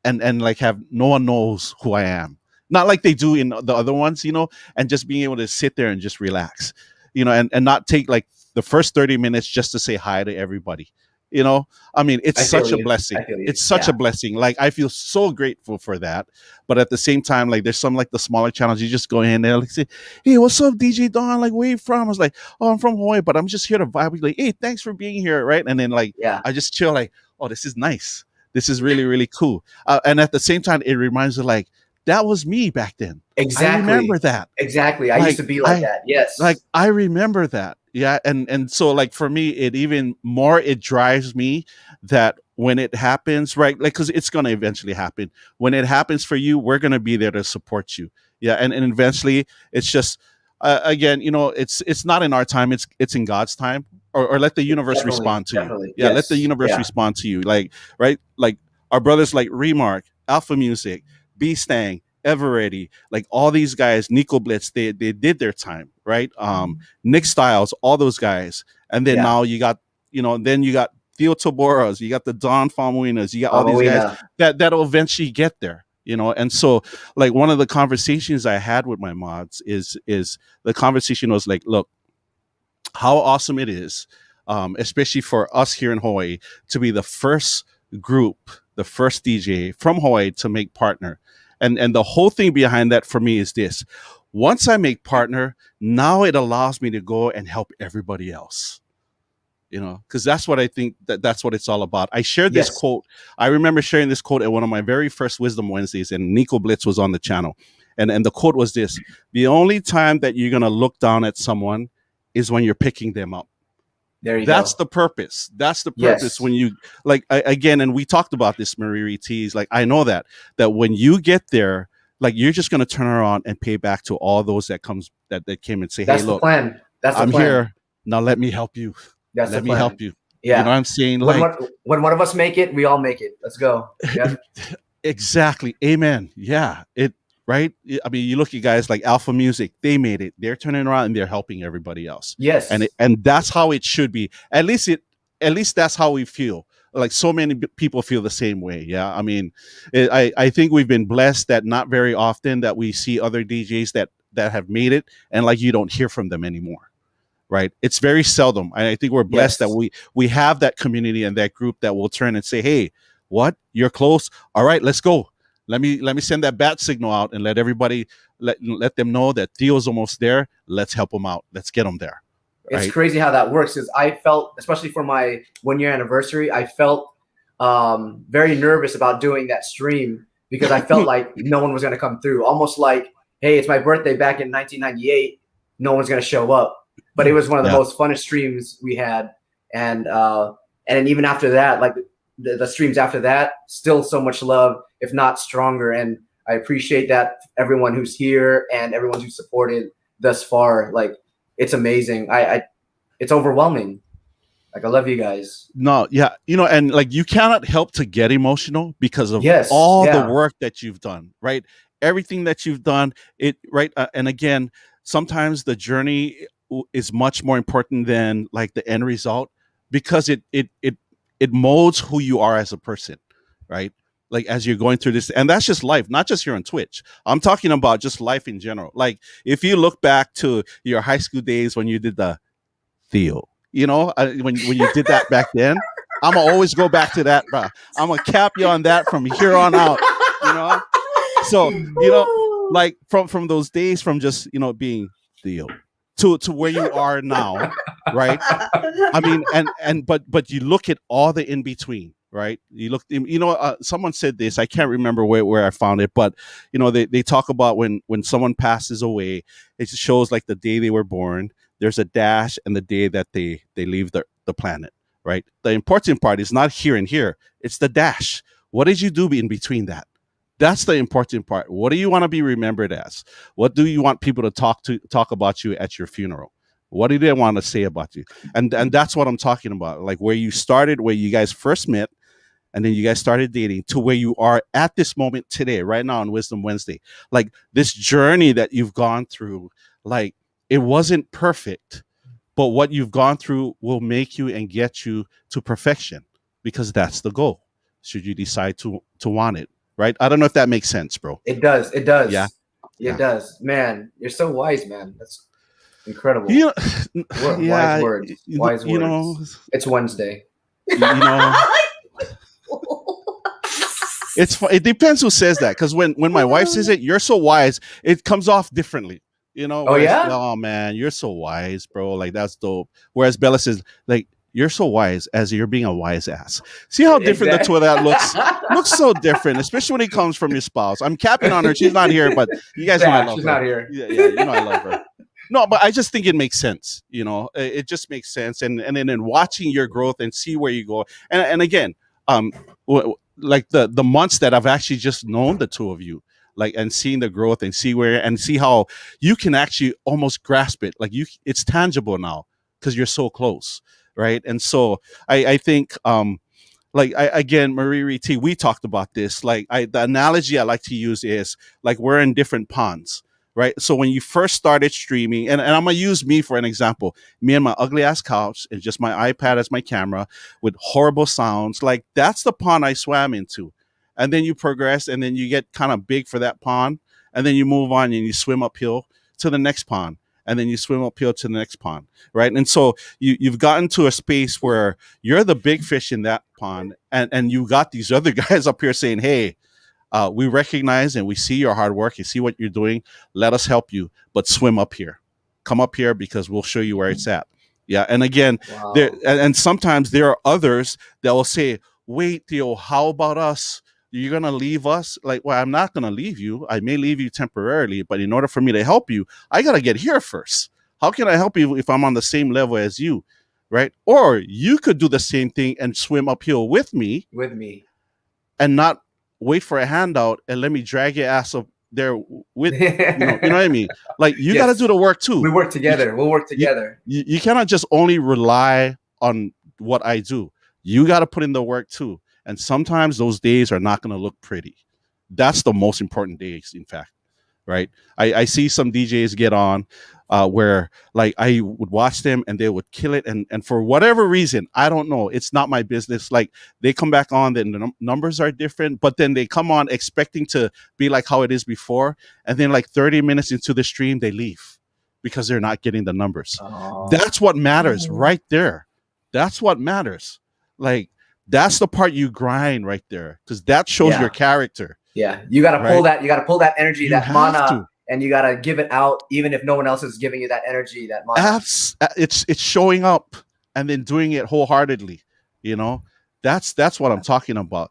S2: and like have no one knows who I am. Not like they do in the other ones, you know, and just being able to sit there and just relax, you know, and not take like the first 30 minutes just to say hi to everybody. You know, I mean, it's such a blessing. It's such a blessing. Like, I feel so grateful for that. But at the same time, like, there's some like the smaller channels, you just go in there, like, say, "Hey, what's up, DJ Don? Like, where you from?" I was like, "Oh, I'm from Hawaii, but I'm just here to vibe." Like, "Hey, thanks for being here," right? And then like, I just chill, like, "Oh, this is nice. This is really, really cool." And at the same time, it reminds me, like, that was me back then.
S3: Exactly.
S2: I remember that.
S3: Exactly. I used to be like that. Yes.
S2: Like, I remember that. Yeah. And so like for me, it even more, it drives me that when it happens, right? Like, cause it's going to eventually happen. When it happens for you, we're going to be there to support you. Yeah. And eventually it's just, again, you know, it's not in our time. It's in God's time, or let the universe respond to you. Yeah. Let the universe respond to you. Like, right. Like our brothers like Remark, Alpha Music, B-Stang, Everready, like all these guys, Nico Blitz, they did their time, right? Nick Styles, all those guys. And then now you got, you know, then you got Theo Taboras, you got the Don Famuinas, you got all these guys that'll eventually get there, you know. And so like one of the conversations I had with my mods is the conversation was like, look, how awesome it is, especially for us here in Hawaii, to be the first group, the first DJ from Hawaii to make partner. And the whole thing behind that for me is this: once I make partner, now it allows me to go and help everybody else. You know, because that's what I think that's what it's all about. I shared this quote. I remember sharing this quote at one of my very first Wisdom Wednesdays, and Nico Blitz was on the channel. And the quote was this: the only time that you're gonna look down at someone is when you're picking them up. That's the purpose. That's the purpose. When you like, again, and we talked about this, Mariri T's, like, I know that when you get there, like, you're just going to turn around and pay back to all those that came and say, "Hey, look, I'm here. Now let me help you. Let me help you."
S3: Yeah.
S2: You know what I'm saying?
S3: Like, when one of us make it, we all make it. Let's go. Yeah.
S2: Exactly. Amen. Yeah. Right? I mean, you look at guys like Alpha Music, they made it. They're turning around and they're helping everybody else.
S3: Yes.
S2: And that's how it should be. At least that's how we feel. Like, so many people feel the same way. Yeah. I mean, I think we've been blessed that not very often that we see other DJs that have made it, and like, you don't hear from them anymore. Right? It's very seldom. I think we're blessed that we have that community and that group that will turn and say, "Hey, what? You're close. All right, let's go. Let me send that bat signal out and let everybody let them know that Theo's almost there. Let's help him out. Let's get him there." Right?
S3: It's crazy how that works. Because I felt, especially for my 1-year anniversary, I felt very nervous about doing that stream, because I felt like no one was going to come through. Almost like, hey, it's my birthday back in 1998. no one's gonna show up. But it was one of the
S2: Yeah.
S3: most funnest streams we had, and then even after that, like the streams after that, still so much love, if not stronger. And I appreciate that everyone who's here and everyone who's supported thus far. Like it's amazing. It's overwhelming. Like I love you guys.
S2: No, yeah, and like you cannot help to get emotional because of
S3: Yes,
S2: all
S3: yeah.
S2: the work that you've done, right? Everything that you've done, right? And again, sometimes the journey is much more important than like the end result because it molds who you are as a person, right? Like as you're going through this, and that's just life, not just here on Twitch. I'm talking about just life in general. Like if you look back to your high school days when you did the Theo, when you did that back then, I'm gonna always go back to that, bro. I'm gonna cap you on that from here on out. So like from those days, from just being Theo to where you are now, right? I mean, but you look at all the in between, right? You look, someone said this. I can't remember where I found it, but they talk about when someone passes away, it shows like the day they were born. There's a dash and the day that they leave the planet, right? The important part is not here and here. It's the dash. What did you do in between that? That's the important part. What do you want to be remembered as? What do you want people to talk about you at your funeral? What do they want to say about you? And that's what I'm talking about. Like where you started, where you guys first met, and then you guys started dating to where you are at this moment today, right now on Wisdom Wednesday. Like this journey that you've gone through, like it wasn't perfect, but what you've gone through will make you and get you to perfection because that's the goal. Should you decide to want it, right? I don't know if that makes sense, bro.
S3: It does. It does.
S2: Yeah.
S3: It does. Man, you're so wise, man. That's incredible.
S2: Wise
S3: words. Wise words. It's Wednesday.
S2: It depends who says that, because when my wife says it, you're so wise, it comes off differently.
S3: Oh yeah.
S2: Oh man, you're so wise, bro. Like that's dope. Whereas Bella says, like, you're so wise, as you're being a wise ass. See how different the two of that looks? Looks so different, especially when it comes from your spouse. I'm capping on her. She's not here, but you guys know I love her.
S3: She's not here.
S2: Yeah, I love her. No, but I just think it makes sense. It just makes sense. And then in watching your growth and see where you go. And again, like the months that I've actually just known the two of you, like, and seeing the growth and see how you can actually almost grasp it. Like it's tangible now because you're so close. Right. And so I think, again, Marie T, we talked about this. Like the analogy I like to use is like we're in different ponds. Right. So when you first started streaming, and I'm going to use me for an example, me and my ugly ass couch and just my iPad as my camera with horrible sounds, like that's the pond I swam into. And then you progress and then you get kind of big for that pond. And then you move on and you swim uphill to the next pond. And then you swim uphill to the next pond. Right. And so you've gotten to a space where you're the big fish in that pond. And you got these other guys up here saying, hey, we recognize and we see your hard work. You see what you're doing. Let us help you, but swim up here. Come up here because we'll show you where it's at. Yeah. And again,
S3: Wow.
S2: and sometimes there are others that will say, wait, Theo, how about us? You're going to leave us? Like, well, I'm not going to leave you. I may leave you temporarily, but in order for me to help you, I got to get here first. How can I help you if I'm on the same level as you? Right. Or you could do the same thing and swim uphill with me. And not wait for a handout and let me drag your ass up there with you know what I mean? Like you got to do the work too.
S3: We work together. We'll work together.
S2: You cannot just only rely on what I do. You got to put in the work too. And sometimes those days are not going to look pretty. That's the most important days, in fact. Right. I see some DJs get on where like I would watch them and they would kill it. And for whatever reason, I don't know. It's not my business. Like they come back on, then the numbers are different, but then they come on expecting to be like how it is before. And then like 30 minutes into the stream, they leave because they're not getting the numbers.
S3: Oh.
S2: That's what matters right there. That's what matters. Like that's the part you grind right there because that shows your character.
S3: Yeah, you got to pull that. You got to pull that energy, that mana, and you got to give it out, even if no one else is giving you that energy, that mana.
S2: It's showing up and then doing it wholeheartedly. That's what I'm talking about.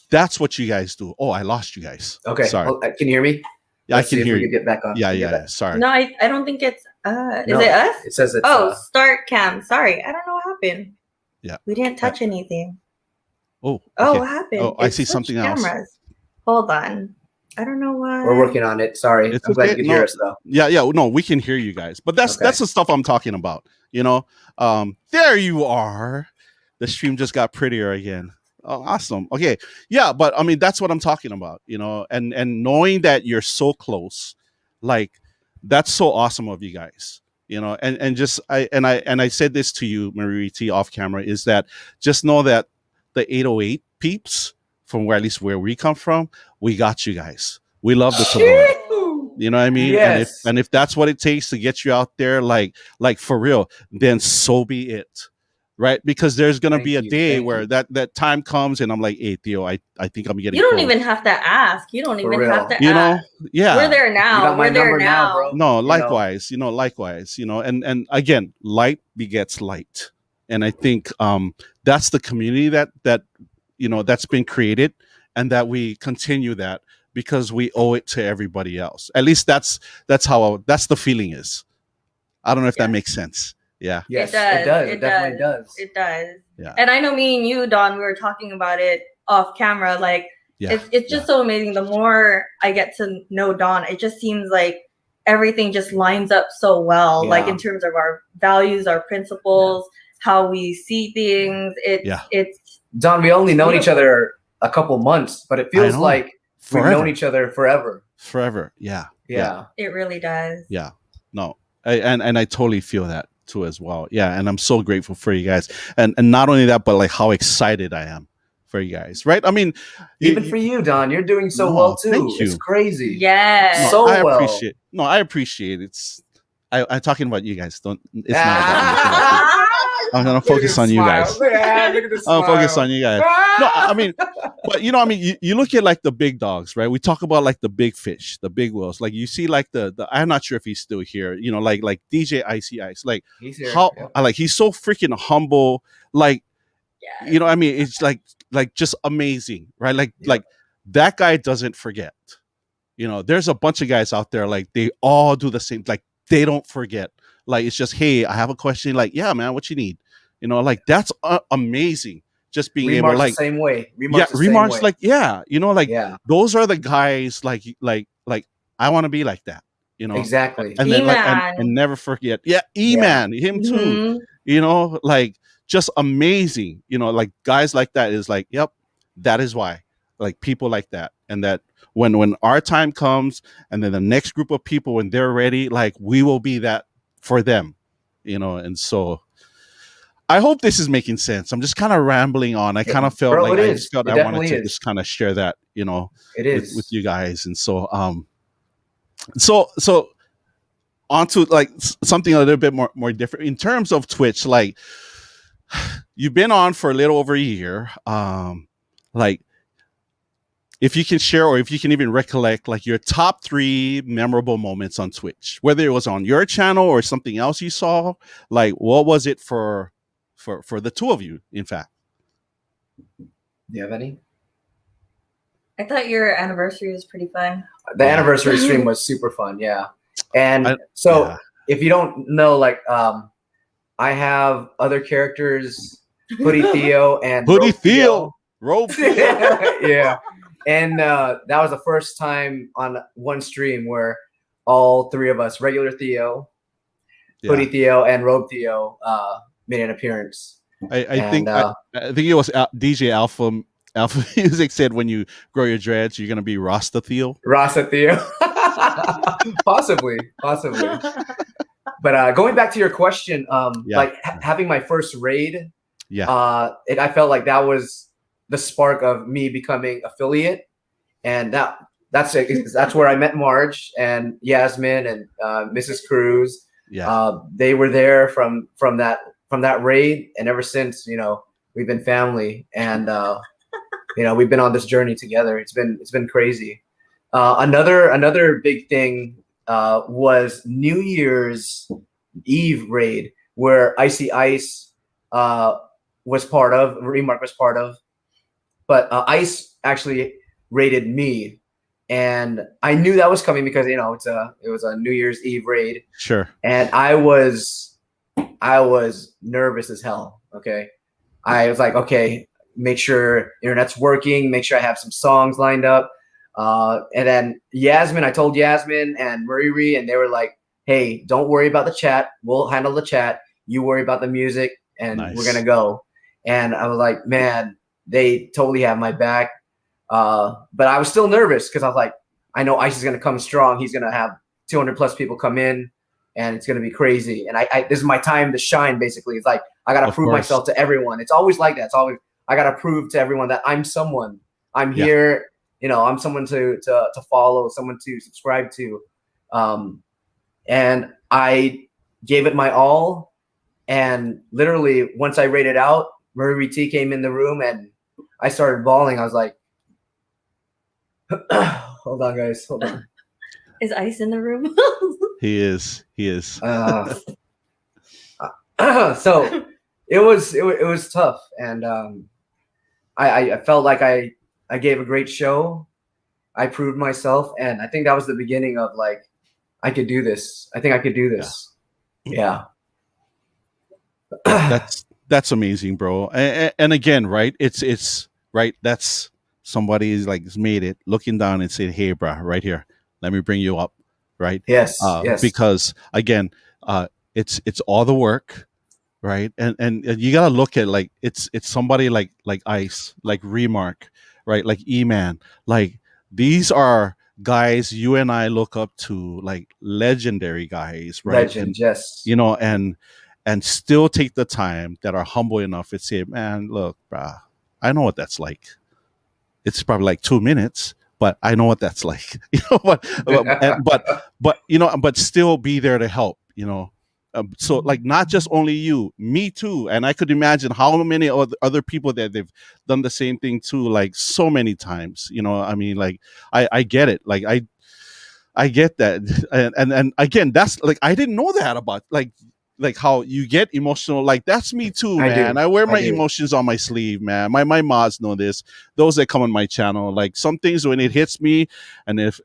S2: That's what you guys do. Oh, I lost you guys.
S3: Okay,
S2: sorry.
S3: Can you hear me?
S2: Yeah, I can hear you.
S3: Get back on.
S2: Yeah. Sorry.
S1: No, I don't think it's Is it us?
S3: It says it's.
S1: Oh, start cam. Sorry, I don't know what happened.
S2: Yeah.
S1: We didn't touch anything.
S2: Oh,
S1: Oh,
S2: okay.
S1: what happened?
S2: Oh, I
S1: It
S2: see
S1: switched
S2: something else.
S1: cameras. Hold on. I don't know why.
S3: We're working on it. Sorry,
S2: It's
S3: I'm glad
S2: okay.
S3: you can
S2: No,
S3: hear us though.
S2: yeah, no, we can hear you guys. But that's
S3: Okay.
S2: the stuff I'm talking about. You know, there you are. The stream just got prettier again. Oh, awesome. Okay, yeah, but I mean that's what I'm talking about. You know, and knowing that you're so close, like that's so awesome of you guys. You know, and just I said this to you, Marie T, off camera, is that just know that the 808 peeps from where at least where we come from, we got you guys. We love the Tabora. You know what I mean?
S3: Yes.
S2: And if that's what it takes to get you out there, like for real, then so be it. Right? Because there's gonna
S3: Thank
S2: be a
S3: you,
S2: day
S3: thank
S2: where
S3: you.
S2: that time comes and I'm like, hey Theo, I think I'm getting
S1: You don't
S2: close.
S1: even have to ask. You don't
S3: For
S1: even have
S3: real.
S1: to
S2: You
S1: ask.
S2: know? Yeah.
S1: We're there
S3: You
S1: now.
S3: got my
S1: We're there
S3: number now,
S1: now.
S3: bro.
S2: No,
S3: You know.
S2: likewise, and again, light begets light. And I think that's the community that that's been created, and that we continue that because we owe it to everybody else. At least that's that's the feeling is. I don't know if that
S1: Yeah.
S2: makes sense. Yeah.
S3: Yes,
S1: It does.
S3: it does.
S1: It
S3: It definitely does.
S1: It does.
S2: Yeah.
S1: And I know me and you, Don, we were talking about it off camera. Like,
S2: Yeah.
S1: it's just so amazing. The more I get to know Don, it just seems like everything just lines up so well. Like
S3: Yeah.
S1: in terms of our values, our principles, how we see things. It's
S3: Don, we only known each
S1: beautiful.
S3: other a couple months, but it feels
S2: know.
S3: like we've
S2: Forever.
S3: known each other forever.
S2: Forever. Yeah.
S3: Yeah.
S1: It really does.
S2: Yeah. No. And I totally feel that too as well. Yeah. And I'm so grateful for you guys. And not only that, but like how excited I am for you guys. Right? I mean,
S3: Even for you, Don, you're doing so
S2: No,
S3: well too.
S2: thank you.
S3: It's crazy.
S1: Yes.
S3: So
S2: I
S3: well.
S2: appreciate. No, I appreciate it. I'm talking about you guys. Don't. It's not about me. I'm gonna focus on you guys.
S3: Yeah, look at this
S2: I'm
S3: smile.
S2: focused on you guys. No, I mean, but you know, I mean, you look at like the big dogs, right? We talk about like the big fish, the big whales. Like you see, like the I'm not sure if he's still here. You know, like DJ Icy Ice. Like
S3: He's here.
S2: how
S3: Yeah.
S2: like he's so freaking humble. Like
S1: Yes.
S2: you know, I mean, it's like just amazing, right? Like
S3: Yeah.
S2: like that guy doesn't forget. You know, there's a bunch of guys out there like they all do the same. Like they don't forget. Like it's just, hey, I have a question. Like, yeah, man, what you need? You know, like that's amazing. Just being
S3: Remarks
S2: able, like,
S3: the same way.
S2: yeah,
S3: Remarks the same
S2: remarks,
S3: way.
S2: like, yeah, you know, like
S3: Yeah,
S2: those are the guys, like I want to be like that. You know,
S3: exactly.
S2: and then like
S1: E-Man.
S2: and never forget. Yeah, E-Man, him too.
S1: Mhm.
S2: You know, like just amazing. You know, like guys like that is like, yep, that is why. Like people like that, and that when our time comes, and then the next group of people when they're ready, like we will be that for them. You know, and so I hope this is making sense. I'm just kind of rambling on. I kind of felt
S3: Bro,
S2: like
S3: it
S2: I
S3: is.
S2: just felt
S3: It
S2: I wanted
S3: definitely
S2: to
S3: is.
S2: just kind of share that, you know,
S3: It
S2: with,
S3: is.
S2: with you guys. And so so onto like something a little bit more different in terms of Twitch. Like you've been on for a little over a year. Like if you can share or if you can even recollect like your top 3 memorable moments on Twitch, whether it was on your channel or something else you saw, like what was it for the two of you, in fact?
S3: Do you have any?
S1: I thought your anniversary was pretty fun.
S3: The
S2: Yeah.
S3: anniversary stream was super fun. Yeah, and so
S2: yeah.
S3: if you don't know, like, I have other characters, Hoodie Theo and
S2: Hoodie
S3: Rope
S2: Theo. Rope.
S3: Yeah, and that was the first time on one stream where all 3 of us, regular Theo, Hoodie Theo, and Robe Theo, made an appearance.
S2: I think it was DJ Alpha Music said when you grow your dreads, you're gonna be Rasta Theo.
S3: Rasa Theo. possibly. But going back to your question, like having my first raid, I felt like that was the spark of me becoming affiliate, and that's where I met Marge and Yasmin and Mrs. Cruz.
S2: Yeah,
S3: they were there from that raid, and ever since, you know, we've been family, and you know, we've been on this journey together. It's been crazy. Another big thing was New Year's Eve raid, where Icy Ice was part of, Remark was part of, but Ice actually raided me, and I knew that was coming because it was a New Year's Eve raid,
S2: Sure.
S3: and I was nervous as hell. Okay, I was like, okay, make sure internet's working, make sure I have some songs lined up. And then I told Yasmin and Marie, and they were like, hey, don't worry about the chat. We'll handle the chat. You worry about the music, and we're going to go. And I was like, man, they totally have my back. But I was still nervous because I was like, I know Ice is going to come strong. He's going to have 200 plus people come in, and it's going to be crazy. And this is my time to shine, basically. It's like, I got to prove myself to everyone. It's always like that. It's always, I got to prove to everyone that I'm someone. I'm here. I'm someone to follow, someone to subscribe to. And I gave it my all. And literally, once I rated out, Marie T came in the room and I started bawling. I was like, hold on, guys. Hold on.
S1: Is Ice in the room?
S2: He is.
S3: So it was tough. And I felt like I gave a great show. I proved myself. And I think that was the beginning of like, I could do this. I think I could do this. Yeah.
S2: That's amazing, bro. And again, right? It's right. That's somebody's like made it, looking down and saying, "Hey, bro, right here, let me bring you up." Right?
S3: Yes. Yes.
S2: Because again, it's all the work, right? And you gotta look at like it's somebody like Ice, like Remark, right? Like E-Man, like these are guys you and I look up to, like legendary guys, right?
S3: Legend, yes.
S2: And still take the time, that are humble enough to say, man, look, bruh, I know what that's like. It's probably like 2 minutes, but I know what that's like. But still be there to help. So like not just only you, me too. And I could imagine how many other people that they've done the same thing too, like so many times. I mean, like I get it. Like I get that. And again, that's like, I didn't know that about like how you get emotional. Like that's me too, man. I wear my emotions on my sleeve, man. My mods know this. Those that come on my channel, like some things when it hits me, and if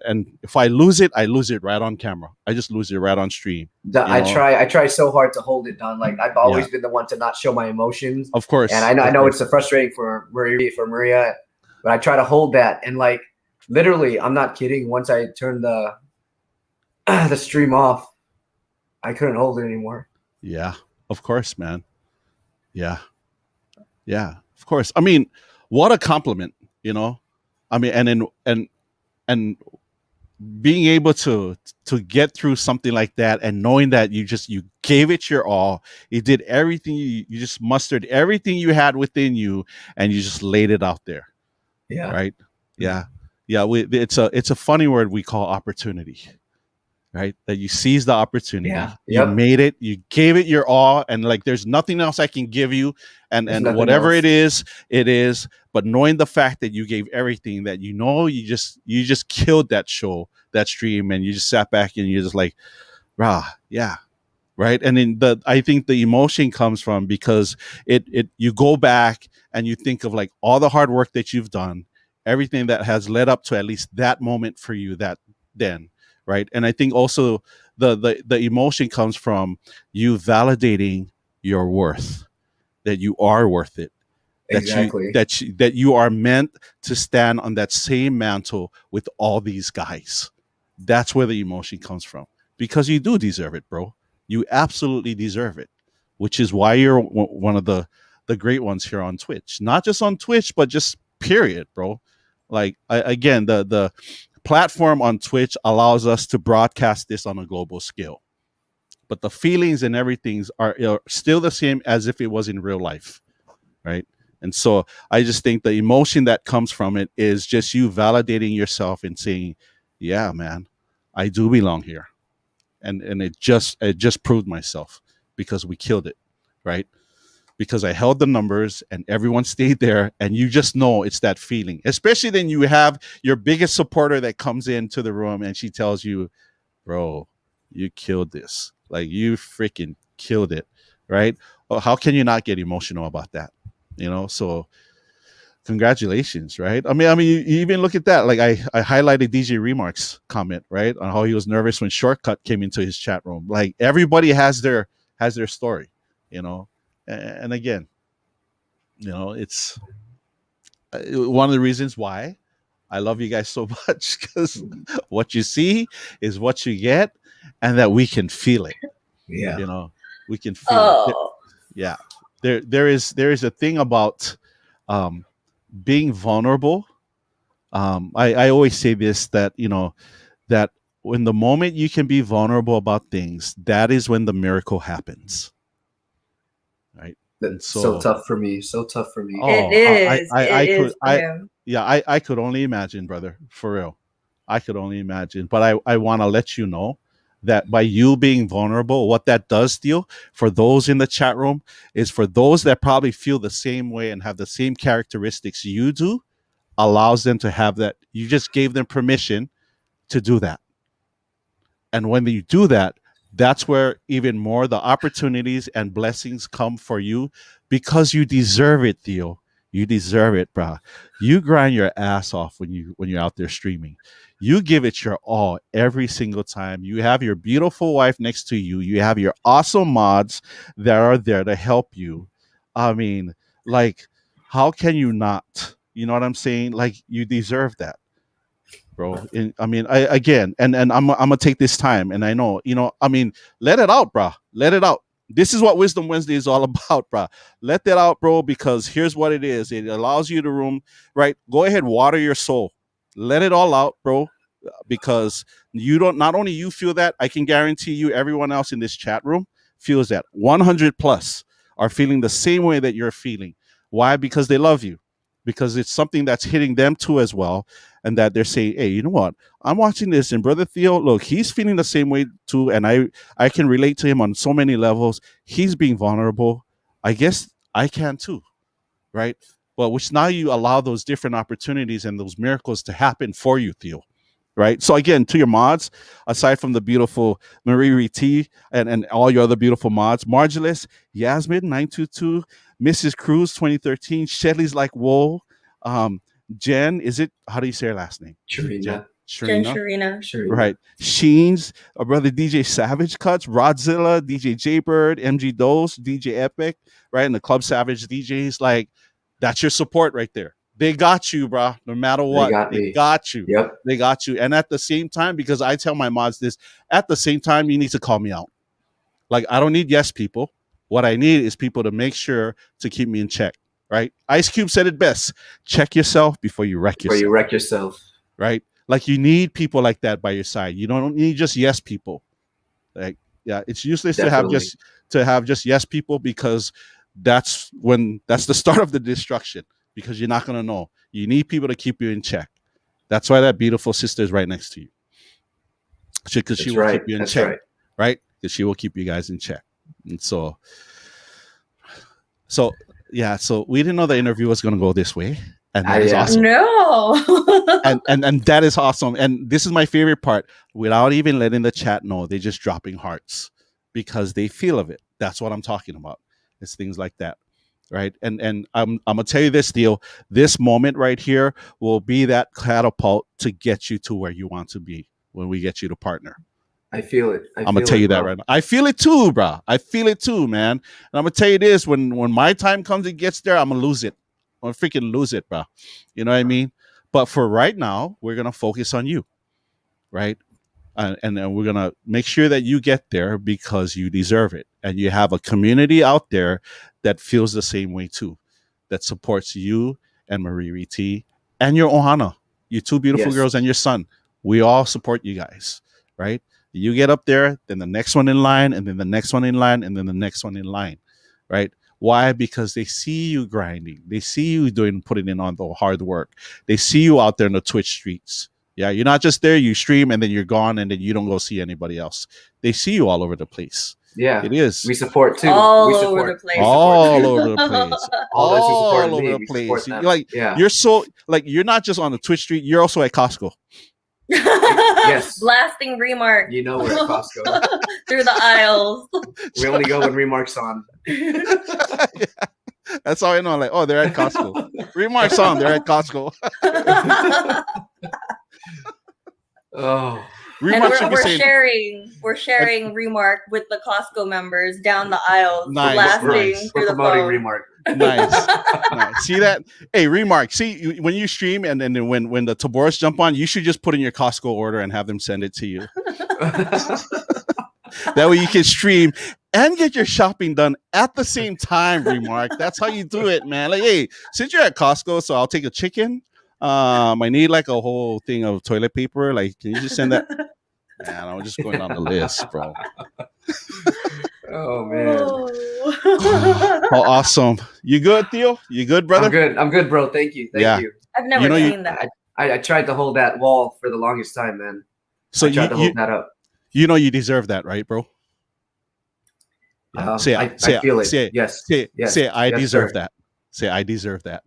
S2: I lose it right on camera. I just lose it right on stream.
S3: I try so hard to hold it down. Like I've always been the one to not show my emotions.
S2: Of course.
S3: And I know it's frustrating for Maria, but I try to hold that. And like literally, I'm not kidding. Once I turned the stream off, I couldn't hold it anymore.
S2: Yeah, of course, man. Yeah, of course. I mean, what a compliment, I mean, and being able to get through something like that, and knowing that you gave it your all, you did everything, you just mustered everything you had within you, and you just laid it out there.
S3: Yeah.
S2: Right. Yeah. It's a funny word we call opportunity. Right, that you seized the opportunity, you made it, you gave it your all, and like there's nothing else I can give you, and whatever it is, but knowing the fact that you gave everything, that you just killed that show, that stream, and you just sat back and you're just like, rah, yeah, right. And then I think the emotion comes from, because it you go back and you think of like all the hard work that you've done, everything that has led up to at least that moment for you, that then. Right. And I think also the emotion comes from you validating your worth, that you are worth it.
S3: Exactly.
S2: That you are meant to stand on that same mantle with all these guys. That's where the emotion comes from, because you do deserve it, bro. You absolutely deserve it, which is why you're one of the great ones here on Twitch. Not just on Twitch, but just period, bro. Like again, the platform on Twitch allows us to broadcast this on a global scale, but the feelings and everything are still the same as if it was in real life, right? And so I just think the emotion that comes from it is just you validating yourself and saying, yeah, man, I do belong here. And it just proved myself, because we killed it, right? Because I held the numbers and everyone stayed there, and you just know it's that feeling, especially then you have your biggest supporter that comes into the room and she tells you, bro, you killed this. Like you freaking killed it. Right. Well, how can you not get emotional about that? So congratulations, right? I mean, you even look at that. Like I highlighted DJ Remark's comment, right, on how he was nervous when Shortcut came into his chat room. Like everybody has their story, you know. And again, you know, it's one of the reasons why I love you guys so much, because what you see is what you get, and that we can feel it.
S3: Yeah.
S2: You know, we can feel it.
S1: Oh,
S2: Yeah, there is a thing about um, being vulnerable. I always say this, that that when the moment you can be vulnerable about things, that is when the miracle happens, right? And
S3: That's so
S2: so,
S3: tough for me. So tough for me.
S1: it
S2: oh,
S1: is.
S2: I
S1: It
S2: could
S1: is for him.
S2: yeah, I could only imagine, brother, for real. I could only imagine. But I want to let you know that by you being vulnerable, what that does, Theo, for those in the chat room, is for those that probably feel the same way and have the same characteristics you do, allows them to have that. You just gave them permission to do that. And when you do that, that's where even more the opportunities and blessings come for you, because you deserve it, Theo. You deserve it, brah. You grind your ass off when you're out there streaming. You give it your all every single time. You have your beautiful wife next to you. You have your awesome mods that are there to help you. I mean, like, how can you not? You know what I'm saying? Like, you deserve that, bro. I mean, I again, and I'm gonna take this time, and I know, I mean, let it out, bro. Let it out. This is what Wisdom Wednesday is all about, bro. Let that out, bro, because here's what it is. It allows you to room, right? Go ahead, water your soul. Let it all out, bro, because you don't. Not only you feel that, I can guarantee you, everyone else in this chat room feels that. 100 plus are feeling the same way that you're feeling. Why? Because they love you. Because it's something that's hitting them too as well, and that they're saying, "Hey, you know what? I'm watching this, and brother Theo, look, he's feeling the same way too, and I can relate to him on so many levels. He's being vulnerable. I guess I can too, right?" But which now you allow those different opportunities and those miracles to happen for you, Theo. Right. So again, to your mods, aside from the beautiful Marie T and all your other beautiful mods, Margulis, Yasmin 922, Mrs. Cruz 2013, Shedley's like whoa, Jen, is it, how do you say her last name? Jen
S3: Sharina.
S1: Jen
S2: Sharina.
S1: Sharina.
S3: Sharina.
S2: Right. Sheens, our brother DJ Savage Cuts, Rodzilla, DJ Jaybird, MG Dose, DJ Epic, right? And the Club Savage DJs, like, that's your support right there. They got you, bro. No matter
S3: They
S2: what,
S3: got
S2: they
S3: me.
S2: got you.
S3: Yep.
S2: They got you. And at the same time, because I tell my mods this, at the same time, you need to call me out. Like, I don't need yes people. What I need is people to make sure to keep me in check, right? Ice Cube said it best. Check yourself before you wreck
S3: Where
S2: yourself.
S3: you wreck yourself.
S2: Right? Like, you need people like that by your side. You don't need just yes people. Like, yeah, it's useless
S3: Definitely.
S2: to have just yes people, because that's the start of the destruction, because you're not going to know. You need people to keep you in check. That's why that beautiful sister is right next to you, because she
S3: That's
S2: will
S3: right.
S2: keep you in
S3: That's
S2: check,
S3: right.
S2: right? Because she will keep you guys in check. And so yeah, so we didn't know the interview was going to go this way, and that is
S3: Yeah.
S2: awesome.
S1: No.
S2: and that is awesome. And this is my favorite part. Without even letting the chat know, they're just dropping hearts because they feel of it. That's what I'm talking about. It's things like that, right? And I'm gonna tell you this, deal. This moment right here will be that catapult to get you to where you want to be when we get you to partner.
S3: I feel it.
S2: I'm gonna tell you that right now. I feel it too, bro. I feel it too, man. And I'm gonna tell you this: when my time comes and gets there, I'm gonna lose it. I'm gonna freaking lose it, bro. You know what I mean? But for right now, we're gonna focus on you, right? And then we're gonna make sure that you get there because you deserve it, and you have a community out there that feels the same way too, that supports you and Marie T and your Ohana, you two beautiful
S3: Yes.
S2: girls, and your son. We all support you guys, right? You get up there, then the next one in line, and then the next one in line, and then the next one in line, right? Why? Because they see you grinding. They see you putting in on the hard work. They see you out there in the Twitch streets. Yeah, you're not just there, you stream and then you're gone and then you don't go see anybody else. They see you all over the place.
S3: Yeah.
S2: It is.
S3: We support too.
S1: All
S3: we
S1: over
S3: support.
S1: the place.
S2: All over the place.
S3: All those who support
S2: all over
S3: me,
S2: the
S3: we
S2: place.
S3: support them.
S2: Like,
S3: Yeah.
S2: you're so, like, you're not just on the Twitch street, you're also at Costco.
S3: Yes.
S1: Blasting Remark
S3: You know we're at Costco.
S1: through the aisles.
S3: We only go when Remark's on.
S2: Yeah. That's how I know. Like, oh, they're at Costco. Remark song, they're at Costco.
S3: Oh,
S1: And
S2: Remark should be saying,
S1: we're sharing Remark with the Costco members down the aisles,
S2: Nice,
S1: blasting
S2: nice.
S1: through
S3: we're
S1: the
S3: promoting
S1: phone.
S3: Remark.
S2: nice. Nice. See that? Hey, Remark. See, when you stream and then when the Taboras jump on, you should just put in your Costco order and have them send it to you. That way you can stream and get your shopping done at the same time, Remark. That's how you do it, man. Like, hey, since you're at Costco, so I'll take a chicken. I need like a whole thing of toilet paper. Like, can you just send that? Man, I'm just going down the list, bro.
S3: Oh man,
S2: Oh, awesome. You good, Theo? You good, brother?
S3: I'm good, bro. Thank you,
S2: Yeah.
S3: you.
S1: I've never
S2: You know,
S1: seen that.
S3: I tried to hold that wall for the longest time, man.
S2: So
S3: I tried to
S2: you
S3: hold that up.
S2: you know you deserve that, right, bro? Yeah.
S3: I feel it. Yes.
S2: Say I
S3: Yes,
S2: deserve
S3: sir.
S2: that. Say I deserve that.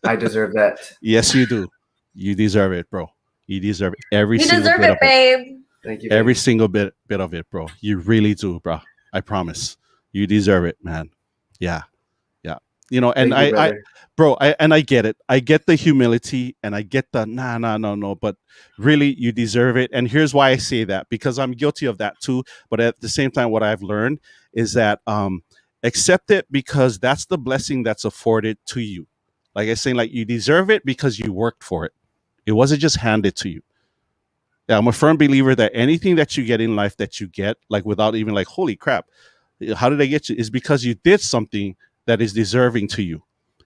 S3: I deserve that.
S2: Yes, you do. You deserve it, bro. You deserve every
S1: You
S2: single
S1: deserve
S2: bit
S1: it,
S2: of it.
S1: babe.
S3: Thank you.
S2: Every
S3: baby.
S2: single bit of it, bro. You really do, bro. I promise. You deserve it, man. Yeah. Yeah. You know, and
S3: Thank you, brother.
S2: bro, I get it. I get the humility and I get the no, but really you deserve it. And here's why I say that, because I'm guilty of that too. But at the same time, what I've learned is that accept it because that's the blessing that's afforded to you. Like I saying, like you deserve it because you worked for it. It wasn't just handed to you. Yeah, I'm a firm believer that anything that you get in life that you get, like without even like, holy crap, how did I get you? Is because you did something that is deserving to you.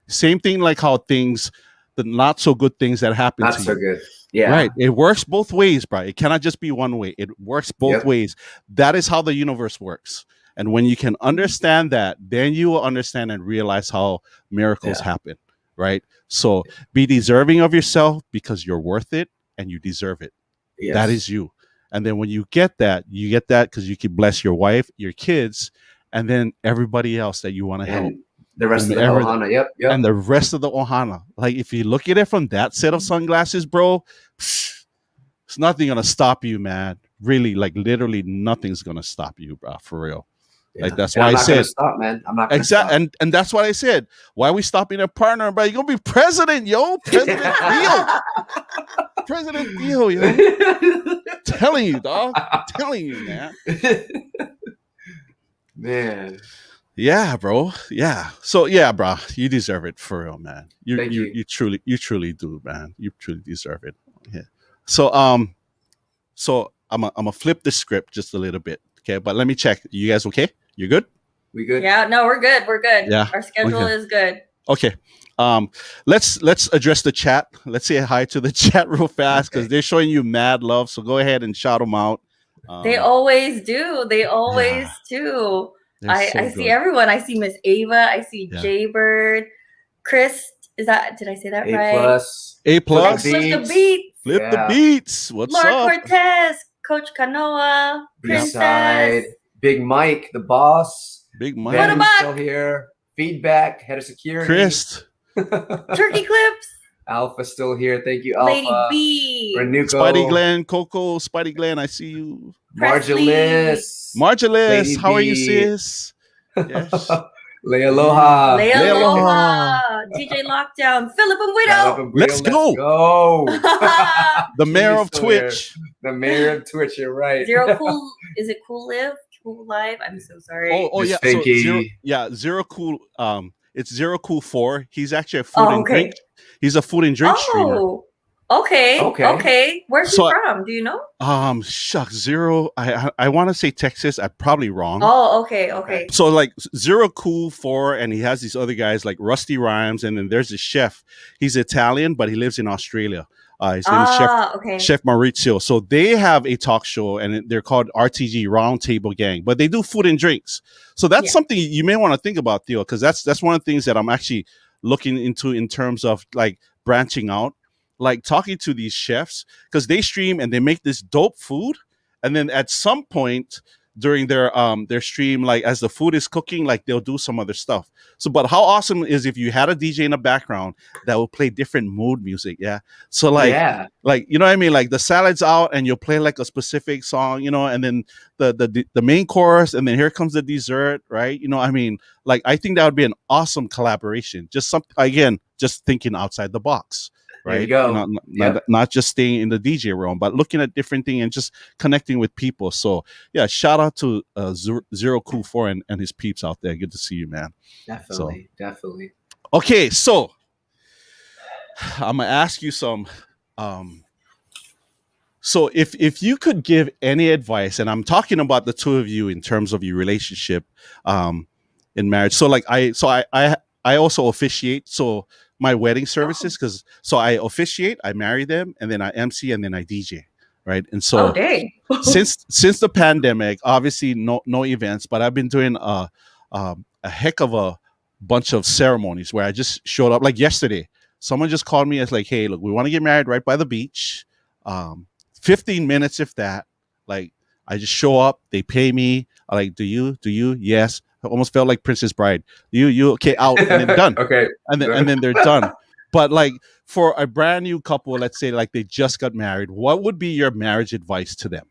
S2: Same thing like how things, the not so good things that happen
S3: Not
S2: to
S3: so
S2: you.
S3: good. Yeah.
S2: Right. It works both ways, bro. It cannot just be one way. It works both
S3: Yep.
S2: ways. That is how the universe works. And when you can understand that, then you will understand and realize how miracles
S3: Yeah.
S2: happen. Right. So be deserving of yourself because you're worth it and you deserve it.
S3: Yes.
S2: That is you. And then when you get that because you can bless your wife, your kids, and then everybody else that you want to help.
S3: And the rest of the
S2: Whomever-
S3: Ohana. Yep.
S2: And the rest of the Ohana. Like if you look at it from that set of sunglasses, bro, it's nothing gonna stop you, man. Really, like literally nothing's gonna stop you, bro. For real.
S3: Yeah.
S2: Like that's
S3: And
S2: why
S3: I'm
S2: I
S3: not gonna
S2: said
S3: stop, man. I'm not gonna
S2: exactly, and that's what I said. Why are we stopping a partner? But you're gonna be president, yo. President Theo. President Theo, yo.
S3: stop.
S2: Telling you, dog. Telling you, man.
S3: Man.
S2: Yeah, bro. Yeah. So yeah, bro. You deserve it for real, man.
S3: Thank you.
S2: You truly do, man. You truly deserve it. Yeah. So so I'm gonna flip the script just a little bit. Okay, but let me check. You guys okay? You good?
S3: We good?
S1: Yeah, no, we're good. We're good.
S2: Yeah,
S1: Our schedule
S2: okay.
S1: is good.
S2: Okay. Let's address the chat. Let's say hi to the chat real fast because they're showing you mad love. So go ahead and shout them out.
S1: They always do. They always do.
S2: they're
S1: I
S2: so
S1: see
S2: good.
S1: everyone. I see Miss Ava. I see
S2: Yeah.
S1: Jaybird. Chris, did I say that
S3: A
S1: right?
S3: plus.
S2: A
S1: And
S2: plus.
S3: Flip
S1: Flip the
S3: Beats.
S1: beat.
S2: Flip the
S3: Yeah.
S2: beats. What's
S1: Laura
S2: up?
S1: Cortez, Coach Canoa,
S3: B-side.
S1: Princess.
S3: Big Mike, the boss.
S2: Big
S3: Ben
S2: Mike.
S1: Put 'em
S3: who's
S1: back.
S3: still here. Feedback, head of security.
S2: Chris.
S1: Turkey Clips,
S3: Alpha still here. Thank you,
S1: Lady
S3: Alpha.
S1: B,
S3: Renuco.
S2: Spidey Glenn. Coco. Spidey Glenn. I see you.
S1: Presley.
S3: Marjalis.
S2: Marjalis.
S3: Lady
S2: How are you,
S3: B.
S2: sis? Yes.
S3: Leia Aloha.
S1: Leia
S2: Leia
S1: Aloha, DJ Lockdown, Philip and Widow.
S2: Let's go.
S3: go.
S2: The mayor
S3: Jimmy's
S2: of
S3: still here.
S2: Twitch.
S3: The mayor of Twitch. You're right.
S1: Zero Cool, is it Cool Live? Cool Live? I'm so sorry.
S2: Oh
S3: Miss
S2: yeah. So
S3: Fakey.
S2: Zero Cool. It's Zero Cool 4. He's actually a food and
S1: okay.
S2: drink. He's a food and drink streamer.
S1: Oh, okay.
S3: Okay.
S1: Where's
S2: So-
S1: he from? Do you know?
S2: Shucks, Zero. I want to say Texas. I'm probably wrong.
S1: Oh, okay.
S2: So like Zero Cool 4, and he has these other guys like Rusty Rhymes, and then there's a chef. He's Italian, but he lives in Australia. His name is
S1: Okay.
S2: Chef Maurizio. So they have a talk show, and they're called RTG Roundtable Gang, but they do food and drinks. So that's
S1: Yeah.
S2: something you may want to think about, Theo, because that's one of the things that I'm actually looking into in terms of like branching out, like talking to these chefs because they stream and they make this dope food, and then at some point during their stream, like as the food is cooking, like they'll do some other stuff. So, but how awesome is if you had a DJ in the background that will play different mood music? Yeah. So
S3: Yeah.
S2: like you know what I mean? Like the salad's out and you'll play like a specific song, you know, and then the main course, and then here comes the dessert, right? You know, I mean, like I think that would be an awesome collaboration. Just some again, just thinking outside the box.
S3: There you
S2: Right,
S3: go.
S2: you know, not just staying in the DJ realm, but looking at different things and just connecting with people. So yeah, shout out to Zero Cool 4 and his peeps out there. Good to see you, man.
S3: Definitely.
S2: Okay, so I'm gonna ask you some. So if you could give any advice, and I'm talking about the two of you in terms of your relationship, in marriage. So like I also officiate. So my wedding services, because so I officiate, I marry them, and then I MC, and then I DJ, right? And so
S1: dang.
S2: since the pandemic, obviously no events, but I've been doing a heck of a bunch of ceremonies where I just showed up. Like yesterday, someone just called me as like, hey, look, we want to get married right by the beach. 15 minutes, if that. Like I just show up, they pay me. I'm like, do you? Yes. I almost felt like Princess Bride. You okay, out, and then done.
S3: Okay.
S2: And then they're done. But like for a brand new couple, let's say like they just got married, what would be your marriage advice to them?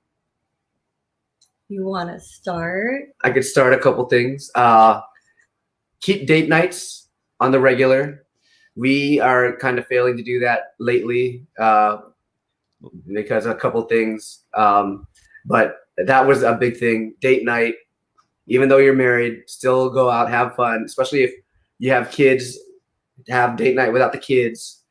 S1: You want to start?
S3: I could start a couple things. Keep date nights on the regular. We are kind of failing to do that lately because of a couple things. But that was a big thing. Date night, even though you're married, still go out, have fun, especially if you have kids, have date night without the kids.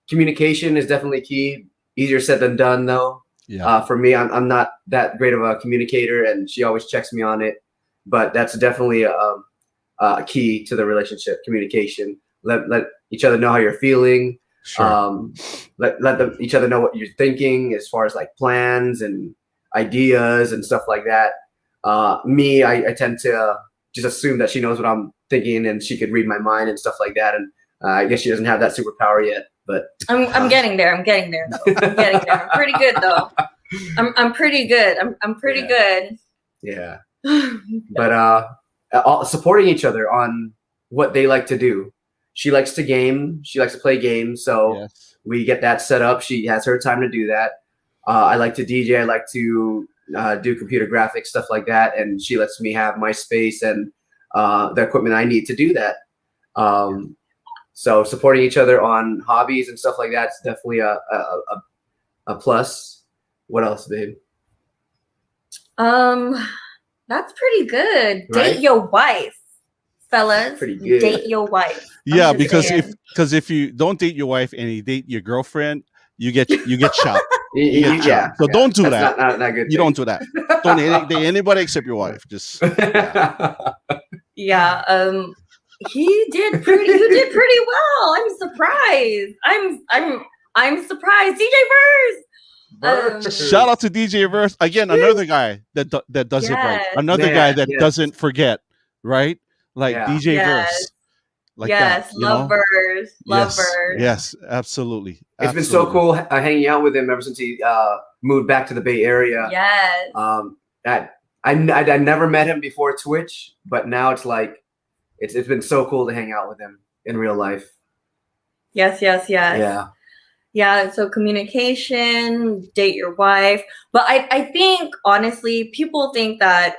S3: Communication is definitely key. Easier said than done, though.
S2: Yeah.
S3: For me, I'm not that great of a communicator, and she always checks me on it. But that's definitely a key to the relationship: communication. Let each other know how you're feeling.
S2: Sure.
S3: Let each other know what you're thinking as far as like plans and ideas and stuff like that. I tend to just assume that she knows what I'm thinking and she could read my mind and stuff like that. And I guess she doesn't have that superpower yet, but
S1: I'm getting there. I'm getting there. I'm getting there. I'm pretty good though. I'm pretty good. I'm pretty good.
S3: Yeah. But supporting each other on what they like to do. She likes to game. She likes to play games. So
S2: Yes.
S3: we get that set up. She has her time to do that. I like to DJ. I like to do computer graphics, stuff like that. And she lets me have my space and the equipment I need to do that. So supporting each other on hobbies and stuff like that is definitely a plus. What else, babe?
S1: That's pretty good.
S3: Right?
S1: Date your wife, fellas.
S3: Pretty good.
S1: Date your wife.
S2: Yeah,
S1: I'm just
S2: because
S1: saying.
S2: if you don't date your wife and you date your girlfriend, you get shot. You get
S3: Yeah.
S2: shot. So don't do
S3: That's
S2: that.
S3: not good.
S2: You don't do that. Don't date anybody except your wife. Just
S1: Yeah. You did pretty well. I'm surprised. I'm surprised. DJ Verse.
S2: shout out to DJ Verse again. Another guy that does it right.
S1: Yes.
S2: Another guy that
S3: Yes.
S2: doesn't forget. Right, like
S3: Yeah.
S2: DJ
S1: Yes.
S2: Verse. Like
S1: yes,
S2: that, you know?
S1: lovers.
S2: Yes, absolutely.
S3: It's been so cool hanging out with him ever since he moved back to the Bay Area.
S1: Yes.
S3: I never met him before Twitch, but now it's like it's been so cool to hang out with him in real life.
S1: Yes. Yeah, so communication, date your wife. But I think honestly, people think that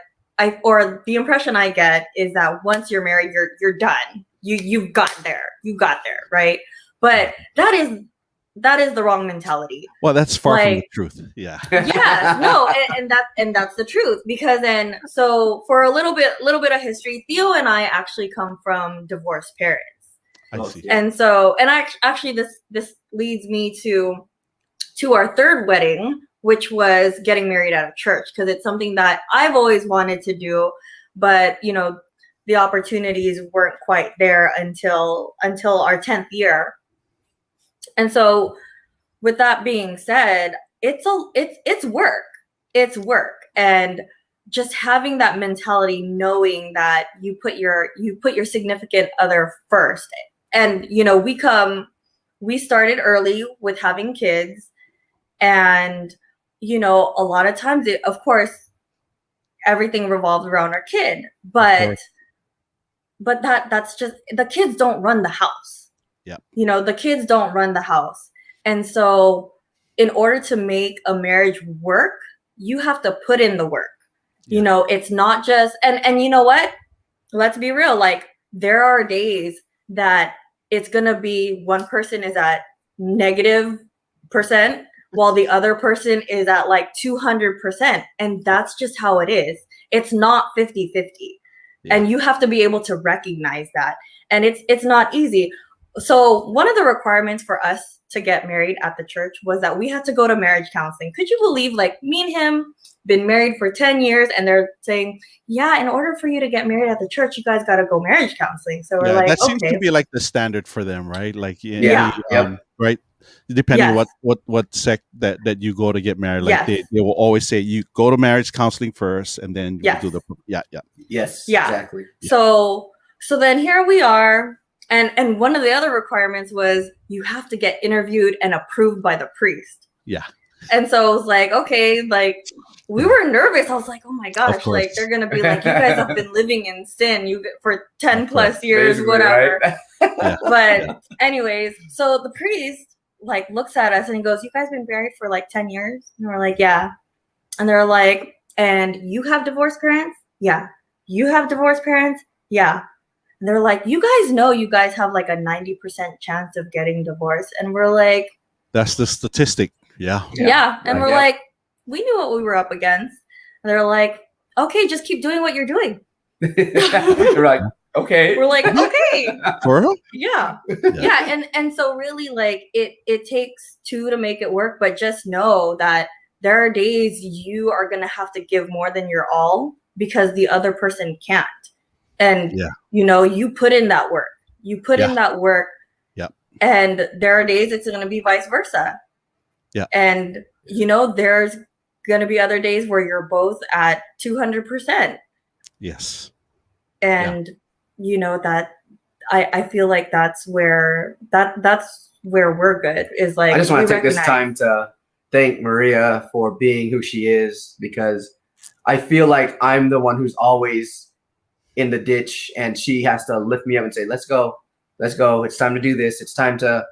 S1: or the impression I get is that once you're married, you're done. You've gotten there. You got there, right? But that is the wrong mentality.
S2: Well, that's far from the truth. Yeah.
S1: Yeah, no, and that's the truth, because then so for a little bit of history, Theo and I actually come from divorced parents.
S2: I see.
S1: And so, and actually this leads me to our third wedding, which was getting married at a church, because it's something that I've always wanted to do, but the opportunities weren't quite there until our 10th year. And so with that being said, it's work. It's work. And just having that mentality, knowing that you put your significant other first. And we started early with having kids, and a lot of times of course everything revolves around our kid. But that's just, the kids don't run the house.
S2: Yeah.
S1: You know, the kids don't run the house. And so in order to make a marriage work, you have to put in the work.
S2: Yeah.
S1: You know, it's not just, and you know what? Let's be real. Like, there are days that it's going to be one person is at -% while the other person is at like 200%. And that's just how it is. It's not 50-50.
S2: Yeah.
S1: And you have to be able to recognize that. And it's not easy. So one of the requirements for us to get married at the church was that we had to go to marriage counseling. Could you believe, like, me and him been married for 10 years and they're saying, yeah, in order for you to get married at the church, you guys got to go marriage counseling. So we're like,
S2: that seems
S1: okay.
S2: to be like the standard for them, right? Like,
S3: Yeah.
S2: right. Depending
S1: Yes.
S2: what sect that you go to get married, like
S1: Yes.
S2: they will always say you go to marriage counseling first, and then you
S1: Yes.
S2: do the
S3: Yes.
S1: Yeah.
S3: Exactly.
S1: So then here we are. And one of the other requirements was you have to get interviewed and approved by the priest.
S2: Yeah.
S1: And so it was like, okay, like, we were nervous. I was like, oh my gosh,
S2: course.
S1: like, they're going to be like, you guys have been living in sin for 10 plus years,
S3: Basically,
S1: whatever.
S3: right?
S2: Yeah.
S1: But anyways, so the priest like looks at us and he goes, you guys been married for like 10 years? And we're like, yeah. And they're like, and you have divorced parents? Yeah. You have divorced parents? Yeah. And they're like, you guys know you guys have like a 90% chance of getting divorced. And we're like,
S2: that's the statistic. Yeah.
S1: yeah. And
S3: Right,
S1: we're
S3: yeah.
S1: like, we knew what we were up against. And they're like, okay, just keep doing what you're doing.
S3: You're like, okay.
S1: We're like, okay.
S2: For real?
S1: Yeah. Yeah. And so really, like, it takes two to make it work, but just know that there are days you are going to have to give more than your all because the other person can't. And, you know, you put in that work. You put in that work.
S2: Yep.
S1: And there are days it's going to be vice versa.
S2: Yeah.
S1: And, you know, there's going to be other days where you're both at 200%.
S2: Yes.
S1: And, you know, that I feel like that's where we're good, is like,
S3: I just want
S1: we
S3: to take this
S1: recognize-
S3: time to thank Maria for being who she is, because I feel like I'm the one who's always in the ditch and she has to lift me up and say, let's go. It's time to do this. It's time to,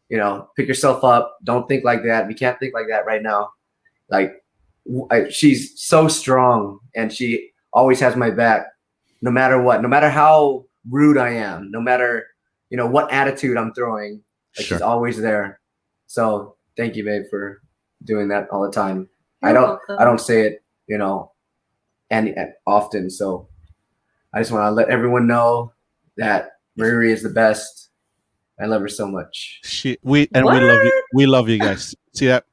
S3: you know, pick yourself up. Don't think like that. We can't think like that right now. Like, she's so strong and she always has my back no matter what, no matter how rude I am, no matter, you know, what attitude I'm throwing, like,
S2: Sure.
S3: she's always there. So thank you, babe, for doing that all the time.
S1: You're welcome.
S3: I don't say it, you know, and often. So I just want to let everyone know that Marie is the best. I love her so much.
S2: We love you. We love you guys. See that,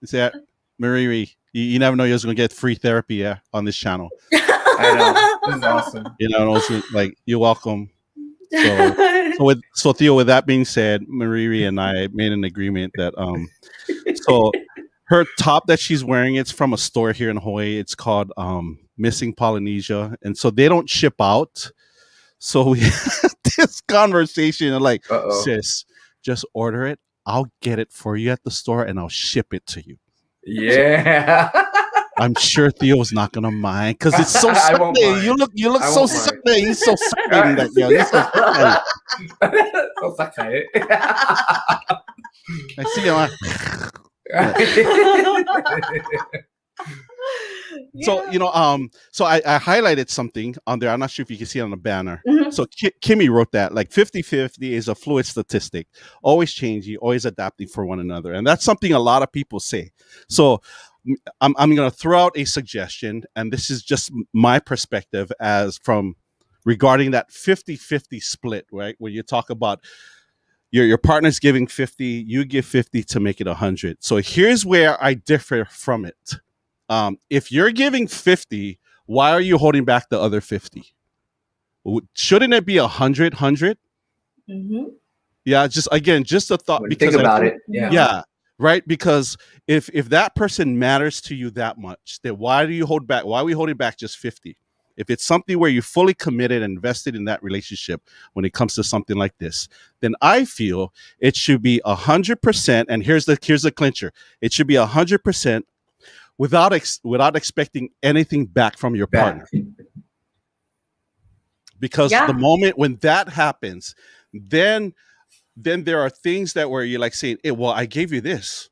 S2: Marie. You never know you're going to get free therapy on this channel.
S3: I know. This is awesome.
S2: You know, and also, like, you're welcome. So Theo, with that being said, Marie and I made an agreement that so her top that she's wearing, it's from a store here in Hawaii. It's called Missing Polynesia, and so they don't ship out. So we had this conversation, and like, sis, just order it. I'll get it for you at the store, and I'll ship it to you.
S3: Yeah.
S2: I'm sure Theo's not gonna mind because it's so
S3: I won't
S2: Sunday.
S3: mind.
S2: You look
S3: I
S2: so
S3: won't mind.
S2: Sunday. He's so Sunday in that, yo. He's so Sunday.
S3: So sakai.
S2: I see him. So, you know, so I highlighted something on there. I'm not sure if you can see it on the banner.
S1: Mhm.
S2: So Kimmy wrote that, like, 50-50 is a fluid statistic, always changing, always adapting for one another. And that's something a lot of people say. So I'm going to throw out a suggestion, and this is just my perspective as from regarding that 50-50 split, right? Where you talk about your partner's giving 50, you give 50 to make it 100. So here's where I differ from it. If you're giving 50, why are you holding back the other 50? Shouldn't it be 100?
S1: Mm-hmm.
S2: Yeah, just a thought.
S3: When you
S2: Because
S3: think about
S2: I
S3: it. Yeah.
S2: yeah, right. Because if that person matters to you that much, then why do you hold back? Why are we holding back just 50? If it's something where you're fully committed and invested in that relationship when it comes to something like this, then I feel it should be 100%. And here's the clincher: it should be 100% without expecting anything back from your partner. Because the moment when that happens, then there are things that where you're like saying, hey, well, I gave you this.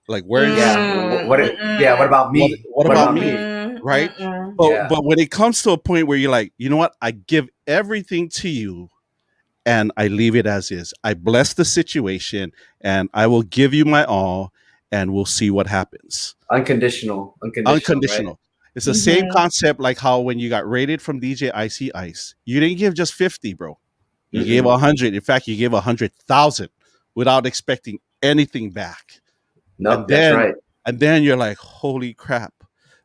S2: Like, where's
S3: what about me?
S2: What about me? Right? But when it comes to a point where you're like, you know what, I give everything to you and I leave it as is. I bless the situation and I will give you my all and we'll see what happens.
S3: Unconditional.
S2: Right? It's the same concept like how when you got rated from DJ Icy Ice, you didn't give just 50, bro. You gave 100. In fact, you gave 100,000 without expecting anything back.
S3: No, that's right.
S2: And then you're like, holy crap,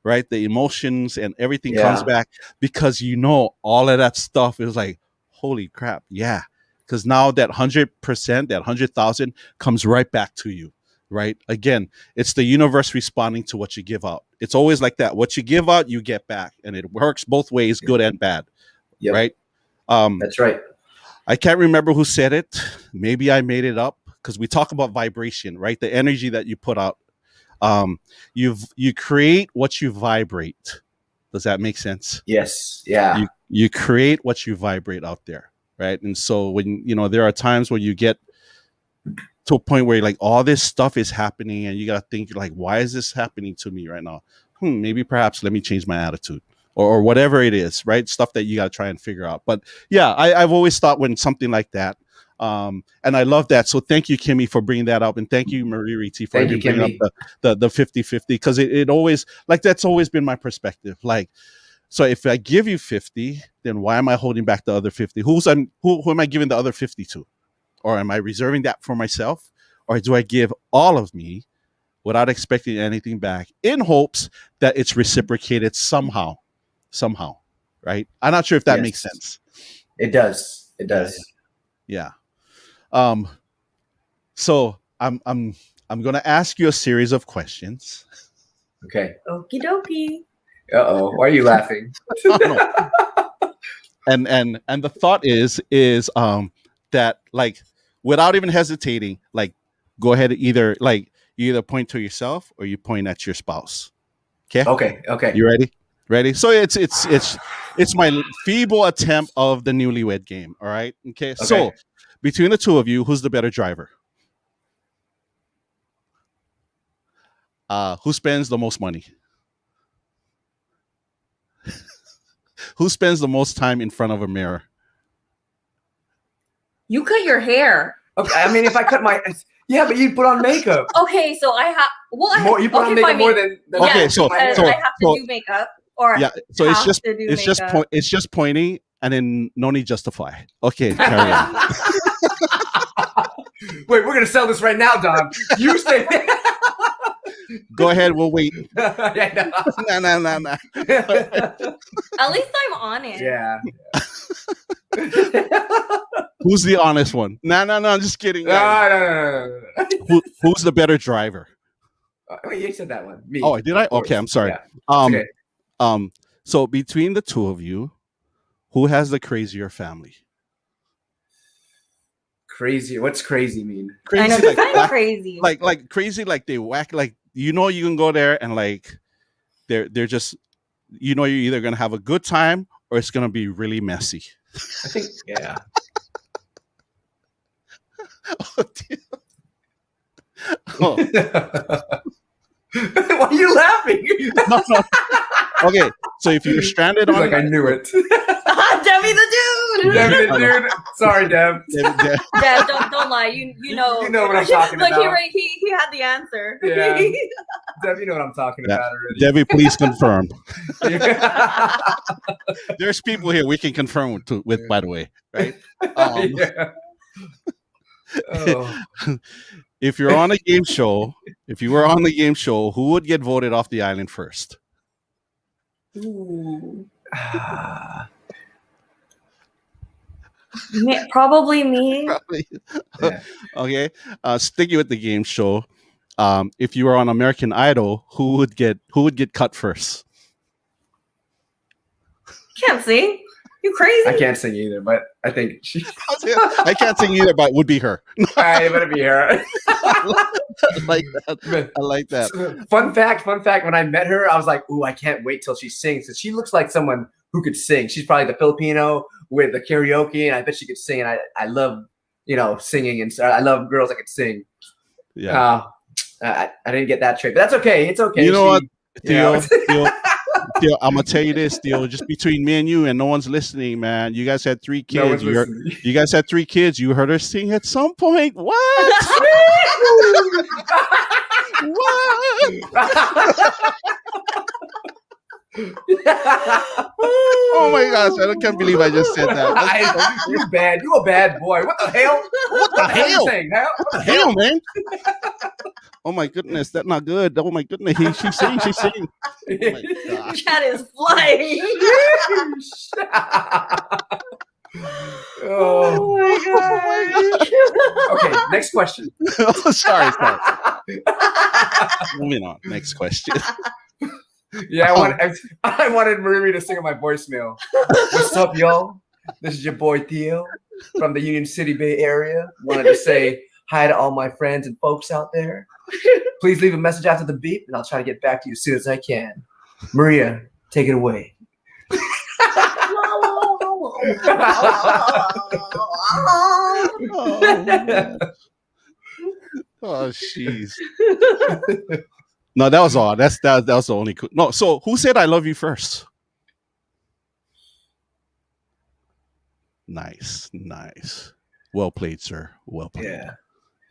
S2: right? The emotions and everything comes back because you know all of that stuff is like, holy crap, yeah. Because now that 100%, that 100,000 comes right back to you, right? Again, it's the universe responding to what you give out. It's always like that. What you give out, you get back. And it works both ways, good and bad, right?
S3: That's right.
S2: I can't remember who said it. Maybe I made it up because we talk about vibration, right? The energy that you put out. You create what you vibrate. Does that make sense?
S3: Yes. Yeah.
S2: You create what you vibrate out there, right? And so when there are times when you get to a point where like all this stuff is happening and you gotta think like, why is this happening to me right now? Maybe perhaps let me change my attitude. Or whatever it is, right? Stuff that you got to try and figure out. But yeah, I've always thought when something like that, and I love that. So thank you, Kimmy, for bringing that up. And thank you, Marie Riti, for bringing up the 50-50. Because it always, like, that's always been my perspective. Like, so if I give you 50, then why am I holding back the other 50? Who am I giving the other 50 to? Or am I reserving that for myself? Or do I give all of me without expecting anything back in hopes that it's reciprocated somehow, right? I'm not sure if that makes sense.
S3: It does.
S2: Yeah. So I'm gonna ask you a series of questions.
S3: Okay.
S1: Okie dokie.
S3: Uh-oh. Why are you laughing?
S2: And the thought is that, like, without even hesitating, like, go ahead, you either point to yourself or you point at your spouse. Okay. You ready? So it's my feeble attempt of the newlywed game. All right. Okay. So between the two of you, who's the better driver? Who spends the most money? Who spends the most time in front of a mirror?
S1: You cut your hair.
S3: Okay. I mean, if I cut my, but you put on makeup.
S1: Okay, so I have. Well,
S3: you put on makeup more than.
S2: Okay, so
S1: I have to do makeup. Or
S2: so it's just pointing and then no need justify. Okay, carry on.
S3: Wait, we're gonna sell this right now, Dom. You stay.
S2: Go ahead, we'll wait.
S3: No.
S1: At least I'm honest.
S3: Yeah.
S2: Who's the honest one? No, I'm just kidding.
S3: No.
S2: Who's the better driver?
S3: Wait, you said that one. Me.
S2: Oh, did I? Okay, I'm sorry.
S3: Yeah.
S2: So between the two of you, who has the crazier family?
S3: Crazy. What's crazy mean?
S2: Crazy,
S1: I know, kind of crazy.
S2: Like crazy, like they whack, like you can go there and like they're just you're either gonna have a good time or it's gonna be really messy.
S3: I think yeah.
S2: Oh.
S3: Why are you laughing?
S2: No. Okay, so if you're stranded on,
S3: I knew it.
S1: Debbie the dude.
S3: Debbie the dude. Sorry, Deb.
S1: Deb, don't lie. You know.
S3: You know what I'm talking about.
S1: Look, he had the answer.
S3: Yeah. Deb, you know what I'm talking about already.
S2: Debbie, please confirm. There's people here we can confirm with, by the way, right? If you're on a game show, who would get voted off the island first?
S1: Ooh. Probably me.
S3: Yeah.
S2: Okay. Sticking with the game show, if you were on American Idol, who would get cut first?
S1: Can't see. You crazy?
S3: I can't sing either, but I think she.
S2: I can't sing either, but would be her.
S3: I better be her.
S2: I like that. I like that.
S3: Fun fact. When I met her, I was like, "Ooh, I can't wait till she sings." Because she looks like someone who could sing. She's probably the Filipino with the karaoke, and I bet she could sing. And I love, singing, and I love girls that could sing.
S2: Yeah.
S3: I didn't get that trick, but that's okay. It's okay.
S2: You know what, Theo?
S3: You know.
S2: Theo, I'm gonna tell you this, Theo. Just between me and you, and no one's listening, man. You guys had 3
S3: No one's
S2: kids.
S3: listening.
S2: You guys had 3 kids. You heard her sing at some point. What? What? Oh my gosh! I can't believe I just said that.
S3: You bad. You a bad boy. What the hell?
S2: What the hell?
S3: You saying, Hal? What the
S2: Hell, man! Oh my goodness, that's not good. Oh my goodness, she's singing. Oh my gosh.
S1: Chat is flying.
S3: Oh
S1: my god.
S3: Okay, next question.
S2: Oh, sorry. Moving on. Next question.
S3: Yeah, I wanted Marie to sing on my voicemail. What's up, y'all? This is your boy Theo from the Union City Bay Area. Wanted to say hi to all my friends and folks out there. Please leave a message after the beep, and I'll try to get back to you as soon as I can. Maria, take it away.
S2: Oh, jeez. No, that was all. That was the only. No, so who said I love you first? Nice. Well played, sir. Well played.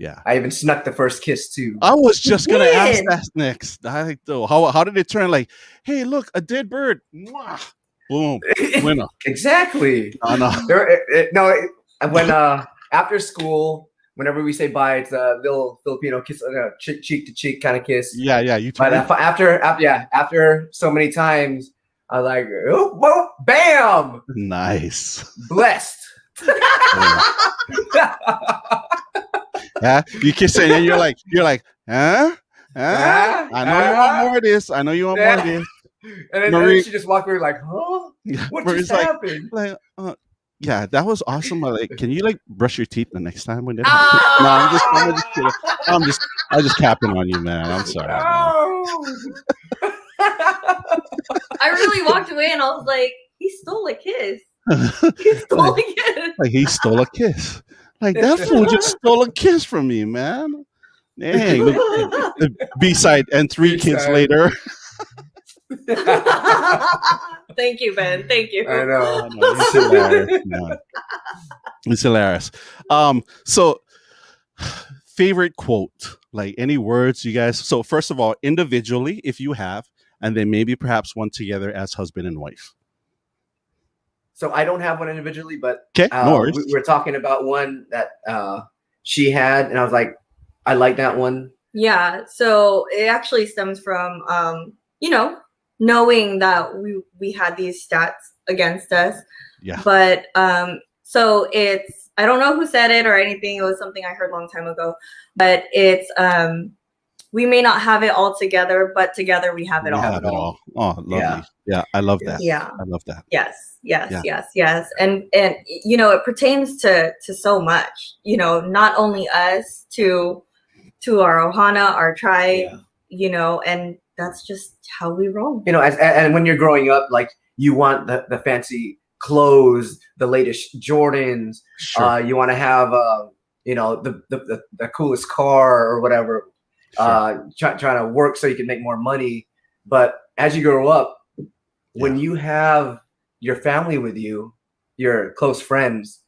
S2: Yeah.
S3: I even snuck the first kiss too.
S2: I was just gonna ask that next. How did it turn? Like, hey, look, a dead bird. Mwah. Boom, winner.
S3: Exactly.
S2: No.
S3: When after school, whenever we say bye, it's a little Filipino kiss, cheek to cheek kind of kiss.
S2: Yeah. You.
S3: But after so many times, I was like, oh, whoa, bam.
S2: Nice.
S3: Blessed.
S2: Yeah, you kiss it and you're like, huh? I know you want more of this. I know you want more of this.
S3: And then she just walked away like, huh? What just happened?
S2: Yeah, that was awesome. Like, can you brush your teeth the next time when that happens? No, I'm just kidding. I'm just capping on you, man. I'm sorry.
S1: I really walked away and I was like, he stole a kiss. He stole a kiss.
S2: Like he stole a kiss. Like that fool just stole a kiss from me, man. Dang. The B-side and 3 kids later.
S1: Thank you, Ben. Thank you.
S3: I know.
S2: It's hilarious. Man. It's hilarious. So favorite quote, like any words you guys. So first of all, individually, if you have, and then maybe perhaps one together as husband and wife.
S3: So I don't have one individually, but
S2: no worries.
S3: we were talking about one that she had, and I was like, I like that one.
S1: Yeah. So it actually stems from, knowing that we had these stats against us.
S2: Yeah.
S1: But so it's, I don't know who said it or anything. It was something I heard a long time ago. But it's we may not have it all together, but together we have it all.
S2: Have it all. Oh, lovely. Yeah, I love that.
S1: Yeah.
S2: I love that.
S1: Yes. And it pertains to so much, not only us, to our Ohana, our tribe, and that's just how we roll.
S3: And when you're growing up, like you want the fancy clothes, the latest Jordans,
S2: Sure.
S3: you want to have the coolest car or whatever.
S2: Sure.
S3: Trying to work so you can make more money. But as you grow up, when you have your family with you, your close friends,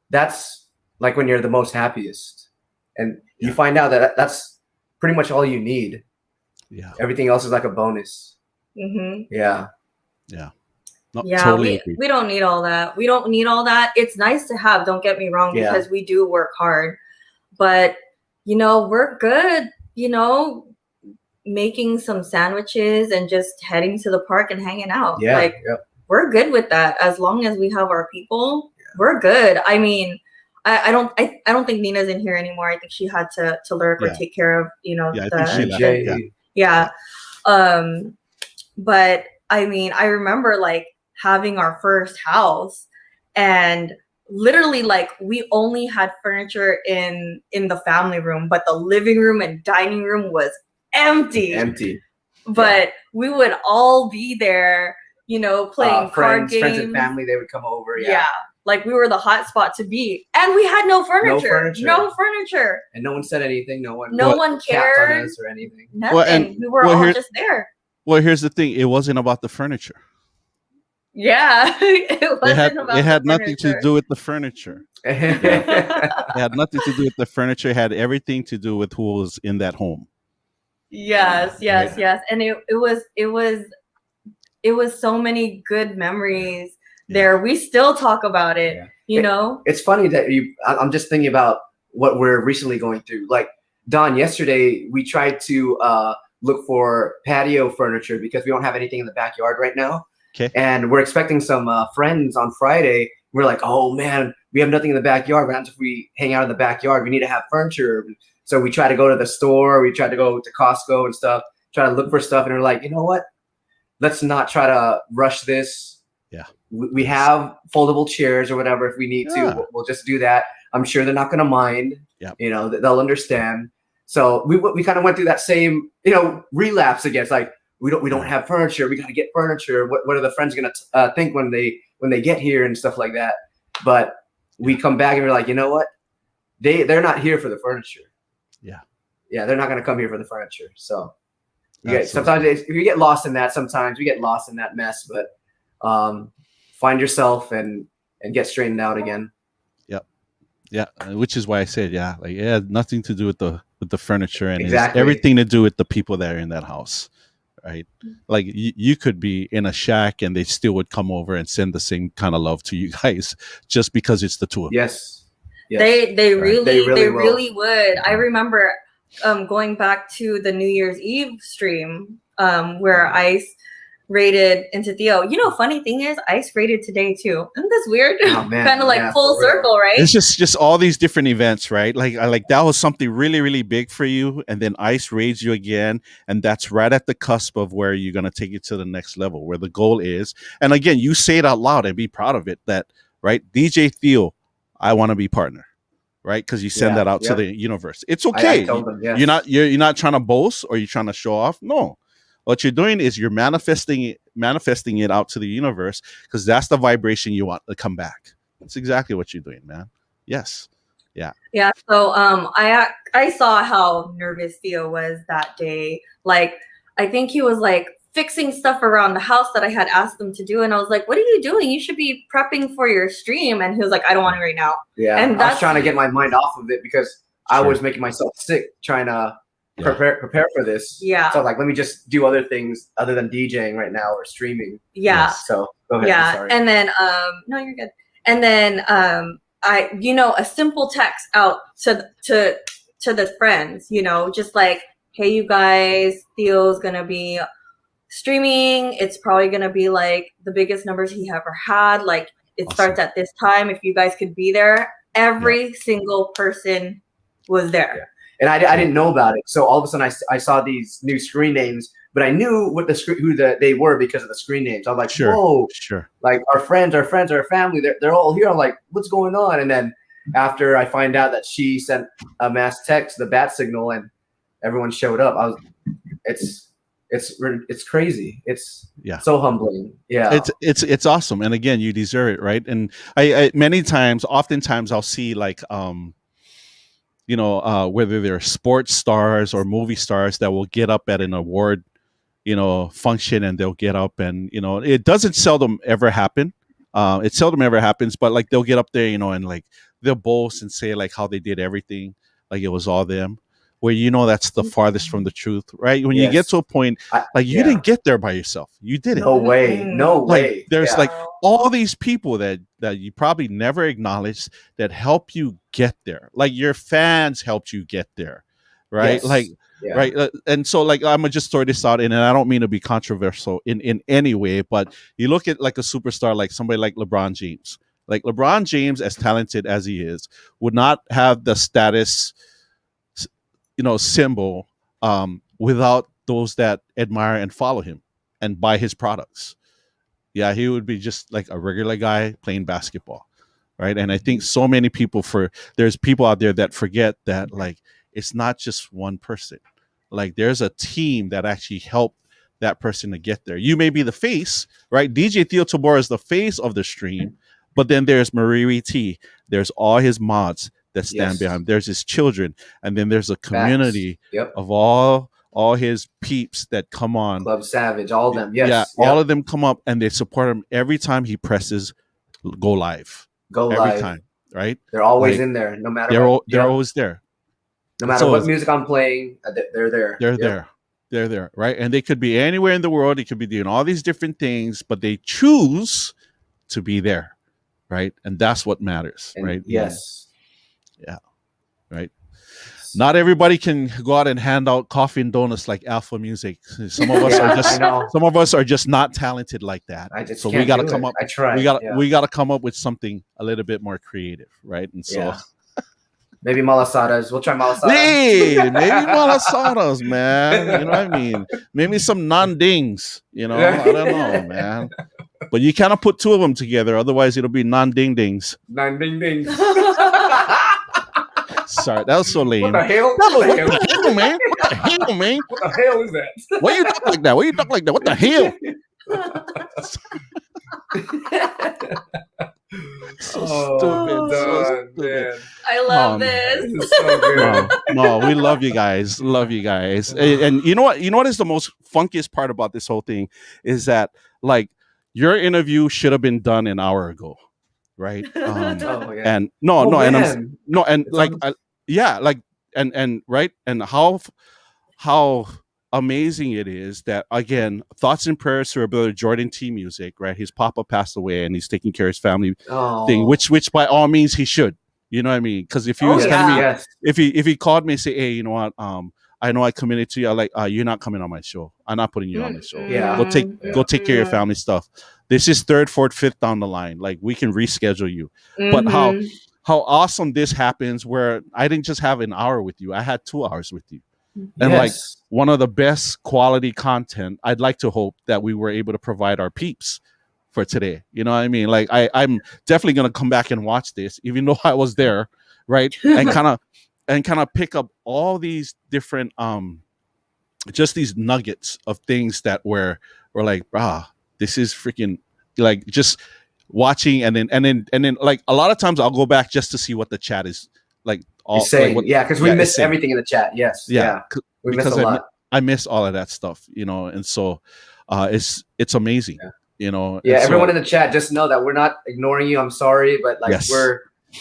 S3: that's like when you're the most happiest. And you find out that that's pretty much all you need. Yeah. Everything else is like a bonus.
S1: Mm-hmm.
S3: Yeah.
S2: No,
S1: yeah,
S2: totally
S1: we don't need all that. We don't need all that. It's nice to have, don't get me wrong, because we do work hard. But, we're good, making some sandwiches and just heading to the park and hanging out.
S3: Yeah.
S1: We're good with that. As long as we have our people, we're good. I mean, I don't think Nina's in here anymore. I think she had to learn or take care of,
S2: I think she left.
S1: Yeah. But I mean, I remember having our first house and literally like we only had furniture in the family room, but the living room and dining room was empty. But we would all be there, you know, playing card games.
S3: Friends and family, they would come over.
S1: Yeah. Like we were the hot spot to be, and we had no furniture. No furniture.
S3: And no one said anything. No one
S1: cared
S3: on us or anything.
S1: Nothing. Well, we were all just there.
S2: Well, here's the thing. It wasn't about the furniture.
S1: Yeah, it
S2: had nothing to do with the furniture. It had nothing to do with the furniture. It had everything to do with who was in that home.
S1: Yes. And it was so many good memories there. We still talk about it, you know?
S3: It's funny that I'm just thinking about what we're recently going through. Like, Don, yesterday we tried to look for patio furniture because we don't have anything in the backyard right now.
S2: Okay.
S3: And we're expecting some friends on Friday. We're like, oh man, we have nothing in the backyard. But if we hang out in the backyard, we need to have furniture. So we try to go to the store. We try to go to Costco and stuff, try to look for stuff. And we're like, you know what? Let's not try to rush this.
S2: Yeah.
S3: We have foldable chairs or whatever. If we need to, we'll just do that. I'm sure they're not going to mind.
S2: Yeah.
S3: You know, they'll understand. So we kind of went through that same, you know, relapse again. It's like, we don't have furniture. We got to get furniture. What are the friends going to think when they get here and stuff like that? But we come back and we're like, you know what? They're not here for the furniture. Yeah, they're not going to come here for the furniture. So sometimes we get lost in that. Sometimes we get lost in that mess. But find yourself and get straightened out again.
S2: Yeah, which is why I said, like it had nothing to do with the furniture, and
S3: exactly.
S2: everything to do with the people that are in that house. Right, like you could be in a shack and they still would come over and send the same kind of love to you guys just because it's the two of them.
S3: Yes.
S1: They really would. I remember going back to the New Year's Eve stream where Ice raided into Theo. You know, funny thing is, Ice raided today too. Isn't this weird?
S3: Oh,
S1: kind of like full circle, right?
S2: It's just all these different events, right? Like that was something really, really big for you, and then Ice raids you again, and that's right at the cusp of where you're gonna take it to the next level, where the goal is. And again, you say it out loud and be proud of it. That right, DJ Theo, I want to be partner, right? Because you send that out to the universe. It's okay.
S3: I told them, yes.
S2: You're not trying to boast or you're trying to show off. No. What you're doing is you're manifesting it out to the universe because that's the vibration you want to come back. That's exactly what you're doing, man. Yes. Yeah.
S1: Yeah. So I saw how nervous Theo was that day. Like, I think he was like fixing stuff around the house that I had asked him to do. And I was like, what are you doing? You should be prepping for your stream. And he was like, I don't want to right now.
S3: Yeah. And I was trying to get my mind off of it because I was making myself sick trying to prepare for this.
S1: Yeah.
S3: So like, let me just do other things other than DJing right now or streaming.
S1: Yeah.
S3: So go ahead.
S1: Yeah.
S3: Sorry.
S1: And then no, you're good. And then a simple text out to the friends, just like, hey, you guys, Theo's gonna be streaming. It's probably gonna be like the biggest numbers he ever had. Like it starts at this time. If you guys could be there, every single person was there.
S3: Yeah. And I didn't know about it. So all of a sudden I saw these new screen names, but I knew what they were because of the screen names. I was like, whoa, like our friends, our family, they're all here. I'm like, what's going on? And then after I find out that she sent a mass text, the bat signal, and everyone showed up, it's crazy. It's so humbling. Yeah.
S2: It's awesome. And again, you deserve it. Right. And I oftentimes I'll see like, whether they're sports stars or movie stars that will get up at an award, function, and they'll get up and, it doesn't seldom ever happen. It seldom ever happens, but like they'll get up there, and like they'll boast and say like how they did everything, like it was all them, where, that's the farthest from the truth, right? When you get to a point, you didn't get there by yourself. You did it.
S3: No way.
S2: There's like all these people that you probably never acknowledged that help you get there. Like your fans helped you get there, right?
S3: Yes.
S2: Right. And so like, I'm gonna just throw this out, and I don't mean to be controversial in any way, but you look at like a superstar, like somebody like LeBron James. Like LeBron James, as talented as he is, would not have the status, symbol without those that admire and follow him and buy his products. Yeah, he would be just like a regular guy playing basketball, right? And I think so many people there's people out there that forget that like it's not just one person. Like there's a team that actually helped that person to get there. You may be the face, right? DJ Theo Tabora is the face of the stream, but then there's Mariri T. There's all his mods that stand
S3: Yes.
S2: behind. There's his children, and then there's a community
S3: Yep.
S2: of all his peeps that come on.
S3: Club Savage, all of them. Yes.
S2: Yeah,
S3: Yep.
S2: all of them come up and they support him every time he presses go live.
S3: Go
S2: every
S3: live.
S2: time, right?
S3: They're always
S2: Like,
S3: in there, no matter
S2: they're
S3: what.
S2: they're
S3: Yep.
S2: always there.
S3: No matter
S2: So
S3: what
S2: it's-
S3: music I'm playing, they're there.
S2: They're
S3: Yep.
S2: there. They're there, right? And they could be anywhere in the world. They could be doing all these different things, but they choose to be there, right? And that's what matters,
S3: And
S2: right?
S3: yes.
S2: Yeah. Right. Not everybody can go out and hand out coffee and donuts like Alpha Music. Some of us
S3: Yeah,
S2: are just
S3: I know.
S2: some of us are just not talented like that.
S3: I just
S2: So
S3: can't
S2: we got to
S3: do
S2: come
S3: it.
S2: up.
S3: I try.
S2: We got to come up with something a little bit more creative, right? And so.
S3: Yeah. Maybe malasadas. We'll try malasadas.
S2: Hey, maybe malasadas, man. You know what I mean? Maybe some non-dings. You know, I don't know, man. But you cannot put two of them together, otherwise it'll be non-ding-dings.
S3: Nine ding ding.
S2: Sorry, that was so lame.
S3: What the hell?
S2: What
S3: What the hell?
S2: the hell, man? What the hell, man?
S3: What the hell is that?
S2: Why you talk like that? Why you talk like that? What the hell? So stupid. So
S3: done,
S2: stupid.
S3: man.
S1: I love
S2: Um,
S1: this.
S3: This is so good.
S2: No, we love you guys. Love you guys. And you know what? You know what is the most funkiest part about this whole thing is that like your interview should have been done an hour ago, right?
S3: Oh, yeah.
S2: And no,
S3: Oh,
S2: no, and
S3: man.
S2: and
S3: It's
S2: like
S3: on-
S2: yeah, like and right, and how amazing it is that again, thoughts and prayers to our brother Jordan T Music, right? His papa passed away and he's taking care of his family
S3: Oh.
S2: thing, which by all means he should. You know what I mean? Because if he was
S1: Oh,
S2: telling me,
S1: yeah.
S3: Yes.
S2: if he called me and say, hey, you know what, I know I committed to you. I'm like, you're not coming on my show. I'm not putting you on the show.
S3: Yeah.
S2: Go take care of your family stuff. This is third, fourth, fifth down the line. Like we can reschedule you. But how awesome this happens where I didn't just have an hour with you. I had 2 hours with you. And like
S3: Yes.
S2: one of the best quality content, I'd like to hope that we were able to provide our peeps for today. You know what I mean? Like I'm definitely gonna come back and watch this, even though I was there, right? And kind of pick up all these different just these nuggets of things that were like, this is freaking like just watching and then like a lot of times I'll go back just to see what the chat is like all
S3: You're saying,
S2: like
S3: yeah, because we
S2: it's
S3: miss
S2: saying.
S3: everything in the chat. Yes. Yeah. We miss
S2: because
S3: a lot.
S2: I miss all of that stuff, you know, and so it's amazing, you know.
S3: Yeah,
S2: and so-
S3: everyone in the chat, just know that we're not ignoring you. I'm sorry, but like
S2: Yes.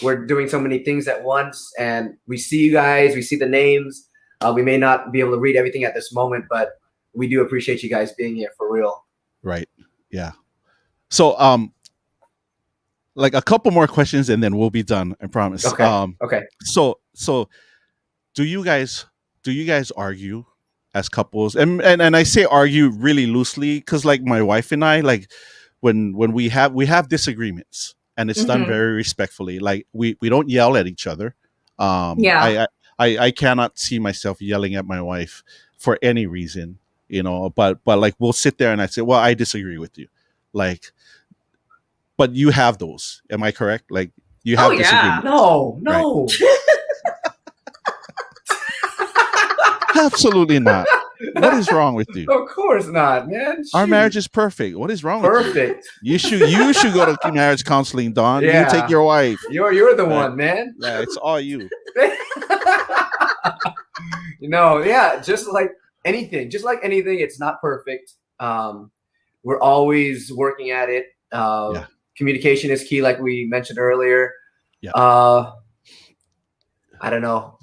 S3: we're doing so many things at once, and we see you guys, we see the names. We may not be able to read everything at this moment, but we do appreciate you guys being here for real.
S2: Right. Yeah. So like a couple more questions and then we'll be done, I promise.
S3: Okay. Okay.
S2: So do you guys argue as couples? And I say argue really loosely because like my wife and I, like when we have disagreements and it's done very respectfully. Like we don't yell at each other.
S1: Yeah.
S2: I cannot see myself yelling at my wife for any reason, you know, but like we'll sit there and I say, well, I disagree with you. Like, but you have those. Am I correct? Like you have disagreements.
S3: No.
S2: Absolutely not. What is wrong with you?
S3: Of course not, man.
S2: Our
S3: Shoot.
S2: marriage is perfect. What is wrong with
S3: Perfect.
S2: you? You should go to marriage counseling, Don.
S3: Yeah.
S2: You take your wife.
S3: You're the
S2: Right.
S3: one, man.
S2: Yeah, it's all you.
S3: Yeah, just like anything, it's not perfect. We're always working at it. Communication is key, like we mentioned earlier.
S2: Yeah.
S3: I don't know.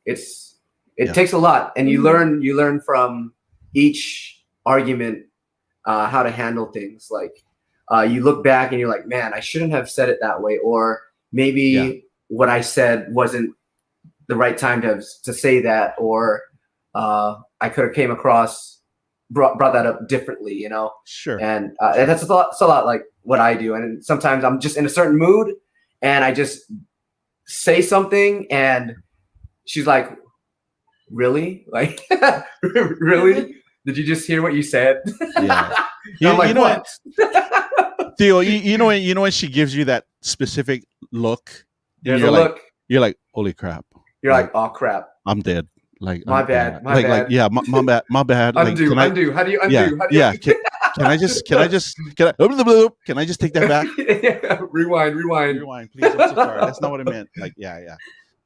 S3: It takes a lot, and you learn from each argument how to handle things. Like you look back and you're like, man, I shouldn't have said it that way, or maybe what I said wasn't the right time to say that, or I could have came across brought that up differently, you know.
S2: Sure.
S3: And that's a lot like what I do. And sometimes I'm just in a certain mood and I just say something and she's like, really? Like, really? Did you just hear what you said?
S2: Yeah.
S3: I'm like,
S2: you know
S3: what?
S2: Theo, you know when she gives you that specific look, and
S3: There's
S2: you're
S3: a
S2: like,
S3: look.
S2: you're like, holy crap.
S3: You're like, oh crap.
S2: I'm dead. Like,
S3: My bad.
S2: yeah.
S3: My
S2: like,
S3: bad.
S2: yeah, my bad. My bad. Like,
S3: Undo.
S2: can I?
S3: Undo. How do you undo?
S2: Yeah,
S3: How do you
S2: yeah. Can I just? Can I? Can I just take that back?
S3: Rewind.
S2: Rewind, please. I'm so sorry. That's not what I meant. Like, yeah.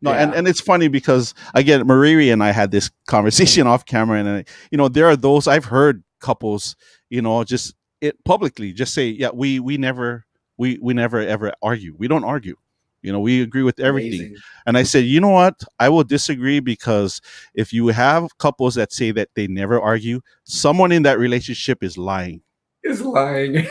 S2: No,
S3: Yeah.
S2: and it's funny because again, Mariri and I had this conversation off camera, and you know, there are those I've heard couples, you know, just it publicly just say, yeah, we never ever argue. We don't argue. You know, we agree with everything.
S3: Amazing.
S2: And I said, you know what? I will disagree because if you have couples that say that they never argue, someone in that relationship is lying.
S3: Is lying.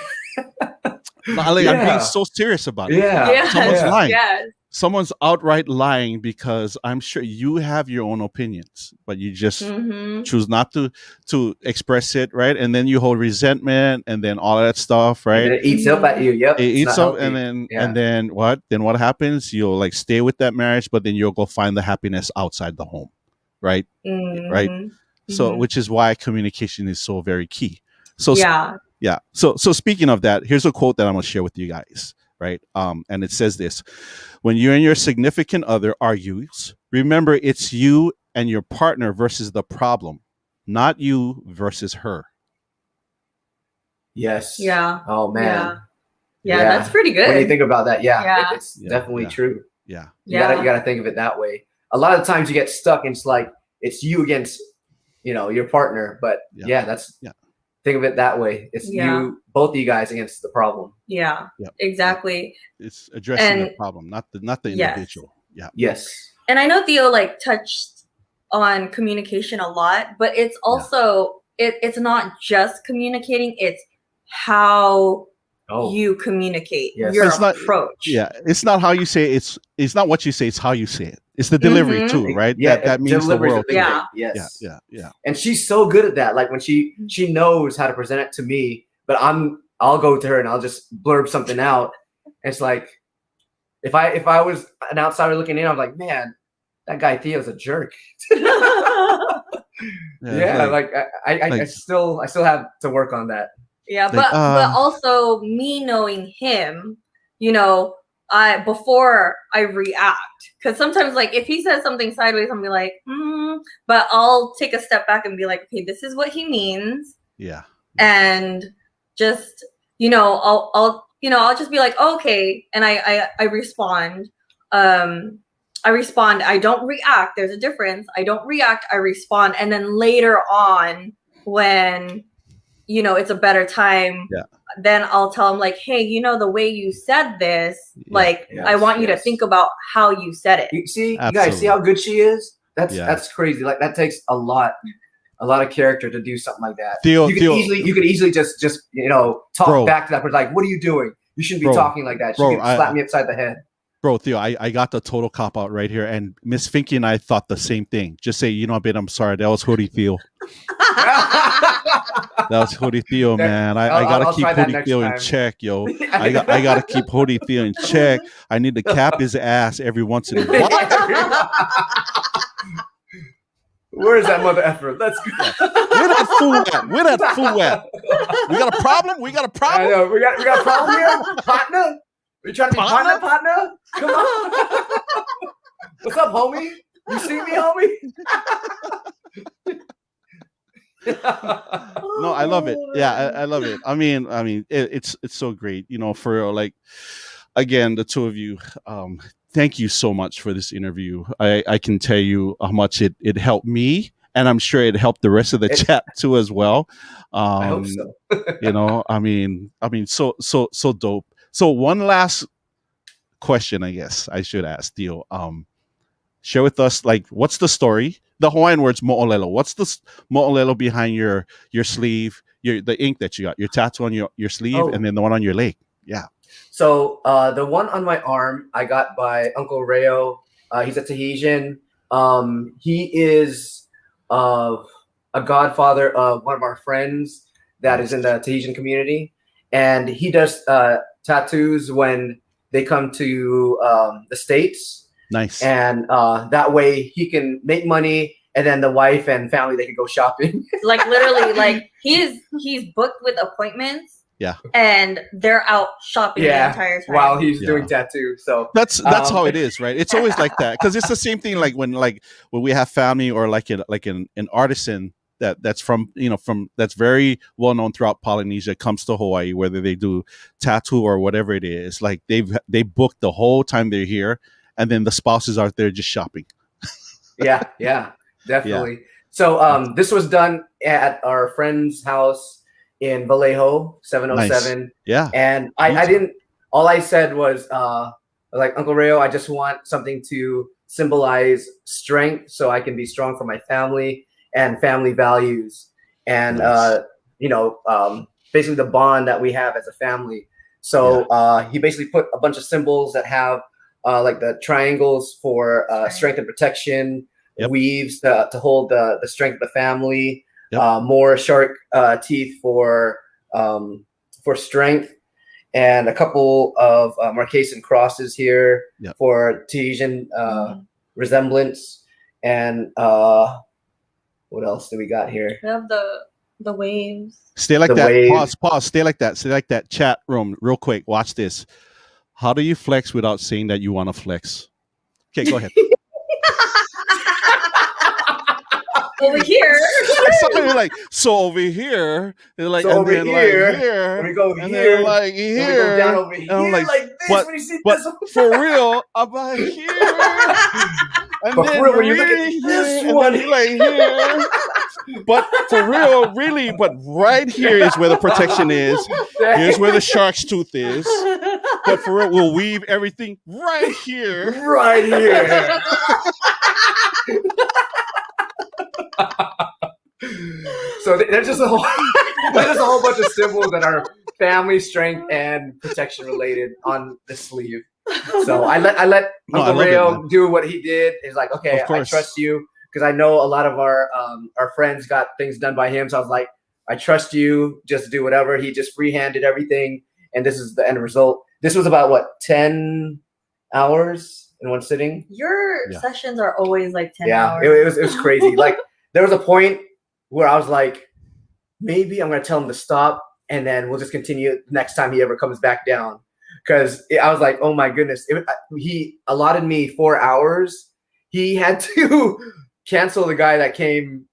S2: I'm being so serious about it.
S3: Yeah.
S2: Someone's lying.
S1: Yes.
S2: Someone's outright lying because I'm sure you have your own opinions, but you just choose not to express it, right? And then you hold resentment and then all that stuff, right?
S3: And it eats up at you. Yep.
S2: It eats up,
S3: healthy.
S2: and then what? Then what happens? You'll like stay with that marriage, but then you'll go find the happiness outside the home, right? Right. So, which is why communication is so very key. So yeah. So speaking of that, here's a quote that I'm gonna share with you guys. Right. And it says this: when you and your significant other argues, remember it's you and your partner versus the problem, not you versus her.
S3: Yes.
S1: Yeah.
S3: Oh man.
S1: Yeah, that's pretty good.
S3: When you think about that,
S1: Yeah.
S3: it's definitely true.
S2: Yeah.
S3: You gotta think of it that way. A lot of times you get stuck and it's like it's you against, you know, your partner. But think of it that way. It's you, both of you guys against the problem.
S1: Yeah. Exactly.
S2: It's addressing the problem, not the individual. Yeah.
S3: Yes.
S1: And I know Theo like touched on communication a lot, but it's also it's not just communicating, it's how you communicate, your approach.
S2: It's not how you say it, it's not what you say, it's how you say it. It's the delivery too, right?
S3: Yeah,
S2: that means the world.
S1: Yeah.
S3: Yes.
S2: Yeah.
S3: And she's so good at that. Like when she knows how to present it to me, but I'll go to her and I'll just blurb something out. It's like if I was an outsider looking in, I'm like, man, that guy Theo's a jerk. I still have to work on that.
S1: Yeah, but also me knowing him, you know, before I react, because sometimes like if he says something sideways, I'll be like, but I'll take a step back and be like, okay, this is what he means.
S2: Yeah.
S1: And just, you know, I'll just be like, okay, and I respond. I respond. I don't react. There's a difference. I don't react. I respond, and then later on, when you know it's a better time, then I'll tell him like, hey, you know, the way you said this, I want you to think about how you said it.
S3: You see, you guys see how good she is? That's crazy. Like that takes a lot of character to do something like that.
S2: Theo,
S3: you could easily just you know talk back to that person like, what are you doing? You shouldn't be talking like that. She could slap me upside the head.
S2: Bro, Theo, I got the total cop out right here, and Miss Finky and I thought the same thing. Just say, you know, I'm sorry. That was Hoodie Theo. That was Hoodie Theo, man. I gotta keep Hoodie Theo in check, yo. I gotta keep Hoodie Theo in check. I need to cap his ass every once in a while.
S3: Where's that mother effer? Let's go.
S2: Where that fool at? We got a problem?
S3: I know. We got a problem here, partner. You trying to be partner? Come on. What's up, homie? You see me, homie?
S2: No, I love it. Yeah, I love it. I mean, it's so great. You know, for like, again, the two of you. Thank you so much for this interview. I can tell you how much it helped me, and I'm sure it helped the rest of the chat too as well.
S3: I hope so.
S2: You know, I mean, so dope. So one last question, I guess I should ask Theo. Share with us, like, what's the story? The Hawaiian words mo'olelo. What's the mo'olelo behind your sleeve? The ink that you got, your tattoo on your sleeve, and then the one on your leg. Yeah.
S3: So the one on my arm I got by Uncle Rayo. He's a Tahitian. He is a godfather of one of our friends that is in the Tahitian community, and he does tattoos when they come to the States.
S2: Nice.
S3: And that way he can make money and then the wife and family they could go shopping.
S1: Like literally, like he's booked with appointments.
S2: Yeah.
S1: And they're out shopping the entire time
S3: while he's doing tattoo. So
S2: that's how it is, right? It's always like that because it's the same thing. Like when we have family or like an artisan that's from that's very well known throughout Polynesia comes to Hawaii, whether they do tattoo or whatever it is. Like they book the whole time they're here, and then the spouses are there just shopping.
S3: yeah, definitely. Yeah. So this was done at our friend's house in Vallejo, 707.
S2: Nice. Yeah.
S3: And I didn't, all I said was like, Uncle Rayo, I just want something to symbolize strength so I can be strong for my family and family values. And,
S2: nice.
S3: Basically the bond that we have as a family. So he basically put a bunch of symbols that have like the triangles for strength and protection, weaves to hold the strength of the family. More shark teeth for strength, and a couple of Marquesan crosses here for Tahitian resemblance. And what else do we got here?
S1: We have the waves.
S2: Stay like that. Waves. Pause. Stay like that. Stay like that. Chat room, real quick. Watch this. How do you flex without saying that you want to flex? Okay, go ahead.
S1: Over here.
S2: Like, so over here, they're like,
S3: so
S2: and
S3: over
S2: then
S3: here,
S2: like here,
S3: we go
S2: and
S3: here,
S2: then like here,
S3: and we go down over here,
S2: I'm like
S3: this.
S2: But,
S3: when you see
S2: but
S3: this
S2: for real, about here, and
S3: but
S2: then
S3: for real, when you look at this
S2: here,
S3: one,
S2: and then like here. But for real, really, but right here is where the protection is. Here's where the shark's tooth is. But for real, we'll weave everything right here.
S3: Right here. So there's just a whole bunch of symbols that are family strength and protection related on the sleeve. So I let Uncle Rayo do what he did. He's like, okay, I trust you, because I know a lot of our friends got things done by him. So I was like, I trust you. Just do whatever. He just freehanded everything, and this is the end result. This was about 10 hours in one sitting.
S1: Your sessions are always like 10 hours.
S3: Yeah, it was crazy. Like there was a point where I was like, maybe I'm gonna tell him to stop, and then we'll just continue next time he ever comes back down. Because I was like, oh my goodness, he allotted me 4 hours. He had to cancel the guy that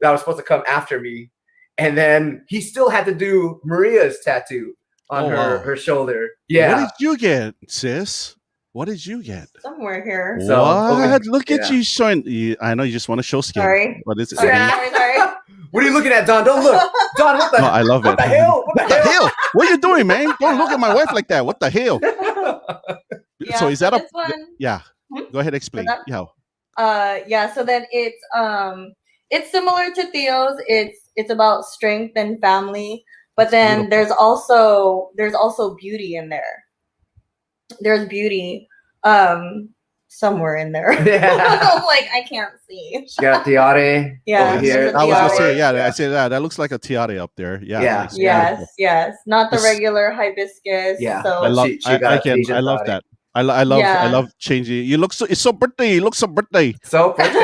S3: was supposed to come after me, and then he still had to do Maria's tattoo on her shoulder. Yeah.
S2: What did you get, sis? What did you get?
S1: Somewhere here.
S2: So, what? Look at you showing. I know you just want to show skin.
S1: Sorry.
S2: What is it?
S1: Sorry.
S3: What are you looking at, Don? Don't look. Don, what the hell?
S2: I love it.
S3: What the hell?
S2: What the hell? What are you doing, man? Don't look at my wife like that. What the hell? So is that
S1: this one?
S2: Yeah. Go ahead, explain.
S1: So then it's similar to Theo's. It's about strength and family, but then there's also beauty in there. There's beauty somewhere in there. I'm like, I can't see.
S3: She got a tiare.
S1: Yeah.
S3: Over here.
S2: I was gonna say, I said that looks like a tiare up there. Yeah.
S1: Yes. Not the regular hibiscus.
S3: Yeah.
S1: So
S2: I love that. I love changing. It's so pretty. You look so pretty.
S3: So pretty.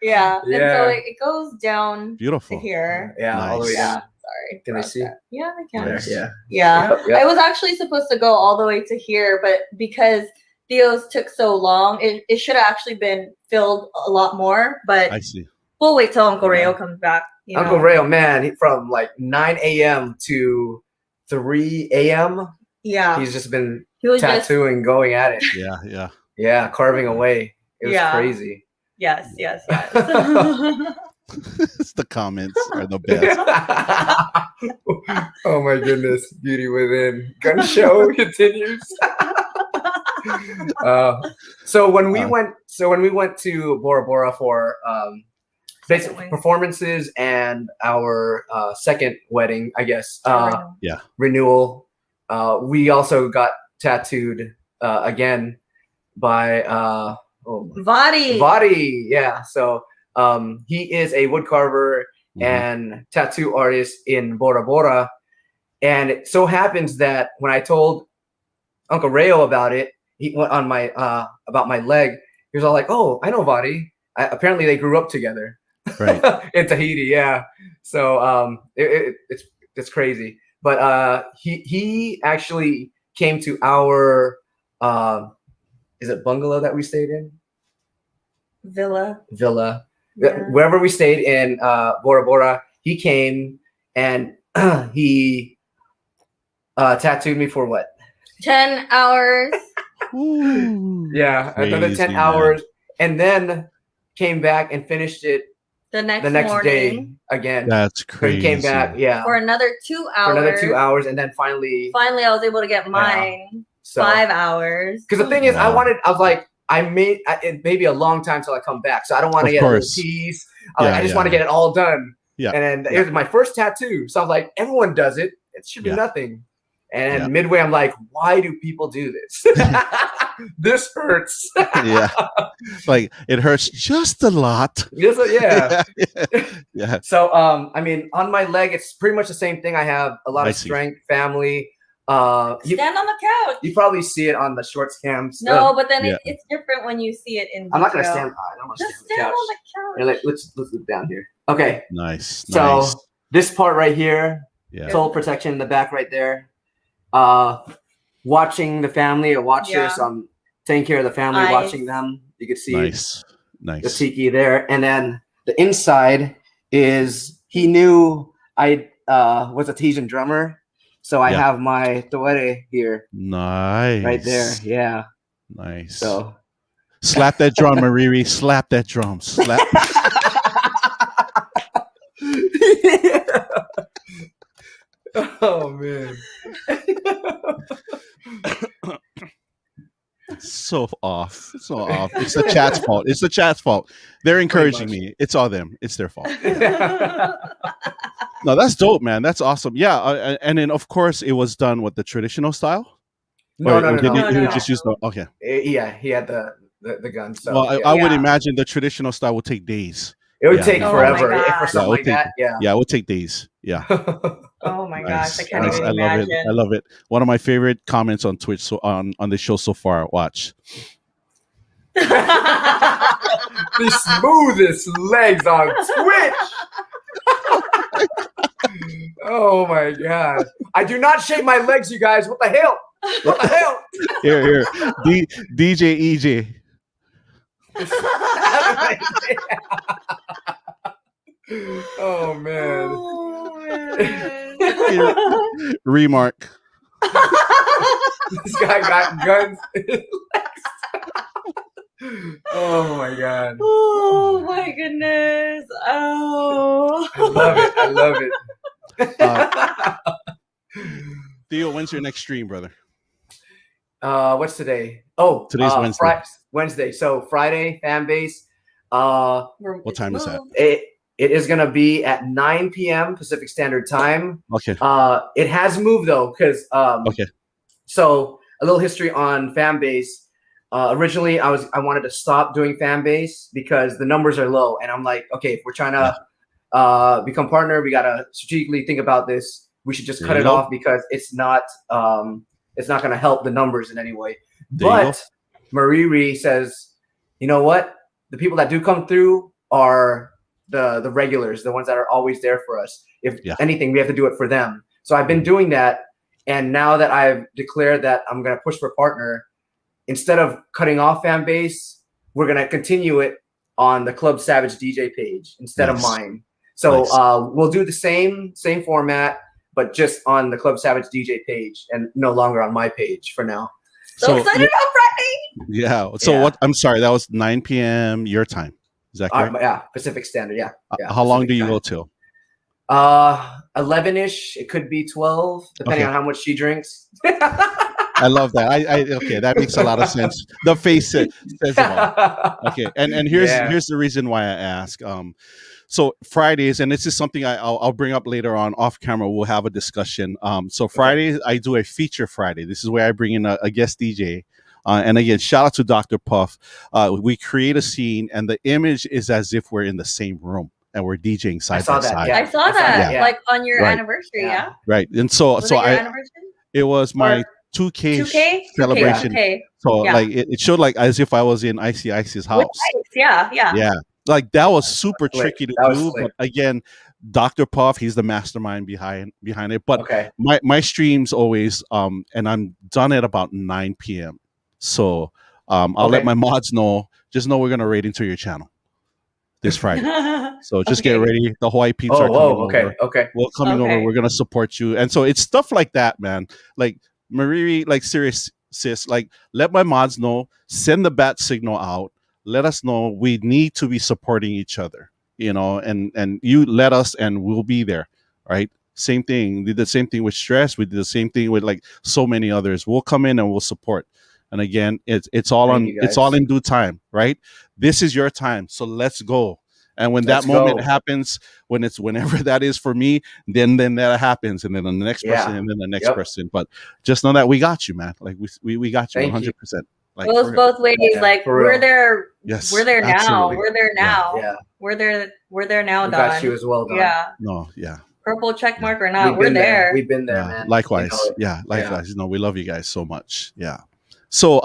S1: Yeah. And so it goes down
S2: beautiful
S1: to here.
S3: Yeah.
S2: Nice.
S3: All the way down.
S1: Sorry.
S3: Can I see?
S1: That. Yeah, I can.
S3: Nice. Yeah.
S1: Yep. I was actually supposed to go all the way to here, but because Theo's took so long, it should have actually been filled a lot more. But
S2: I see.
S1: We'll wait till Uncle Rayo comes back.
S3: Uncle Rayo, man, from like 9 a.m. to 3 a.m.
S1: Yeah.
S3: He's just been tattooing, going at it.
S2: Yeah.
S3: Yeah, carving away. It was crazy.
S1: Yes.
S2: It's the comments are the best.
S3: Oh my goodness, beauty within. Gun show continues. So when we went to Bora Bora for basic performances and our second wedding, I guess, renewal, we also got tattooed again by Vadi. Yeah, so he is a wood carver and tattoo artist in Bora Bora, and it so happens that when I told Uncle Rayo about it, he went on my about my leg. He was all like, "Oh, I know Vadi." apparently they grew up together.
S2: Right.
S3: In Tahiti, yeah. So it's crazy. But he actually came to our is it bungalow that we stayed in?
S1: Villa. Yeah.
S3: Wherever we stayed in Bora Bora, he came and he tattooed me for what?
S1: 10 hours.
S2: Ooh,
S3: Yeah, another 10
S2: crazy,
S3: hours, and then came back and finished it
S1: The next
S3: day
S1: morning.
S3: again.
S2: That's
S3: So he
S2: crazy.
S3: came back, yeah,
S1: For another 2 hours.
S3: for another 2 hours, and then finally,
S1: I was able to get mine.
S3: so
S1: 5 hours.
S3: because the thing is,
S2: Wow.
S3: I was like, it may be a long time till I come back, so I don't want to
S2: Of
S3: get a little
S2: course.
S3: tease.
S2: Yeah,
S3: I just
S2: yeah,
S3: want to get it all done.
S2: Yeah,
S3: And then
S2: yeah.
S3: it was my first tattoo, so I was like, everyone does it. It should be
S2: Yeah.
S3: nothing. And
S2: Yeah.
S3: midway, I'm like, why do people do this? This hurts.
S2: Yeah. Like it hurts just a lot.
S3: Yes, yeah.
S2: Yeah.
S3: So, I mean, on my leg, it's pretty much the same thing. I have a lot
S2: I
S3: of
S2: see.
S3: strength, family. You
S1: Stand on the couch.
S3: probably see it on the shorts cams.
S1: No, but then
S2: Yeah.
S1: it's different when you see it in
S3: I'm not gonna
S1: detail.
S3: stand. I don't want to
S1: Just
S3: stand
S1: stand
S3: on
S1: on
S3: the
S1: the
S3: couch.
S1: couch.
S3: Here, let's look down here. Okay,
S2: Nice.
S3: so
S2: Nice.
S3: this part right here,
S2: Yeah.
S3: total protection in the back right there. Watching the family, a watcher,
S1: Yeah.
S3: so I'm taking care of the family,
S1: Eyes.
S3: watching them. You can see
S2: Nice.
S3: the
S2: Nice.
S3: tiki there, and then the inside is he knew I was a Tahitian drummer, so I
S2: Yeah.
S3: have my toere here
S2: Nice.
S3: right there. Yeah,
S2: Nice.
S3: so
S2: Slap that drum, Mariri. Slap that drum. Slap.
S3: Oh man.
S2: So off. So off. It's the chat's fault. It's the chat's fault. They're encouraging
S3: much.
S2: me. It's all them. It's their fault. No, that's dope, man. That's awesome. Yeah, and then of course it was done with the traditional style.
S3: No,
S2: Or did
S1: no,
S2: he
S1: no.
S2: just use the okay?
S3: Yeah, he had the gun. So
S2: Well,
S3: yeah.
S2: I would
S1: Yeah.
S2: imagine the traditional style would take days.
S3: It would
S2: yeah.
S3: take
S2: Oh
S3: forever
S1: my
S3: for
S1: God.
S3: something
S2: Yeah,
S3: like that.
S2: Yeah, it would take days. Yeah.
S1: Oh my
S2: Nice.
S1: gosh, I can't
S2: Nice.
S1: even
S2: I love
S1: imagine.
S2: it. I love it. One of my favorite comments on Twitch on the show so far. Watch.
S3: The smoothest legs on Twitch. Oh my god! I do not shave my legs, you guys. What the hell? What the hell?
S2: Here. DJ EJ.
S3: Oh man!
S1: Oh, man.
S2: Remark.
S3: This guy got guns. Oh my god!
S1: Oh my goodness. Oh.
S3: I love it.
S2: Theo, when's your next stream, brother?
S3: What's today? Oh,
S2: Today's Wednesday.
S3: Wednesday. So Friday, fan base.
S2: What time is that?
S3: It is gonna be at 9 p.m. Pacific Standard Time.
S2: Okay.
S3: It has moved though, because
S2: Okay.
S3: So a little history on fan base. Originally, I wanted to stop doing fan base because the numbers are low, and I'm like, okay, if we're trying to become partner, we gotta strategically think about this. We should just
S2: There
S3: cut
S2: you
S3: it
S2: go.
S3: off because it's not gonna help the numbers in any way.
S2: There you
S3: But Mariri says, you know what? The people that do come through are the regulars, the ones that are always there for us. If anything, we have to do it for them. So I've been doing that, and now that I've declared that I'm gonna push for partner, instead of cutting off fan base, we're gonna continue it on the Club Savage DJ page instead of mine. So we'll do the same format, but just on the Club Savage DJ page and no longer on my page for now.
S1: So excited about Friday.
S2: Yeah. So what? I'm sorry. That was 9 p.m. your time. Is that correct?
S3: Yeah, Pacific Standard. Yeah.
S2: How long do you go till?
S3: 11ish. It could be 12, depending on how much she drinks.
S2: I love that. Okay, that makes a lot of sense. The face says it all. Okay, and here's the reason why I ask. So Fridays, and this is something I'll bring up later on off camera. We'll have a discussion. So Fridays, I do a feature Friday. This is where I bring in a guest DJ. And again, shout out to Dr. Puff. We create a scene, and the image is as if we're in the same room and we're DJing side by side.
S1: I saw that, like on your anniversary, yeah.
S2: Right, and so
S1: Was it your anniversary?
S2: It was my 2K celebration.
S1: 2K?
S2: So
S1: Yeah.
S2: like it showed like as if I was in Icy's house.
S1: Yeah, yeah.
S2: Yeah. Like that was super
S3: Slick.
S2: tricky to
S3: That was
S2: do,
S3: slick.
S2: but again, Dr. Puff, he's the mastermind behind it. But
S3: Okay.
S2: my streams always and I'm done at about 9 p.m. So I'll let
S3: Okay.
S2: my mods know. Just know we're gonna raid into your channel this Friday. So just get
S1: Okay.
S2: ready. The Hawaii peeps
S3: Oh,
S2: are coming
S3: whoa. Okay.
S2: over.
S3: Okay.
S2: We're coming over.
S1: Okay.
S2: We're gonna support you. And so it's stuff like that, man. Like Mariri, like serious sis, like let my mods know, send the bat signal out, let us know we need to be supporting each other, and you let us and we'll be there. Right. Same thing. We did the same thing with stress. We did the same thing with like so many others. We'll come in and we'll support. And again, it's all
S3: Thank
S2: on
S3: you,
S2: it's
S3: guys.
S2: all in due time, right? This is your time. So let's go. And when
S3: Let's
S2: that moment
S3: go.
S2: happens, when it's whenever that is for me, then that happens, and then the next person,
S3: Yeah.
S2: and then the next
S3: Yep.
S2: person. But just know that we got you, man. Like we got you
S3: Thank you.
S2: 100%. Like
S1: Goes both ways.
S3: Yeah,
S1: like
S3: for
S1: we're
S3: real.
S1: there.
S2: Yes,
S1: We're there now.
S2: absolutely.
S1: We're there now.
S3: Yeah.
S1: We're there. We're there now,
S3: We
S1: Don.
S3: got you as well, Don.
S1: Yeah.
S2: No, yeah.
S1: Purple check mark or
S3: We've
S1: not, we're
S3: been
S1: there.
S3: We've been there, man.
S2: Likewise.
S3: You know it.
S2: Yeah, likewise. We love you guys so much. Yeah. So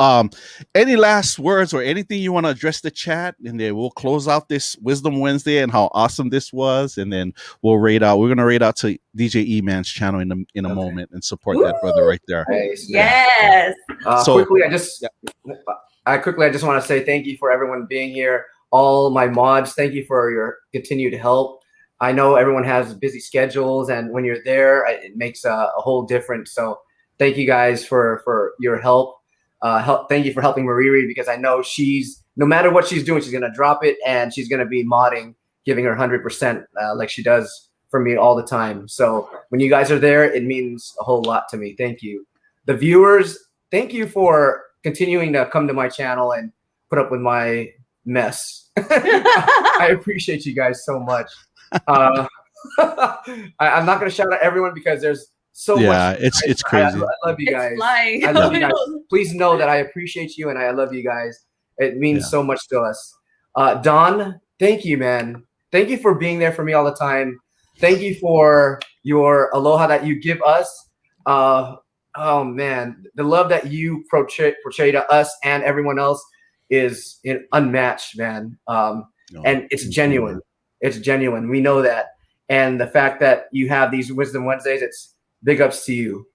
S2: any last words or anything you want to address the chat, and then we'll close out this Wisdom Wednesday and how awesome this was, and then we'll raid out. We're gonna raid out to DJ E-Man's channel in a
S3: Okay.
S2: moment and support that brother right there.
S3: Nice.
S1: Yes.
S2: So-
S3: quickly, I just want to say thank you for everyone being here. All my mods, thank you for your continued help. I know everyone has busy schedules, and when you're there, it makes a whole difference. So thank you guys for your help. Thank you for helping Mariri, because I know no matter what she's doing, she's gonna drop it and she's gonna be modding, giving her 100% like she does for me all the time. So when you guys are there, it means a whole lot to me. Thank you. The viewers, thank you for continuing to come to my channel and put up with my mess. I appreciate you guys so much. I'm not gonna shout out everyone because there's so much.
S2: Yeah, it's crazy.
S3: I love you guys.
S1: It's
S3: I love you guys. Please know that I appreciate you and I love you guys. It means so much to us. Don, thank you, man. Thank you for being there for me all the time. Thank you for your aloha that you give us. Oh man, the love that you portray to us and everyone else is unmatched, man. And it's genuine. It's genuine. We know that. And the fact that you have these Wisdom Wednesdays, it's big ups to you.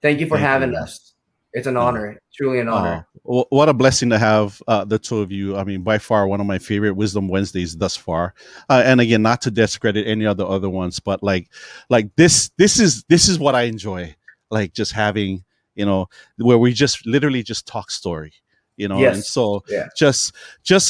S3: Thank you for having us. It's an honor, truly an honor.
S2: What a blessing to have the two of you. I mean, by far one of my favorite Wisdom Wednesdays thus far. And again, not to discredit any of the other ones, but like this is what I enjoy. Like just having, where we just literally just talk story.
S3: Yes.
S2: And so just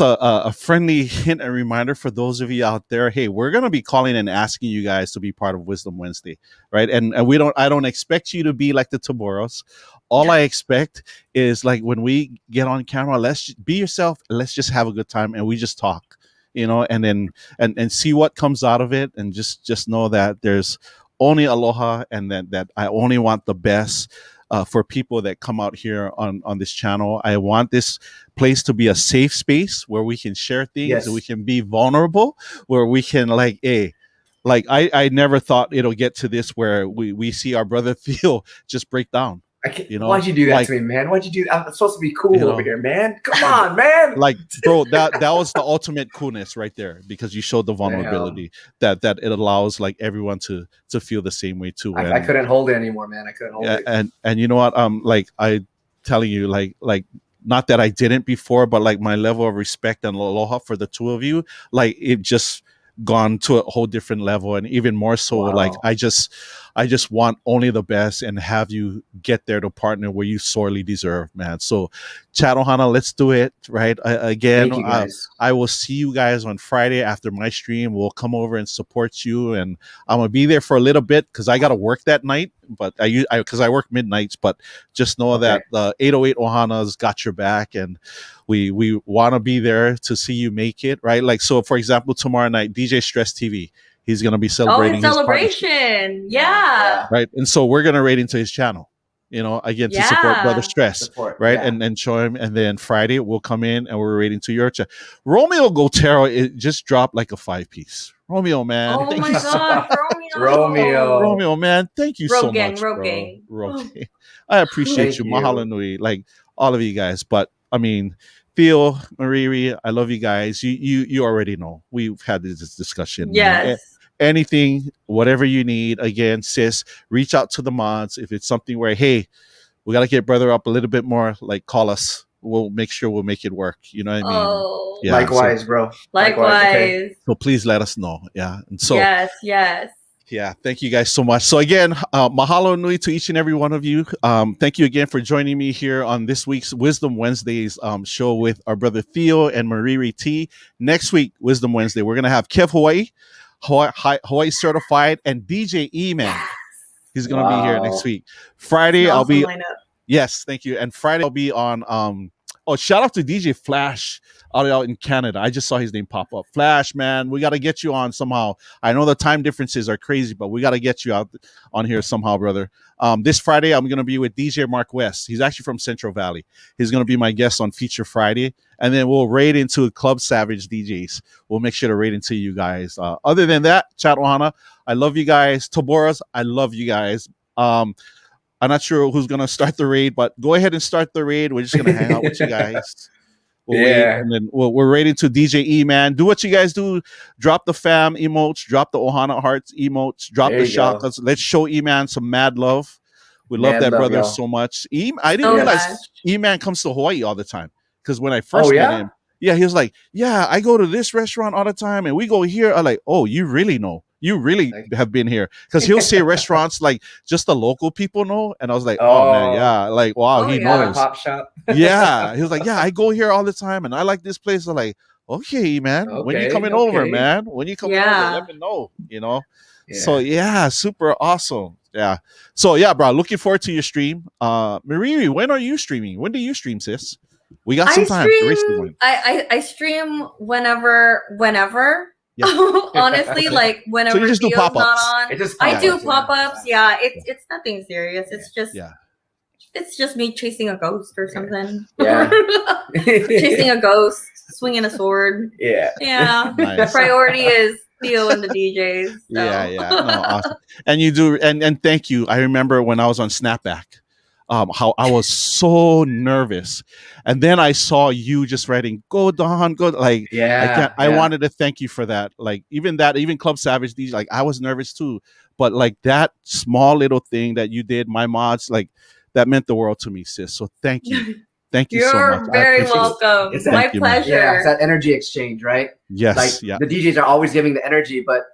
S2: a friendly hint and reminder for those of you out there, hey, we're going to be calling and asking you guys to be part of Wisdom Wednesday, right? And I don't expect you to be like the Taboros. All I expect is like when we get on camera, let's be yourself. Let's just have a good time and we just talk, and then and see what comes out of it, and just know that there's only aloha, and that I only want the best. For people that come out here on this channel. I want this place to be a safe space where we can share things, and we can be vulnerable, where we can I never thought it'll get to this where we see our brother Theo just break down.
S3: Why'd you do that to me, man? Why'd you do that? I'm supposed to be cool over here, man. Come on, man.
S2: Like, bro, that was the ultimate coolness right there, because you showed the vulnerability that it allows like everyone to feel the same way too.
S3: I couldn't hold it anymore, man. I couldn't hold it.
S2: And you know what? Like I telling you, like not that I didn't before, but like my level of respect and aloha for the two of you, like it just gone to a whole different level, and even more so. Wow. Like I just want only the best and have you get there to partner where you sorely deserve, man. So chat ohana, let's do it, right? I will see you guys on Friday after my stream. We'll come over and support you, and I'm gonna be there for a little bit because I gotta work that night, but because I work midnights. But just know that the 808 ohana's got your back, and we want to be there to see you make it, right? Like, so for example, tomorrow night, DJ Stress TV, he's going to be celebrating
S1: his celebration. Yeah.
S2: Right. And so we're going to raid into his channel, again, to support Brother Stress, right? Yeah. And show him. And then Friday we'll come in and we're raiding to your channel. Romeo Gotero, it just dropped like a 5-piece. Romeo, man.
S1: Oh my God, Romeo.
S2: Romeo, man. Thank you so much, bro. I appreciate you. Mahalo nui. Like all of you guys. But I mean, Theo, Mariri, I love you guys. You already know. We've had this discussion, man.
S1: Yes.
S2: Anything, whatever you need, again, sis, reach out to the mods. If it's something where, hey, we got to get brother up a little bit more, like call us. We'll make sure we'll make it work. You know what I mean?
S1: Oh,
S2: Yeah,
S3: Likewise, bro.
S1: likewise.
S2: So please let us know. Yeah. And so,
S1: yes.
S2: yeah, thank you guys so much. So again, mahalo nui to each and every one of you. Thank you again for joining me here on this week's Wisdom Wednesdays show with our brother Theo and Mariri T. Next week, Wisdom Wednesday, we're gonna have Kev Hawaii certified, and DJ E-Man. He's gonna be here next week. Friday, I'll be.
S1: Lineup.
S2: Yes, thank you. And Friday I'll be on. Oh, shout out to DJ Flash out in Canada. I just saw his name pop up. Flash, man, we got to get you on somehow. I know the time differences are crazy, but we got to get you out on here somehow, brother. This Friday, I'm going to be with DJ Mark West. He's actually from Central Valley. He's going to be my guest on Feature Friday. And then we'll raid into Club Savage DJs. We'll make sure to raid into you guys. Other than that, Chat Ohana, I love you guys. Taboras, I love you guys. I'm not sure who's going to start the raid, but go ahead and start the raid. We're just going to hang out with you guys. We'll wait, and then we're ready to DJ E-Man. Do what you guys do. Drop the fam emotes. Drop the Ohana Hearts emotes. Drop the shockouts. Let's show E-Man some mad love. We love that brother so much. I didn't realize E-Man comes to Hawaii all the time. Because when I first met him, he was like, yeah, I go to this restaurant all the time, and we go here. I'm like, oh, you really know. You really have been here, because he'll say restaurants like just the local people know, and I was like, oh man, yeah, like wow, he knows.
S3: Pop shop.
S2: Yeah, he was like, yeah, I go here all the time, and I like this place. I'm like, okay, man, when you coming over, man? When you coming over, let me know. You know. Yeah. So yeah, super awesome. Yeah. So yeah, bro, looking forward to your stream. Mariri, when are you streaming? When do you stream, sis? We got some time.
S1: I stream whenever. Yeah. Honestly, like whenever
S2: so Theo's not
S1: on, I do pop-ups. Yeah, it's nothing serious. It's just it's just me chasing a ghost or something.
S3: Yeah,
S1: chasing a ghost, swinging a sword.
S3: Yeah.
S2: Nice.
S1: The priority is Theo and the DJs. So.
S2: Yeah. No, awesome. And you do, and thank you. I remember when I was on Snapback. How I was so nervous, and then I saw you just writing "Go Don, go!" Like, I wanted to thank you for that. Like, even Club Savage DJ, like I was nervous too, but like that small little thing that you did, my mods, like that meant the world to me, sis. So thank you, thank you so much.
S1: You're very welcome. It's my pleasure.
S3: Yeah, it's that energy exchange, right?
S2: Yes,
S3: like the DJs are always giving the energy, but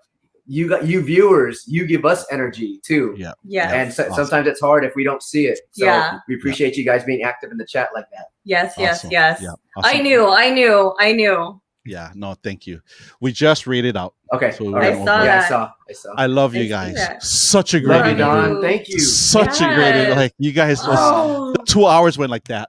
S3: you viewers, you give us energy too.
S1: Yeah.
S3: And sometimes it's hard if we don't see it. So we appreciate you guys being active in the chat like that.
S1: Yes.
S2: Yeah, awesome.
S1: I knew.
S2: Yeah, no, thank you. We just read it out.
S3: Okay.
S2: So
S1: I saw that.
S3: I saw.
S2: I love you guys. Such a great
S3: love you, Don. Thank you.
S2: Such a great, like you guys the 2 hours went like that.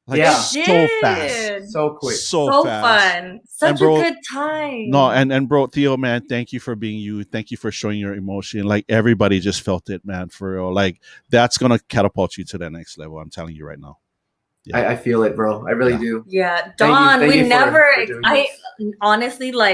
S2: Like so fast.
S3: So quick.
S2: So fast.
S1: Fun. Such a good time.
S2: No, and bro, Theo, man, thank you for being you. Thank you for showing your emotion. Like everybody just felt it, man, for real. Like that's gonna catapult you to that next level. I'm telling you right now.
S3: Yeah. I feel it, bro. I really do.
S1: Yeah. Don, we never honestly like